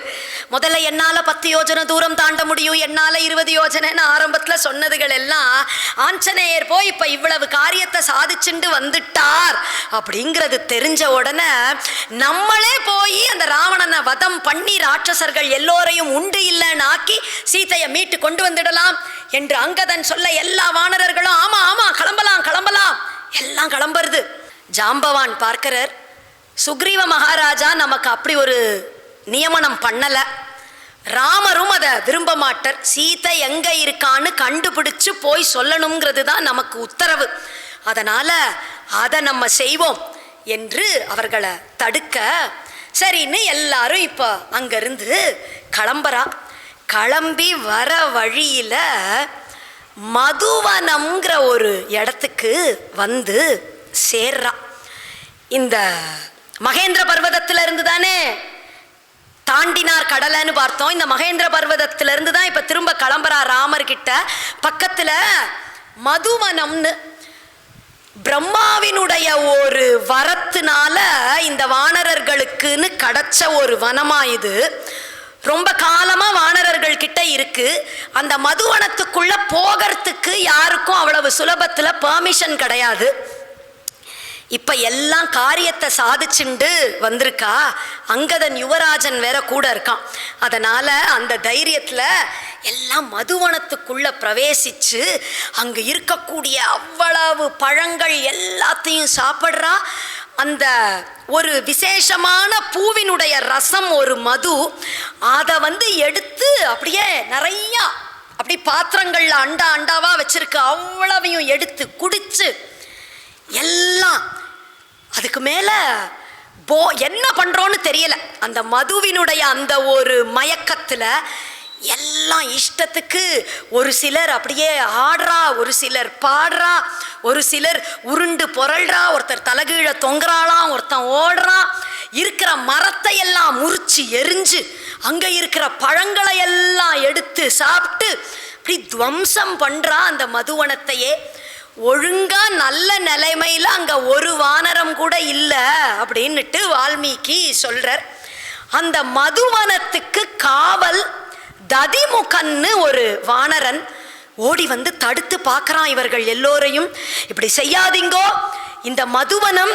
முதல்ல என்னால் 10 யோஜனை தூரம் தாண்ட முடியும், என்னால் 20 யோஜனைன்னு ஆரம்பத்தில் சொன்னதுகள் எல்லாம் ஆஞ்சநேயர் போய் இப்போ இவ்வளவு காரியத்தை சாதிச்சுண்டு வந்துட்டார் அப்படிங்கிறது தெரிஞ்ச உடனே நம்மளே போய் அந்த ராவணனை வதம் பண்ணி ராட்சசர்கள் எல்லோரையும் உண்டு இல்லைன்னு ஆக்கி சீதையை மீட்டு கொண்டு வந்துடலாம் என்று அங்கதன் சொல்ல, எல்லா வானரர்களும் ஆமா ஆமா கிளம்பலாம் எல்லாம் கிளம்புறது. ஜாம்பவான் பார்க்கிறார், சுக்ரீவ மகாராஜா நமக்கு அப்படி ஒரு நியமனம் பண்ணல. ராமரும் அதை விரும்ப மாட்டார். சீதை எங்க இருக்கான்னு கண்டுபிடிச்சு போய் சொல்லணுங்கிறது தான் நமக்கு உத்தரவு. அதனால அதை நம்ம செய்வோம் என்று அவர்களை தடுக்க, சரின்னு எல்லாரும் இப்போ அங்கிருந்து கிளம்புறா. கிளம்பி வர வழியில மதுவனம்ங்கிற ஒரு இடத்துக்கு வந்து சேர்றா. இந்த மகேந்திர பர்வதத்துல இருந்து தானே தாண்டினார் கடலைன்னு பார்த்தோம். இந்த மகேந்திர பர்வதத்துல இருந்து தான் இப்ப திரும்ப கிளம்புறா ராமர்கிட்ட. பக்கத்துல மதுவனம்னு பிரம்மாவினுடைய ஒரு வரத்தினால இந்த வானரர்களுக்குன்னு கிடைச்ச ஒரு வனமா இது. ரொம்ப காலமா வானரர்கள் கிட்ட இருக்கு. அந்த மதுவனத்துக்குள்ள போகிறதுக்கு யாருக்கும் அவ்வளவு சுலபத்துல பெர்மிஷன் கிடையாது. இப்ப எல்லாம் காரியத்தை சாதிச்சுண்டு வந்திருக்கா. அங்கதன் யுவராஜன் வேற கூட இருக்கான். அதனால அந்த தைரியத்துல எல்லாம் மதுவனத்துக்குள்ள பிரவேசிச்சு அங்க இருக்கக்கூடிய அவ்வளவு பழங்கள் எல்லாத்தையும் சாப்பிட்றா. அந்த ஒரு விசேஷமான பூவினுடைய ரசம், ஒரு மது, அதை வந்து எடுத்து அப்படியே நிறைய அப்படி பாத்திரங்கள்ல அண்டா அண்டாவா வச்சிருக்கு. அவ்வளவையும் எடுத்து குடிச்சு எல்லாம் அதுக்கு மேல என்ன பண்றோன்னு தெரியல. அந்த மதுவினுடைய அந்த ஒரு மயக்கத்துல எல்லாம் இஷ்டத்துக்கு ஒரு சிலர் அப்படியே ஆடுறா, ஒரு சிலர் பாடுறா, ஒரு சிலர் உருண்டு புரள்றா, ஒருத்தர் தலகீழ தொங்குறாளாம், ஒருத்தன் ஓடுறான். இருக்கிற மரத்தை எல்லாம் முறிச்சு எரிஞ்சு அங்க இருக்கிற பழங்களை எல்லாம் எடுத்து சாப்பிட்டு அப்படி துவம்சம் பண்றா அந்த மதுவனத்தையே. ஒழுங்கா நல்ல நிலைமையில அங்க ஒரு வானரம் கூட இல்லை அப்படின்னுட்டு வால்மீகி சொல்றார். அந்த மதுவனத்துக்கு காவல் ததிமுகன்னு ஒரு வானரன் ஓடி வந்து தடுத்து பார்க்கறான் இவர்கள் எல்லோரையும். இப்படி செய்யாதீங்கோ, இந்த மதுவனம்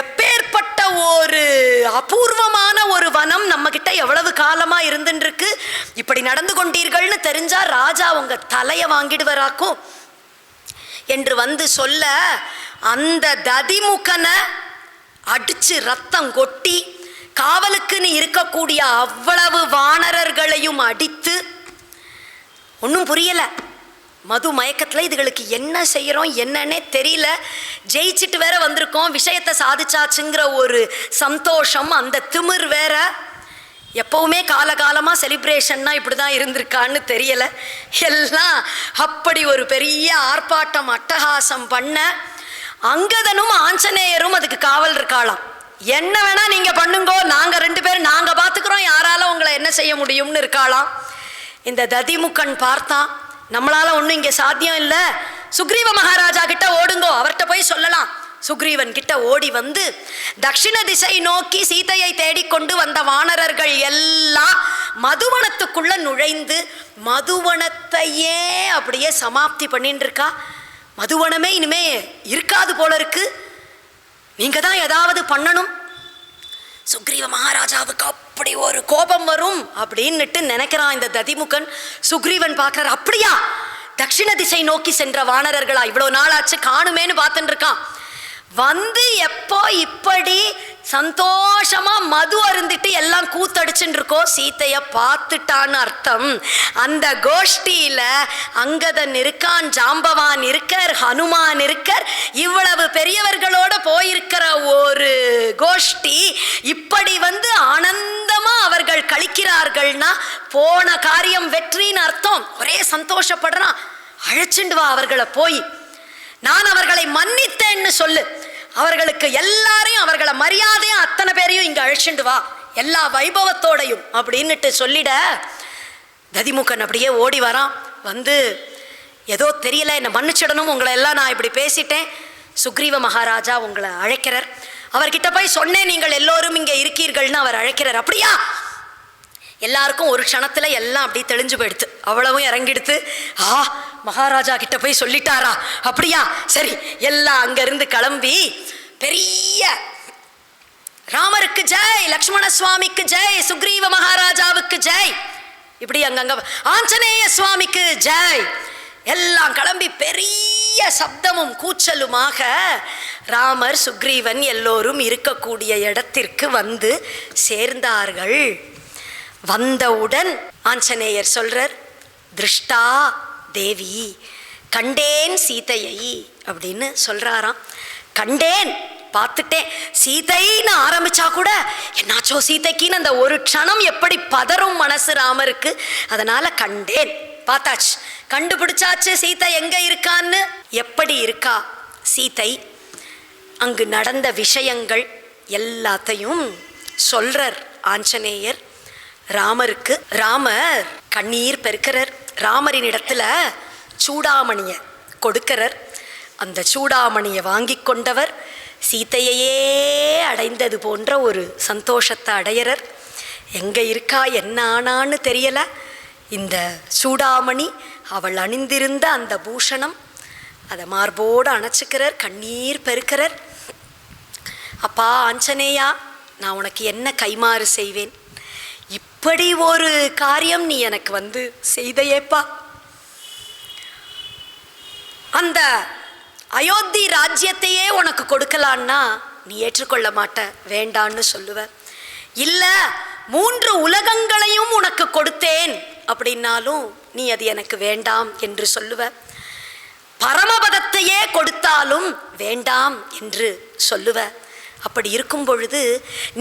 எப்பேற்பட்ட ஒரு அபூர்வமான ஒரு வனம், நம்ம கிட்ட எவ்வளவு காலமா இருந்துருக்கு, இப்படி நடந்து கொண்டீர்கள்னு தெரிஞ்சா ராஜா உங்க தலையை வாங்கிடுவராக்கும் என்று வந்து சொல்ல, அந்த ததிமுகனை அடிச்சு ரத்தம் கொட்டி காவலுக்குன்னு இருக்கக்கூடிய அவ்வளவு வானரர்களையும் அடித்து, ஒன்றும் புரியல. மது மயக்கத்துல இதுகளுக்கு என்ன செய்யறோம் என்னன்னே தெரியல. ஜெயிச்சுட்டு வேற வந்திருக்கோம், விஷயத்தை சாதிச்சாச்சுங்கிற ஒரு சந்தோஷம், அந்த திமிர் வேற. எப்பவுமே காலகாலமா செலிப்ரேஷன்னா இப்படிதான் இருந்திருக்கான்னு தெரியல. எல்லாம் அப்படி ஒரு பெரிய ஆர்ப்பாட்டம் அட்டகாசம் பண்ண, அங்கதனும் ஆஞ்சநேயரும் அதுக்கு காவல் இருக்காளாம். என்ன வேணா நீங்க பண்ணுங்கோ, நாங்க 2 பேரும் நாங்க பாத்துக்கிறோம், யாரால உங்களை என்ன செய்ய முடியும்னு இருக்காளாம். இந்த ததிமுகன் பார்த்தான், நம்மளால ஒன்றும் இங்க சாத்தியம் இல்லை, சுக்ரீவ மகாராஜா கிட்ட ஓடுங்கோ, அவர்கிட்ட போய் சொல்லலாம். சுக்ரீவன் கிட்ட ஓடி வந்து தட்சிண திசை நோக்கி சீதையை தேடிக்கொண்டு வந்த வானரர்கள் எல்லாம் மதுவனத்துக்குள்ள நுழைந்து மதுவனத்தையே அப்படியே சமாப்தி பண்ணிட்டு இருக்கா. மதுவனமே இனிமே இருக்காது போல இருக்கு, நீங்க தான் ஏதாவது பண்ணணும். சுக்ரீவ மகாராஜாவுக்கு அப்படி ஒரு கோபம் வரும் அப்படின்னுட்டு நினைக்கிறான் இந்த ததிமுகன். சுக்ரீவன் பார்க்கறார், அப்படியா தட்சிண திசை நோக்கி சென்ற வானரர்களா, இவ்வளவு நாள் ஆச்சு காணுமேன்னு பார்த்துட்டு இருக்கான். வந்து எப்போ இப்படி சந்தோஷமா மது அருந்திட்டு எல்லாம் கூத்தடிச்சுட்டு இருக்கோ, சீத்தைய பார்த்துட்டான்னு அர்த்தம். அந்த கோஷ்டியில அங்கதன் இருக்கான், ஜாம்பவான் இருக்கார், ஹனுமான் இருக்கார், இவ்வளவு பெரியவர்களோட போயிருக்கிற ஒரு கோஷ்டி இப்படி வந்து ஆனந்தமா அவர்கள் கழிக்கிறார்கள்னா போன காரியம் வெற்றின்னு அர்த்தம். ஒரே சந்தோஷப்படுறான். அழைச்சிண்டு வா அவர்களை, போய் நான் அவர்களை மன்னித்தேன்னு சொல்லு, அவர்களுக்கு எல்லாரையும் அவர்களை மரியாதையும் அத்தனை பேரையும் இங்க அழைச்சிண்டு வா எல்லா வைபவத்தோடையும் அப்படின்னுட்டு சொல்லிட, ததிமுகன் அப்படியே ஓடி வரான். வந்து ஏதோ தெரியல, என்னை மன்னிச்சிடணும், உங்களை எல்லாம் நான் இப்படி பேசிட்டேன், சுக்ரீவ மகாராஜா உங்களை அழைக்கிறார், அவர்கிட்ட போய் சொன்னேன் நீங்கள் எல்லோரும் இங்கே இருக்கீர்கள்னு அவர் அழைக்கிறார். அப்படியா? எல்லாருக்கும் ஒரு க்ஷணத்துல எல்லாம் அப்படி தெளிஞ்சு போயிடுத்து, அவ்வளவும் இறங்கிடுத்து. மகாராஜா கிட்ட போய் சொல்லிட்டாரா, அப்படியா, சரி. எல்லாம் அங்கிருந்து கிளம்பி பெரிய ராமருக்கு ஜெய், லக்ஷ்மண சுவாமிக்கு ஜெய், சுக்ரீவ மகாராஜாவுக்கு ஜெய், இப்படி அங்கங்க ஆஞ்சநேய சுவாமிக்கு ஜெய், எல்லாம் கிளம்பி பெரிய பெரிய சப்தமும் கூச்சலுமாக ராமர் சுக்ரீவன் எல்லோரும் இருக்கக்கூடிய இடத்திற்கு வந்து சேர்ந்தார்கள். வந்தவுடன் ஆஞ்சநேயர் சொல்றார், திருஷ்டா தேவி, கண்டேன் சீதையை அப்படின்னு சொல்றாராம். கண்டேன், பார்த்துட்டேன். சீதைன்னு ஆரம்பிச்சா கூட என்னாச்சோ சீதைக்குன்னு அந்த ஒரு க்ஷணம் எப்படி பதறும் மனசு ராமருக்கு. அதனால கண்டேன், பார்த்தாச்சு, கண்டுபிடிச்சாச்சு சீதை எங்க இருக்கான்னு. எப்படி இருக்கா சீதை, அங்கு நடந்த விஷயங்கள் எல்லாத்தையும் சொல்றார் ஆஞ்சநேயர் ராமருக்கு. ராமர் கண்ணீர் பெருக்கிறார். ராமரின் இடத்துல சூடாமணியை கொடுக்கிறார். அந்த சூடாமணியை வாங்கி கொண்டவர் சீதையையே அடைந்தது போன்ற ஒரு சந்தோஷத்தை அடையிறர். எங்கே இருக்கா என்ன ஆனான்னு தெரியல. இந்த சூடாமணி, அவள் அணிந்திருந்த அந்த பூஷணம், அதை மார்போடு அணைச்சிக்கிறார், கண்ணீர் பெருக்கிறார். அப்பா ஆஞ்சநேயா, நான் உனக்கு என்ன கைமாறு செய்வேன்? இப்படி ஒரு காரியம் நீ எனக்கு வந்து செய்தையேப்பா. அந்த அயோத்தி ராஜ்யத்தையே உனக்கு கொடுக்கலான்னா நீ ஏற்றுக்கொள்ள மாட்ட, வேண்டான்னு சொல்லுவ. இல்லை 3 உலகங்களையும் உனக்கு கொடுத்தேன் அப்படின்னாலும் நீ அது எனக்கு வேண்டாம் என்று சொல்லுவ. பரமபதத்தையே கொடுத்தாலும் வேண்டாம் என்று சொல்லுவ. அப்படி இருக்கும் பொழுது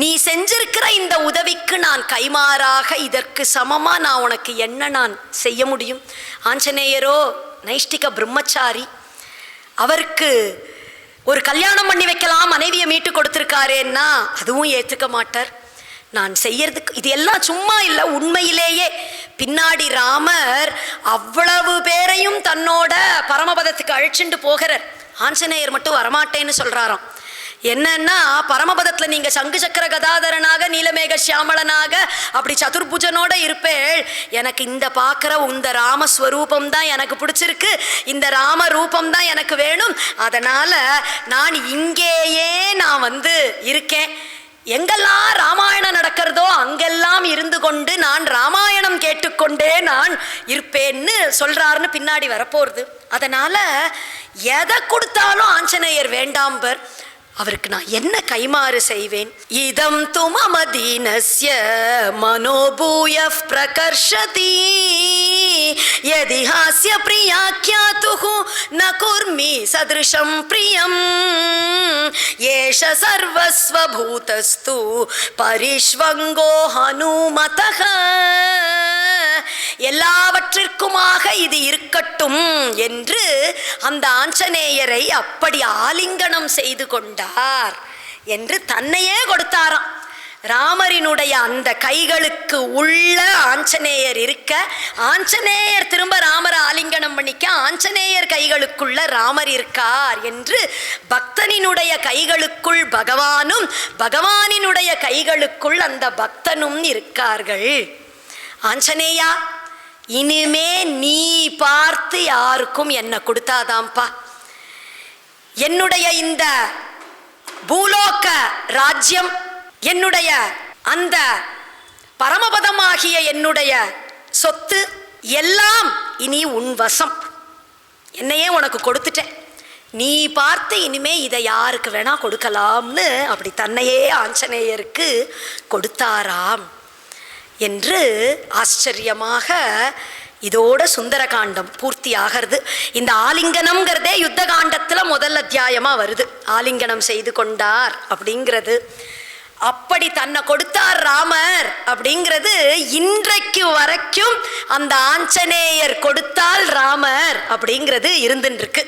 நீ செஞ்சிருக்கிற இந்த உதவிக்கு நான் கைமாறாக இதற்கு சமமாக நான் உனக்கு என்ன நான் செய்ய முடியும்? ஆஞ்சநேயரோ நைஷ்டிக பிரம்மச்சாரி, அவருக்கு ஒரு கல்யாணம் பண்ணி வைக்கலாம், மனைவியை மீட்டு கொடுத்துருக்காரேன்னா அதுவும் ஏற்றுக்க மாட்டார். நான் செய்யறதுக்கு இது எல்லாம் சும்மா இல்லை, உண்மையிலேயே பின்னாடி ராமர் அவ்வளவு பேரையும் தன்னோட பரமபதத்துக்கு அழைச்சிட்டு போகிறார். ஆஞ்சநேயர் மட்டும் வரமாட்டேன்னு சொல்றாராம். என்னன்னா, பரமபதத்தில் நீங்க சங்கு சக்கர கதாதரனாக நீலமேக சியாமளனாக அப்படி சதுர்புஜனோட இருப்பேள். எனக்கு இந்த பார்க்குற இந்த ராமஸ்வரூபம் தான் எனக்கு பிடிச்சிருக்கு, இந்த ராம ரூபம் தான் எனக்கு வேணும். அதனால நான் இங்கேயே நான் வந்து இருக்கேன். எங்கெல்லாம் ராமாயணம் நடக்கிறதோ அங்கெல்லாம் இருந்து கொண்டு நான் ராமாயணம் கேட்டுக்கொண்டே நான் இருப்பேன்னு சொல்றாருன்னு பின்னாடி வரப்போறது. அதனால எதை கொடுத்தாலும் ஆஞ்சநேயர் வேண்டாம்பர். அவருக்கு நான் என்ன கைமாறு செய்வேன்? இதம் துமமதீனஸ்ய மனோபூய பிரகர்ஷதி யதிஹாஸ்ய பிரியாக்யாதுஹு ந குர்மி சத்ருஷம் பிரியம் ஏஷ சர்வஸ்வபூதஸ்து பரிஷ்வங்கோ ஹனுமதஹ. எல்லாவற்றிற்குமாக இது இருக்கட்டும் என்று அந்த ஆஞ்சநேயரை அப்படி ஆலிங்கனம் செய்து கொண்டார் என்று தன்னையே கொடுத்தாராம். ராமரினுடைய அந்த கைகளுக்கு உள்ள ஆஞ்சநேயர் இருக்க, ஆஞ்சநேயர் திரும்ப ராமரை ஆலிங்கனம் பண்ணிக்க ஆஞ்சநேயர் கைகளுக்குள்ள ராமர் இருக்கார் என்று பக்தனினுடைய கைகளுக்குள் பகவானும் பகவானினுடைய கைகளுக்குள் அந்த பக்தனும் இருக்கார்கள். ஆஞ்சநேயா, இனிமே நீ பார்த்து யாருக்கும் என்ன கொடுத்தாதாம்பா. என்னுடைய இந்த பூலோக ராஜ்யம், என்னுடைய அந்த பரமபதமாகிய என்னுடைய சொத்து எல்லாம் இனி உன் வசம். என்னையே உனக்கு கொடுத்துட்டேன், நீ பார்த்து இனிமே இதை யாருக்கு வேணா கொடுக்கலாம்னு அப்படி தன்னையே ஆஞ்சநேயருக்கு கொடுத்தாராம் என்று ஆச்சரியமாக இதோட சுந்தரகாண்டம் பூர்த்தி ஆகிறது. இந்த ஆலிங்கனம்ங்கிறதே யுத்த காண்டத்தில் முதல் அத்தியாயமாக வருது. ஆலிங்கனம் செய்து கொண்டார் அப்படிங்கிறது, அப்படி தன்னை கொடுத்தார் ராமர் அப்படிங்கிறது இன்றைக்கு வரைக்கும் அந்த ஆஞ்சநேயர் கொடுத்தால் ராமர் அப்படிங்கிறது இருந்துருக்கு.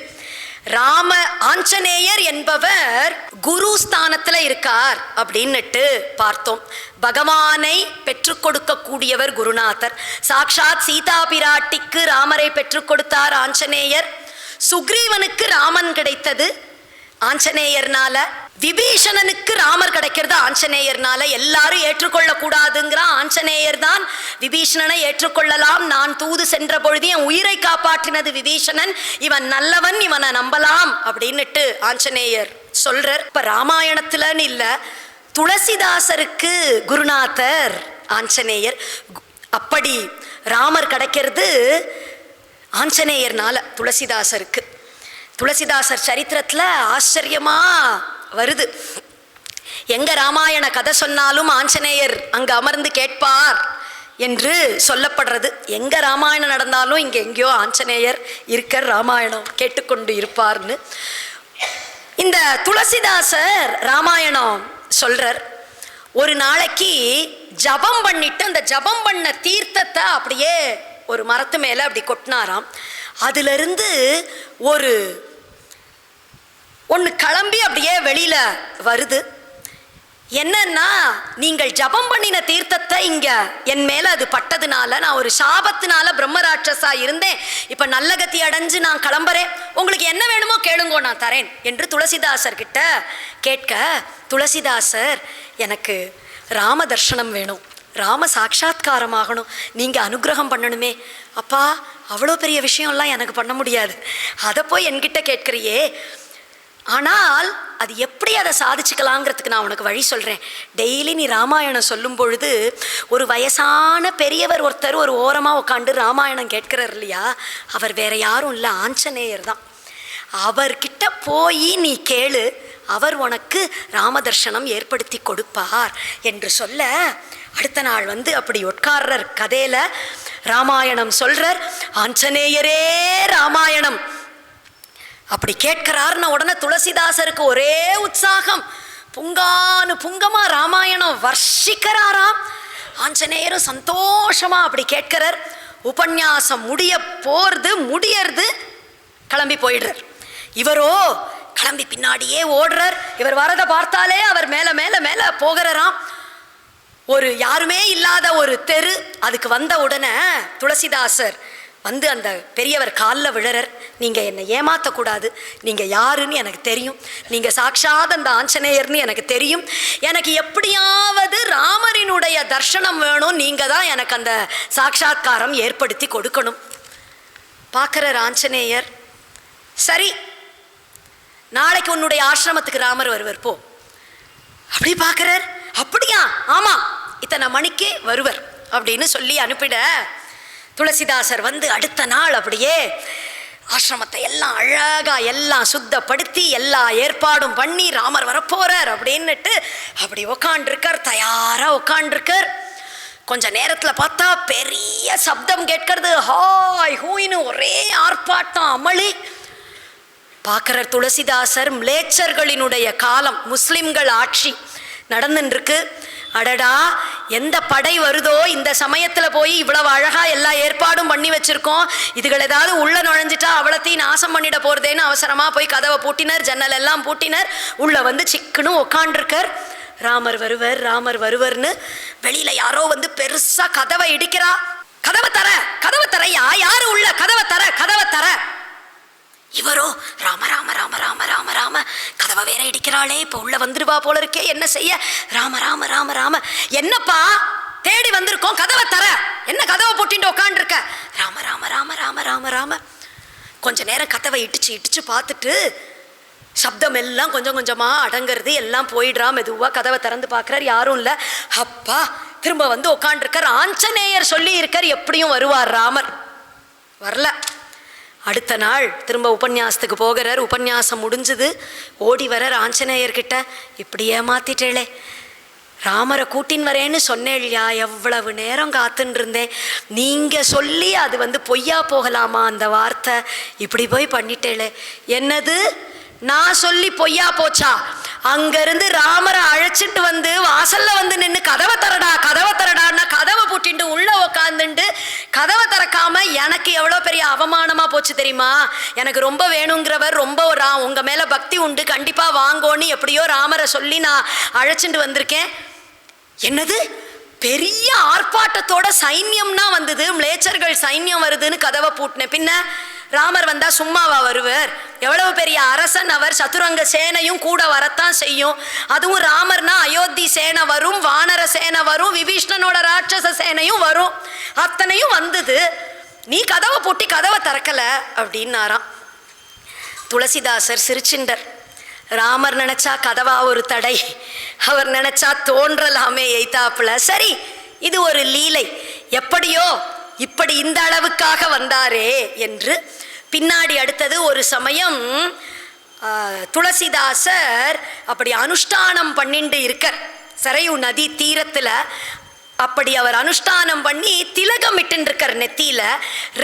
ராம ஆஞ்சநேயர் என்பவர் குரு ஸ்தானத்தில் இருக்கார் அப்படின்னுட்டு பார்த்தோம். பகவானை பெற்றுக் கொடுக்கக்கூடியவர் குருநாதர். சாக்ஷாத் சீதா பிராட்டிக்கு ராமரை பெற்றுக் கொடுத்தார் ஆஞ்சநேயர். சுக்ரீவனுக்கு ராமன் கிடைத்தது ஆஞ்சநேயர்னால, விபீஷணனுக்கு ராமர் கிடைக்கிறது ஆஞ்சநேயர்னால. எல்லாரும் ஏற்றுக்கொள்ளக்கூடாதுங்கிற ஆஞ்சநேயர் தான் விபீஷணனை ஏற்றுக்கொள்ளலாம். நான் தூது சென்ற பொழுது என் உயிரை காப்பாற்றினது விபீஷணன், இவன் நல்லவன், இவனை நம்பலாம் அப்படின்னுட்டு ஆஞ்சநேயர் சொல்றார். இப்ப ராமாயணத்துலன்னு இல்லை, துளசிதாசருக்கு குருநாதர் ஆஞ்சநேயர். அப்படி ராமர் கிடைக்கிறது ஆஞ்சநேயர்னால துளசிதாசருக்கு. துளசிதாசர் சரித்திரத்தில் ஆச்சரியமா வருது. எங்க ராமாயண கதை சொன்னாலும் ஆஞ்சநேயர் அங்க அமர்ந்து கேட்பார் என்று சொல்லப்படுறது. எங்க ராமாயணம் நடந்தாலும் இங்க எங்கேயோ ஆஞ்சநேயர் இருக்க ராமாயணம் கேட்டுக்கொண்டு இருப்பார்னு இந்த துளசிதாசர் ராமாயணம் சொல்றார். ஒரு நாளைக்கு ஜபம் பண்ணிட்டு அந்த ஜபம் பண்ண தீர்த்தத்தை அப்படியே ஒரு மரத்து மேல அப்படி கொட்டினாராம். அதுல இருந்து ஒன்று கிளம்பி அப்படியே வெளியில வருது. என்னன்னா, நீங்கள் ஜபம் பண்ணின தீர்த்தத்தை இங்க என் மேல அது பட்டதுனால நான் ஒரு சாபத்தினால பிரம்மராட்சசா இருந்தேன். இப்ப நல்ல கத்தி அடைஞ்சு நான் கிளம்புறேன். உங்களுக்கு என்ன வேணுமோ கேளுங்கோ, நான் தரேன் என்று துளசிதாசர் கிட்ட கேட்க, துளசிதாசர் எனக்கு ராம தர்ஷனம் வேணும், ராம சாட்சாத்காரமாகணும், நீங்க அனுகிரகம் பண்ணணுமே. அப்பா, அவ்வளோ பெரிய விஷயம்லாம் எனக்கு பண்ண முடியாது, அதை போய் என்கிட்ட கேட்கிறியே. ஆனால் அது எப்படி அதை சாதிச்சுக்கலாங்கிறதுக்கு நான் உனக்கு வழி சொல்கிறேன். டெய்லி நீ ராமாயணம் சொல்லும் பொழுது ஒரு வயசான பெரியவர் ஒருத்தர் ஒரு ஓரமாக உட்காந்து ராமாயணம் கேட்கிறார் இல்லையா, அவர் வேற யாரும் இல்லை, ஆஞ்சநேயர் தான். அவர்கிட்ட போய் நீ கேளு, அவர் உனக்கு ராமதர்ஷனம் ஏற்படுத்தி கொடுப்பார் என்று சொல்ல, அடுத்த நாள் அப்படி உட்கார்றர் கதையில ராமாயணம் சொல்றார். ஆஞ்சநேயரே ராமாயணம் அப்படி கேட்கிறார்னு உடனே துளசிதாசருக்கு ஒரே உற்சாகம், புங்கானு புங்கமா ராமாயணம் வர்ஷிக்கிறாராம். ஆஞ்சநேயரும் சந்தோஷமா அப்படி கேட்கிறார். உபன்யாசம் முடியறது, கிளம்பி போயிடுறார். இவரோ கிளம்பி பின்னாடியே ஓடுறார். இவர் வரதை பார்த்தாலே அவர் மேல மேல மேல போகிறாராம். ஒரு யாருமே இல்லாத ஒரு தெரு. அதுக்கு வந்த உடனே துளசிதாசர் அந்த பெரியவர் காலில் விழறர். நீங்க என்னை ஏமாற்றக்கூடாது, நீங்க யாருன்னு எனக்கு தெரியும், நீங்க சாட்சாத் அந்த ஆஞ்சநேயர்னு எனக்கு தெரியும், எனக்கு எப்படியாவது ராமரினுடைய தர்ஷனம் வேணும், நீங்க தான் எனக்கு அந்த சாட்சாத்காரம் ஏற்படுத்தி கொடுக்கணும். பார்க்குறார் ஆஞ்சநேயர். சரி, நாளைக்கு உன்னுடைய ஆசிரமத்துக்கு ராமர் வருவர், போ. அப்படி பார்க்குறார். அப்படியா? ஆமா, இத்தனை மணிக்கு வருவர் அப்படின்னு சொல்லி அனுப்பிட, துளசிதாசர் அடுத்த நாள் அப்படியே ஆசிரமத்தை எல்லாம் அழகா எல்லாம் சுத்தப்படுத்தி எல்லா ஏற்பாடும் பண்ணி ராமர் வரப்போறார் அப்படின்னுட்டு அப்படி உக்காண்டிருக்கார், தயாரா உக்காண்டிருக்கார். கொஞ்ச நேரத்துல பார்த்தா பெரிய சப்தம் கேட்கறது. ஹாய் ஹூயின்னு ஒரே ஆர்ப்பாட்டம், அமளி. பார்க்கிறார் துளசிதாசர், மிலேச்சர்களினுடைய காலம், முஸ்லிம்கள் ஆட்சி நடந்துருக்கு. அடடா, எந்த படை வருதோ இந்த சமயத்துல போய் இவ்வளவு அழகா எல்லா ஏற்பாடும் பண்ணி வச்சிருக்கோம், இதுகள் ஏதாவது உள்ள நுழைஞ்சிட்டா அவ்வளத்தையும் நாசம் பண்ணிட போறதேன்னு அவசரமா போய் கதவை பூட்டினர், ஜன்னல் எல்லாம் பூட்டினர். உள்ள சிக்குன்னு உக்காண்டிருக்கார். ராமர் வருவர், ராமர் வருவர்னு வெளியில யாரோ பெருசா கதவை இடிக்கிறா. கதவை தர, கதவை தரையா, யாரு உள்ள, கதவை தர, கதவை தர. இவரோ ராம ராம ராம ராம ராம ராம, கதவை வேற இடிக்கிறாளே, இப்ப உள்ள வந்துருவா போல இருக்கே, என்ன செய்ய? ராம ராம ராம ராம. என்னப்பா தேடி வந்திருக்கோம், கதவை தர. என்ன கதவை போட்டிட்டு உட்காந்து இருக்க? ராம ராம ராம ராம ராம ராம. கொஞ்ச நேரம் கதவை இடிச்சு பார்த்துட்டு சப்தம் எல்லாம் கொஞ்சம் கொஞ்சமா அடங்கிறது, எல்லாம் போயிடுறா. மெதுவா கதவை திறந்து பார்க்கிறார், யாரும் இல்லை. அப்பா, திரும்ப உட்காந்துருக்கார். ஆஞ்சநேயர் சொல்லி இருக்கார் எப்படியும் வருவார் ராமர், வரல. அடுத்த நாள் திரும்ப உபன்யாசத்துக்கு போகிறார். உபன்யாசம் முடிஞ்சது, ஓடி வரார் ஆஞ்சநேயர்கிட்ட. இப்படி ஏமாத்திட்டேளே, ராமரை கூட்டின்னு வரேன்னு சொன்னேள்யா, எவ்வளவு நேரம் காத்துன்னு இருந்தேன், நீங்க சொல்லி அது பொய்யா போகலாமா அந்த வார்த்தை, இப்படி போய் பண்ணிட்டேளே. என்னது, நான் சொல்லி பொய்யா போச்சா? அங்கிருந்து ராமரை அழைச்சிட்டு வாசல்ல நின்று கதவை தரடா, கதவை தரடான்னா கதவை பூட்டிட்டு உள்ள உக்காந்துட்டு கதவை திறக்காம எனக்கு எவ்வளோ பெரிய அவமானமா போச்சு தெரியுமா? எனக்கு ரொம்ப வேணுங்கிறவர், ரொம்ப உங்க மேல பக்தி உண்டு, கண்டிப்பா வாங்கோன்னு எப்படியோ ராமரை சொல்லி நான் அழைச்சிட்டு வந்திருக்கேன். என்னது, பெரிய ஆர்ப்பாட்டத்தோட சைன்யம்னா மிலேச்சர்கள் சைன்யம் வருதுன்னு கதவை பூட்டினேன். பின்ன ராமர் வந்தா சும்மாவா வருவர்? எவ்வளவு பெரிய அரசன் அவர், சதுரங்க சேனையும் கூட வரத்தான் செய்யும். அதுவும் ராமர்னா அயோத்தி சேனை வரும், வானர சேனை வரும், விபீஷ்ணனோட ராட்சச சேனையும் வரும், அத்தனையும் வந்தது. நீ கதவை பூட்டி கதவை திறக்கல அப்படின்னாராம். துளசிதாசர் சிரிச்சிண்டர். ராமர் நினைச்சா கதவா ஒரு தடை, அவர் நினைச்சா தோன்றலாமே எய்தாப்புல. சரி, இது ஒரு லீலை, எப்படியோ இப்படி இந்த அளவுக்காக வந்தாரே என்று பின்னாடி அடுத்தது ஒரு சமயம் துளசிதாசர் அப்படி அனுஷ்டானம் பண்ணிட்டு இருக்கார் சரையு நதி தீரத்துல. அப்படி அவர் அனுஷ்டானம் பண்ணி திலகம் இட்டு இருக்கார் நெத்தியில.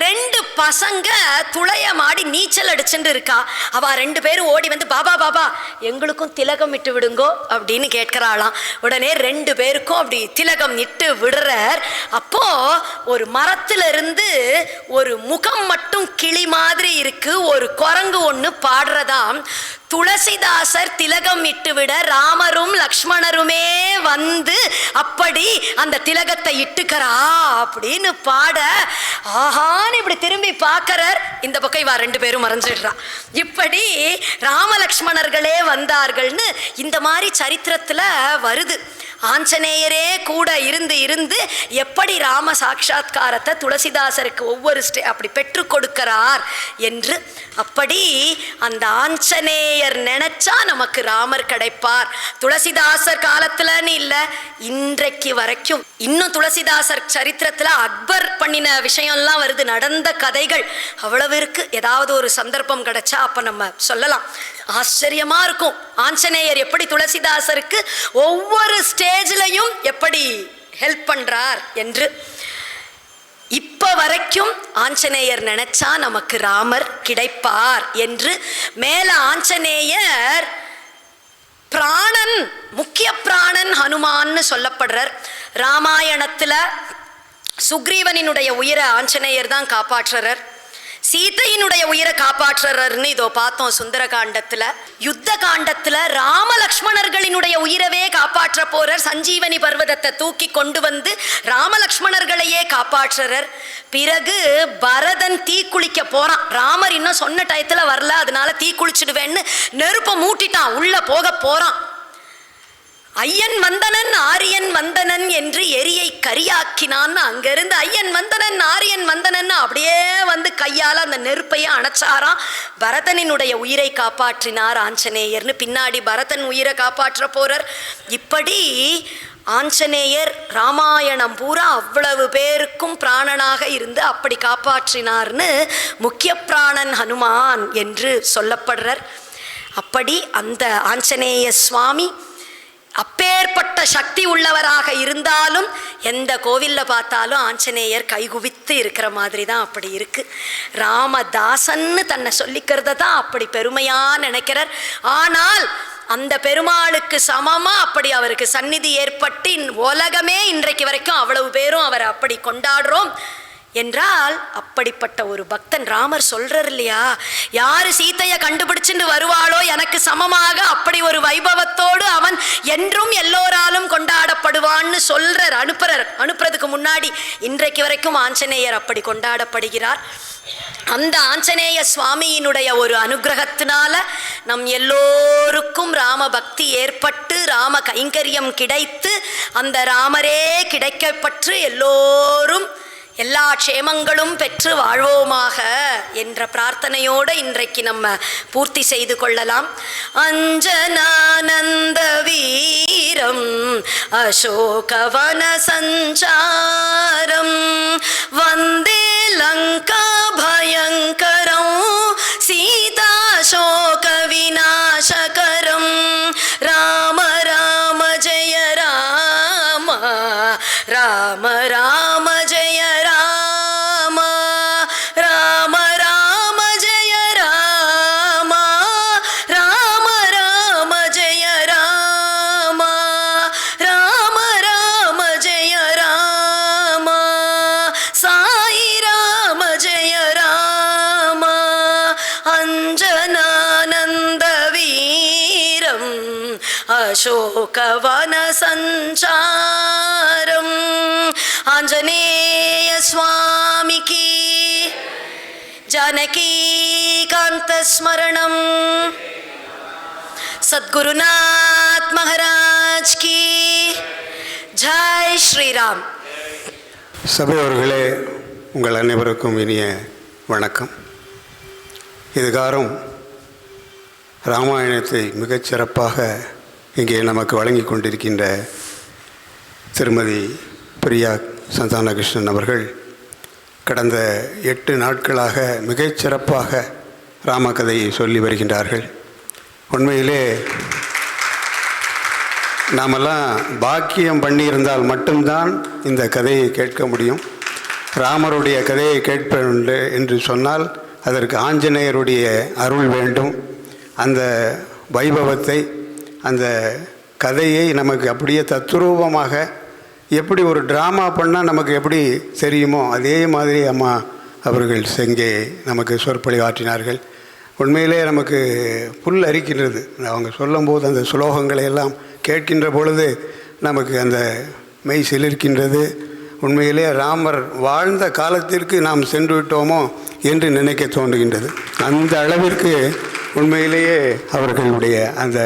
2 பசங்க துளையமாடி நீச்சல் அடிச்சுட்டு இருக்கா. அவ 2 பேரும் ஓடி வந்து பாபா பாபா எங்களுக்கும் திலகம் இட்டு விடுங்கோ அப்படின்னு கேட்கிறாளாம். உடனே 2 பேருக்கும் அப்படி திலகம் இட்டு விடுறார். அப்போ ஒரு மரத்துல இருந்து ஒரு முகம் மட்டும் கிளி மாதிரி இருக்கு, ஒரு குரங்கு ஒண்ணு பாடுறதாம். துளசிதாசர் திலகம் இட்டு விட ராமரும் லக்ஷ்மணருமே வந்து அப்படி அந்த திலகத்தை இட்டுக்கிறா அப்படின்னு பாட, ஆஹான்னு இப்படி திரும்பி பார்க்கறார். இந்த பக்கம் இவா 2 பேரும் மறைஞ்சிடுறா. இப்படி ராமலக்ஷ்மணர்களே வந்தார்கள்னு இந்த மாதிரி சரித்திரத்துல வருது. ஆஞ்சநேயரே கூட இருந்து இருந்து எப்படி ராம சாட்சா்காரத்தை துளசிதாசருக்கு ஒவ்வொரு அப்படி பெற்று கொடுக்கிறார் என்று. அப்படி அந்த ஆஞ்சநேயர் நினைச்சா நமக்கு ராமர் கிடைப்பார். துளசிதாசர் காலத்துலன்னு இல்லை, இன்றைக்கு வரைக்கும் இன்னும் துளசிதாசர் சரித்திரத்துல அக்பர் பண்ணின விஷயம்லாம் வருது, நடந்த கதைகள் அவ்வளவு இருக்கு. ஏதாவது ஒரு சந்தர்ப்பம் கிடைச்சா அப்ப நம்ம சொல்லலாம். ஆச்சரியமா இருக்கும் ஆஞ்சநேயர் எப்படி துளசிதாசருக்கு ஒவ்வொரு ஸ்டேஜ்லையும் எப்படி ஹெல்ப் பண்றார் என்று. இப்ப வரைக்கும் ஆஞ்சநேயர் நினைச்சா நமக்கு ராமர் கிடைப்பார் என்று. மேல ஆஞ்சநேயர் பிராணன், முக்கிய பிராணன் ஹனுமான்னு சொல்லப்படுறார். ராமாயணத்துல சுக்ரீவனினுடைய உயிரை ஆஞ்சநேயர் தான் காப்பாற்றுறார். சீதையினுடைய உயிரை காப்பாற்றுறர்னு இதோ பார்த்தோம் சுந்தரகாண்டத்துல. யுத்த காண்டத்துல ராமலக்ஷ்மணர்களினுடைய உயிரவே காப்பாற்ற போறார். சஞ்சீவனி பர்வதத்தை தூக்கி கொண்டு வந்து ராமலக்ஷ்மணர்களையே காப்பாற்றுறார். பிறகு பரதன் தீ குளிக்க போறான். ராமர் இன்னும் சொன்ன டயத்துல வரல, அதனால தீ குளிச்சுடுவேன்னு நெருப்பை மூட்டிட்டான், உள்ள போக போறான். ஐயன் வந்தனன் ஆரியன் வந்தனன் என்று எரியை கரியாக்கினான்னு அங்கிருந்து ஐயன் வந்தனன் ஆரியன் வந்தனன் அப்படியே வந்து கையால் அந்த நெருப்பையே அணைச்சாராம். பரதனினுடைய உயிரை காப்பாற்றினார் ஆஞ்சநேயர்னு. பின்னாடி பரதன் உயிரை காப்பாற்ற போறார். இப்படி ஆஞ்சநேயர் ராமாயணம் பூரா அவ்வளவு பேருக்கும் பிராணனாக இருந்து அப்படி காப்பாற்றினார்னு முக்கிய பிராணன் ஹனுமான் என்று சொல்லப்படுறார். அப்படி அந்த ஆஞ்சநேய சுவாமி அப்பேற்பட்ட சக்தி உள்ளவராக இருந்தாலும் எந்த கோவில்ல பார்த்தாலும் ஆஞ்சநேயர் கைகுவித்து இருக்கிற மாதிரி தான் அப்படி இருக்கு. ராமதாசன்னு தன்னை சொல்லிக்கிறத தான் அப்படி பெருமையா நினைக்கிறார். ஆனால் அந்த பெருமாளுக்கு சமமா அப்படி அவருக்கு சந்நிதி ஏற்பட்டு உலகமே இன்றைக்கு வரைக்கும் அவ்வளவு பேரும் அவரை அப்படி கொண்டாடுறோம் என்றால் அப்படிப்பட்ட ஒரு பக்தன் ராமர் சொல்றார் இல்லையா, யாரு சீதையை கண்டுபிடிச்சுட்டு வருவாளோ எனக்கு சமமாக அப்படி ஒரு வைபவத்தோடு அவன் என்றும் எல்லோராலும் கொண்டாடப்படுவான்னு சொல்றார். அனுப்புறதுக்கு முன்னாடி இன்றைக்கு வரைக்கும் ஆஞ்சநேயர் அப்படி கொண்டாடப்படுகிறார். அந்த ஆஞ்சநேய சுவாமியினுடைய ஒரு அனுகிரகத்தினால நம் எல்லோருக்கும் ராம பக்தி ஏற்பட்டு ராம கைங்கரியம் கிடைத்து அந்த ராமரே கிடைக்கப்பட்டு எல்லோரும் எல்லா க்ஷேமங்களும் பெற்று வாழ்வோமாக என்ற பிரார்த்தனையோடு இன்றைக்கு நம்ம பூர்த்தி செய்து கொள்ளலாம். அஞ்சனானந்த வீரம் அசோகவன சஞ்சாரம் வந்தே லங்கா பயங்கரம் சீதா சோக விநாசகரம் ராம ராம ஜெய ராம ராம ராம ஜெய ராம ராம ராம ஜெய ராம ராம ராம ஜெய ராம ராம ராம ஜெய ராம சாயி ராம ஜெய ராம அஞ்சனானந்த வீரம் அசோகவன சஞ்சாரம். ஆஞ்சநேய சுவாமிக்கு ஜானகி காந்த ஸ்மரணம். சத்குருநாத் மகாராஜ் கி ஜெய் ஸ்ரீராம். சபையோர்களே, உங்கள் அனைவருக்கும் இனிய வணக்கம். இதுகாரும் ராமாயணத்தை மிகச்சிறப்பாக இங்கே நமக்கு வழங்கி கொண்டிருக்கின்ற திருமதி பிரியா சந்தானகிருஷ்ணன் அவர்கள் கடந்த 8 நாட்களாக மிகச்சிறப்பாக ராமகதையை சொல்லி வருகின்றார்கள். உண்மையிலே நாமெல்லாம் பாக்கியம் பண்ணியிருந்தால் மட்டும்தான் இந்த கதையை கேட்க முடியும். ராமருடைய கதையை கேட்பேன் என்று சொன்னால் அதற்கு ஆஞ்சநேயருடைய அருள் வேண்டும். அந்த வைபவத்தை, அந்த கதையை நமக்கு அப்படியே தத்ரூபமாக எப்படி ஒரு ட்ராமா பண்ணால் நமக்கு எப்படி தெரியுமோ அதே மாதிரி அம்மா அவர்கள் செங்கே நமக்கு சொற்பொழிவாற்றினார்கள். உண்மையிலே நமக்கு புல் அரிக்கின்றது. அவங்க சொல்லும்போது அந்த சுலோகங்களை எல்லாம் கேட்கின்ற பொழுது நமக்கு அந்த மெய் சிலிர்க்கின்றது. உண்மையிலே ராமர் வாழ்ந்த காலத்திற்கு நாம் சென்று விட்டோமோ என்று நினைக்க தோன்றுகின்றது. அந்த அளவிற்கு உண்மையிலேயே அவர்களுடைய அந்த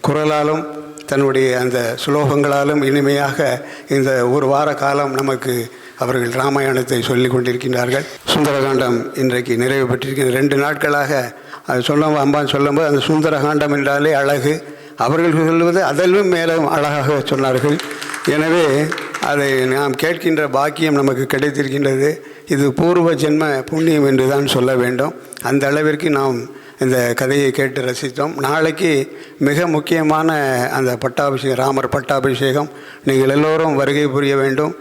குரலாலும் தன்னுடைய அந்த சுலோகங்களாலும் இனிமையாக இந்த ஒரு வார காலம் நமக்கு அவர்கள் ராமாயணத்தை சொல்லி கொண்டிருக்கின்றார்கள். சுந்தரகாண்டம் இன்றைக்கு நிறைவு பெற்றிருக்கின்ற 2 நாட்களாக அது அம்பான் சொல்லும்போது அந்த சுந்தரகாண்டம் என்றாலே அழகு. அவர்கள் சொல்லுவது அதிலும் மேலும் அழகாக சொன்னார்கள். எனவே அதை நாம் கேட்கின்ற பாக்கியம் நமக்கு கிடைத்திருக்கின்றது. இது பூர்வ ஜென்ம புண்ணியம் என்று தான் சொல்ல வேண்டும். அந்த அளவிற்கு நாம் இந்த கதையை கேட்டு ரசித்தோம். நாளைக்கு மிக முக்கியமான அந்த பட்டாபிஷேகம், ராமர் பட்டாபிஷேகம். நீங்கள் எல்லோரும் வருகை புரிய வேண்டும்.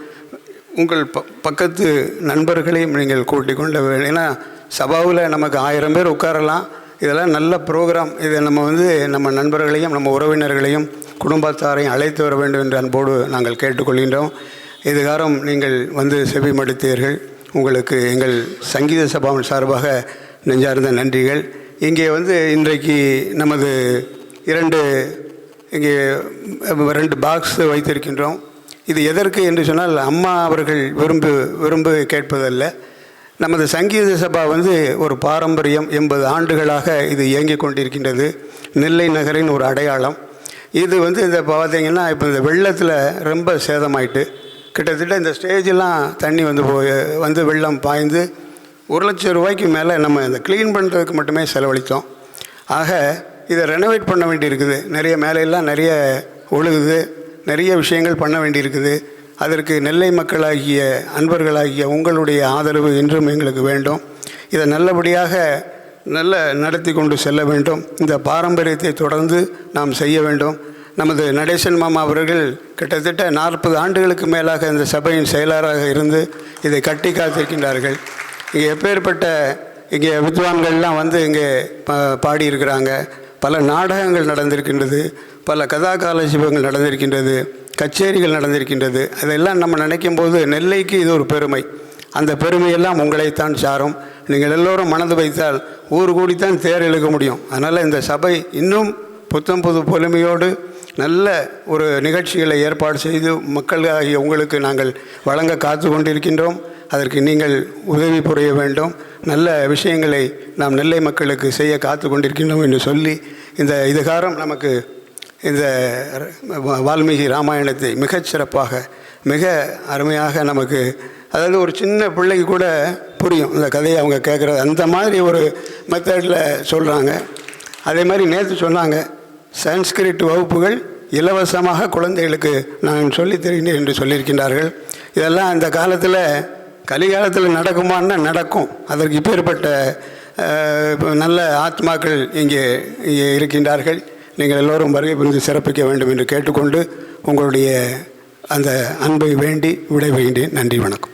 உங்கள் பக்கத்து நண்பர்களையும் நீங்கள் கூட்டிக் கொள்ள வேண்டும். ஏன்னா சபாவில் நமக்கு 1000 பேர் உட்காரலாம். இதெல்லாம் நல்ல ப்ரோக்ராம். இதை நம்ம நண்பர்களையும் நம்ம உறவினர்களையும் குடும்பத்தாரையும் அழைத்து வர வேண்டும் என்று அன்போடு நாங்கள் கேட்டுக்கொள்கின்றோம். இதுகாரம் நீங்கள் செவி மடுத்தீர்கள். உங்களுக்கு எங்கள் சங்கீத சபாவின் சார்பாக நெஞ்சார்ந்த நன்றிகள். இங்கே இன்றைக்கு நமது 2 பாக்ஸ் வைத்திருக்கின்றோம். இது எதற்கு என்று சொன்னால் அம்மா அவர்கள் விரும்பு கேட்பதல்ல. நமது சங்கீத சபா ஒரு பாரம்பரியம். 80 ஆண்டுகளாக இது இயங்கிக் கொண்டிருக்கின்றது. நெல்லை நகரின் ஒரு அடையாளம் இது. இந்த பார்த்தீங்கன்னா இப்போ இந்த வெள்ளத்தில் ரொம்ப சேதமாயிட்டு கிட்டத்தட்ட இந்த ஸ்டேஜெல்லாம் தண்ணி வெள்ளம் பாய்ந்து 1 லட்சம் ரூபாய்க்கு மேலே நம்ம இந்த க்ளீன் பண்ணுறதுக்கு மட்டுமே செலவழித்தோம். ஆக இதை ரெனோவேட் பண்ண வேண்டியிருக்குது. நிறைய மேலையெல்லாம் நிறைய ஒழுகுது, நிறைய விஷயங்கள் பண்ண வேண்டியிருக்குது. அதற்கு நெல்லை மக்களாகிய அன்பர்களாகிய உங்களுடைய ஆதரவு இன்றும் எங்களுக்கு வேண்டும். இதை நல்லபடியாக நடத்தி கொண்டு செல்ல வேண்டும். இந்த பாரம்பரியத்தை தொடர்ந்து நாம் செய்ய வேண்டும். நமது நடேசன் மாமா அவர்கள் கிட்டத்தட்ட 40 ஆண்டுகளுக்கு மேலாக இந்த சபையின் செயலராக இருந்து இதை கட்டி காத்திருக்கின்றார்கள். இங்கே எப்பேற்பட்ட இங்கே வித்வான்கள்லாம் இங்கே பாடியிருக்கிறாங்க. பல நாடகங்கள் நடந்திருக்கின்றது, பல கதா காலட்சேபங்கள் நடந்திருக்கின்றது, கச்சேரிகள் நடந்திருக்கின்றது. அதெல்லாம் நம்ம நினைக்கும் போது நெல்லைக்கு இது ஒரு பெருமை. அந்த பெருமையெல்லாம் உங்களைத்தான் சாரும். நீங்கள் எல்லோரும் மனது வைத்தால் ஊர் கூடித்தான் தேர் இழுக்க முடியும். அதனால் இந்த சபை இன்னும் புத்தம் புது பொலிமையோடு நல்ல ஒரு நிகழ்ச்சிகளை ஏற்பாடு செய்து மக்களாகிய உங்களுக்கு நாங்கள் வழங்க காத்து கொண்டிருக்கின்றோம். அதற்கு நீங்கள் உதவி புரிய வேண்டும். நல்ல விஷயங்களை நாம் நெல்லை மக்களுக்கு செய்ய காத்து கொண்டிருக்கின்றோம் என்று சொல்லி இதுகாரம் நமக்கு இந்த வால்மீகி ராமாயணத்தை மிகச்சிறப்பாக மிக அருமையாக நமக்கு, அதாவது ஒரு சின்ன பிள்ளைக்கு கூட புரியும் இந்த கதையை அவங்க கேட்குறது. அந்த மாதிரி ஒரு மெத்தடில் சொல்கிறாங்க. அதே மாதிரி நேற்று சொன்னாங்க, சான்ஸ்கிரிட் வகுப்புகள் இலவசமாக குழந்தைகளுக்கு நான் சொல்லித் தருகிறேன் என்று சொல்லியிருக்கின்றார்கள். இதெல்லாம் அந்த காலத்தில் கலிகாலத்தில் நடக்குமான்னா நடக்கும். அதற்கு இப்பேற்பட்ட நல்ல ஆத்மாக்கள் இங்கே இருக்கின்றார்கள். நீங்கள் எல்லோரும் வருகை புரிந்து சிறப்பிக்க வேண்டும் என்று கேட்டுக்கொண்டு உங்களுடைய அந்த அன்பை வேண்டி விடைபெறுகின்றேன். நன்றி, வணக்கம்.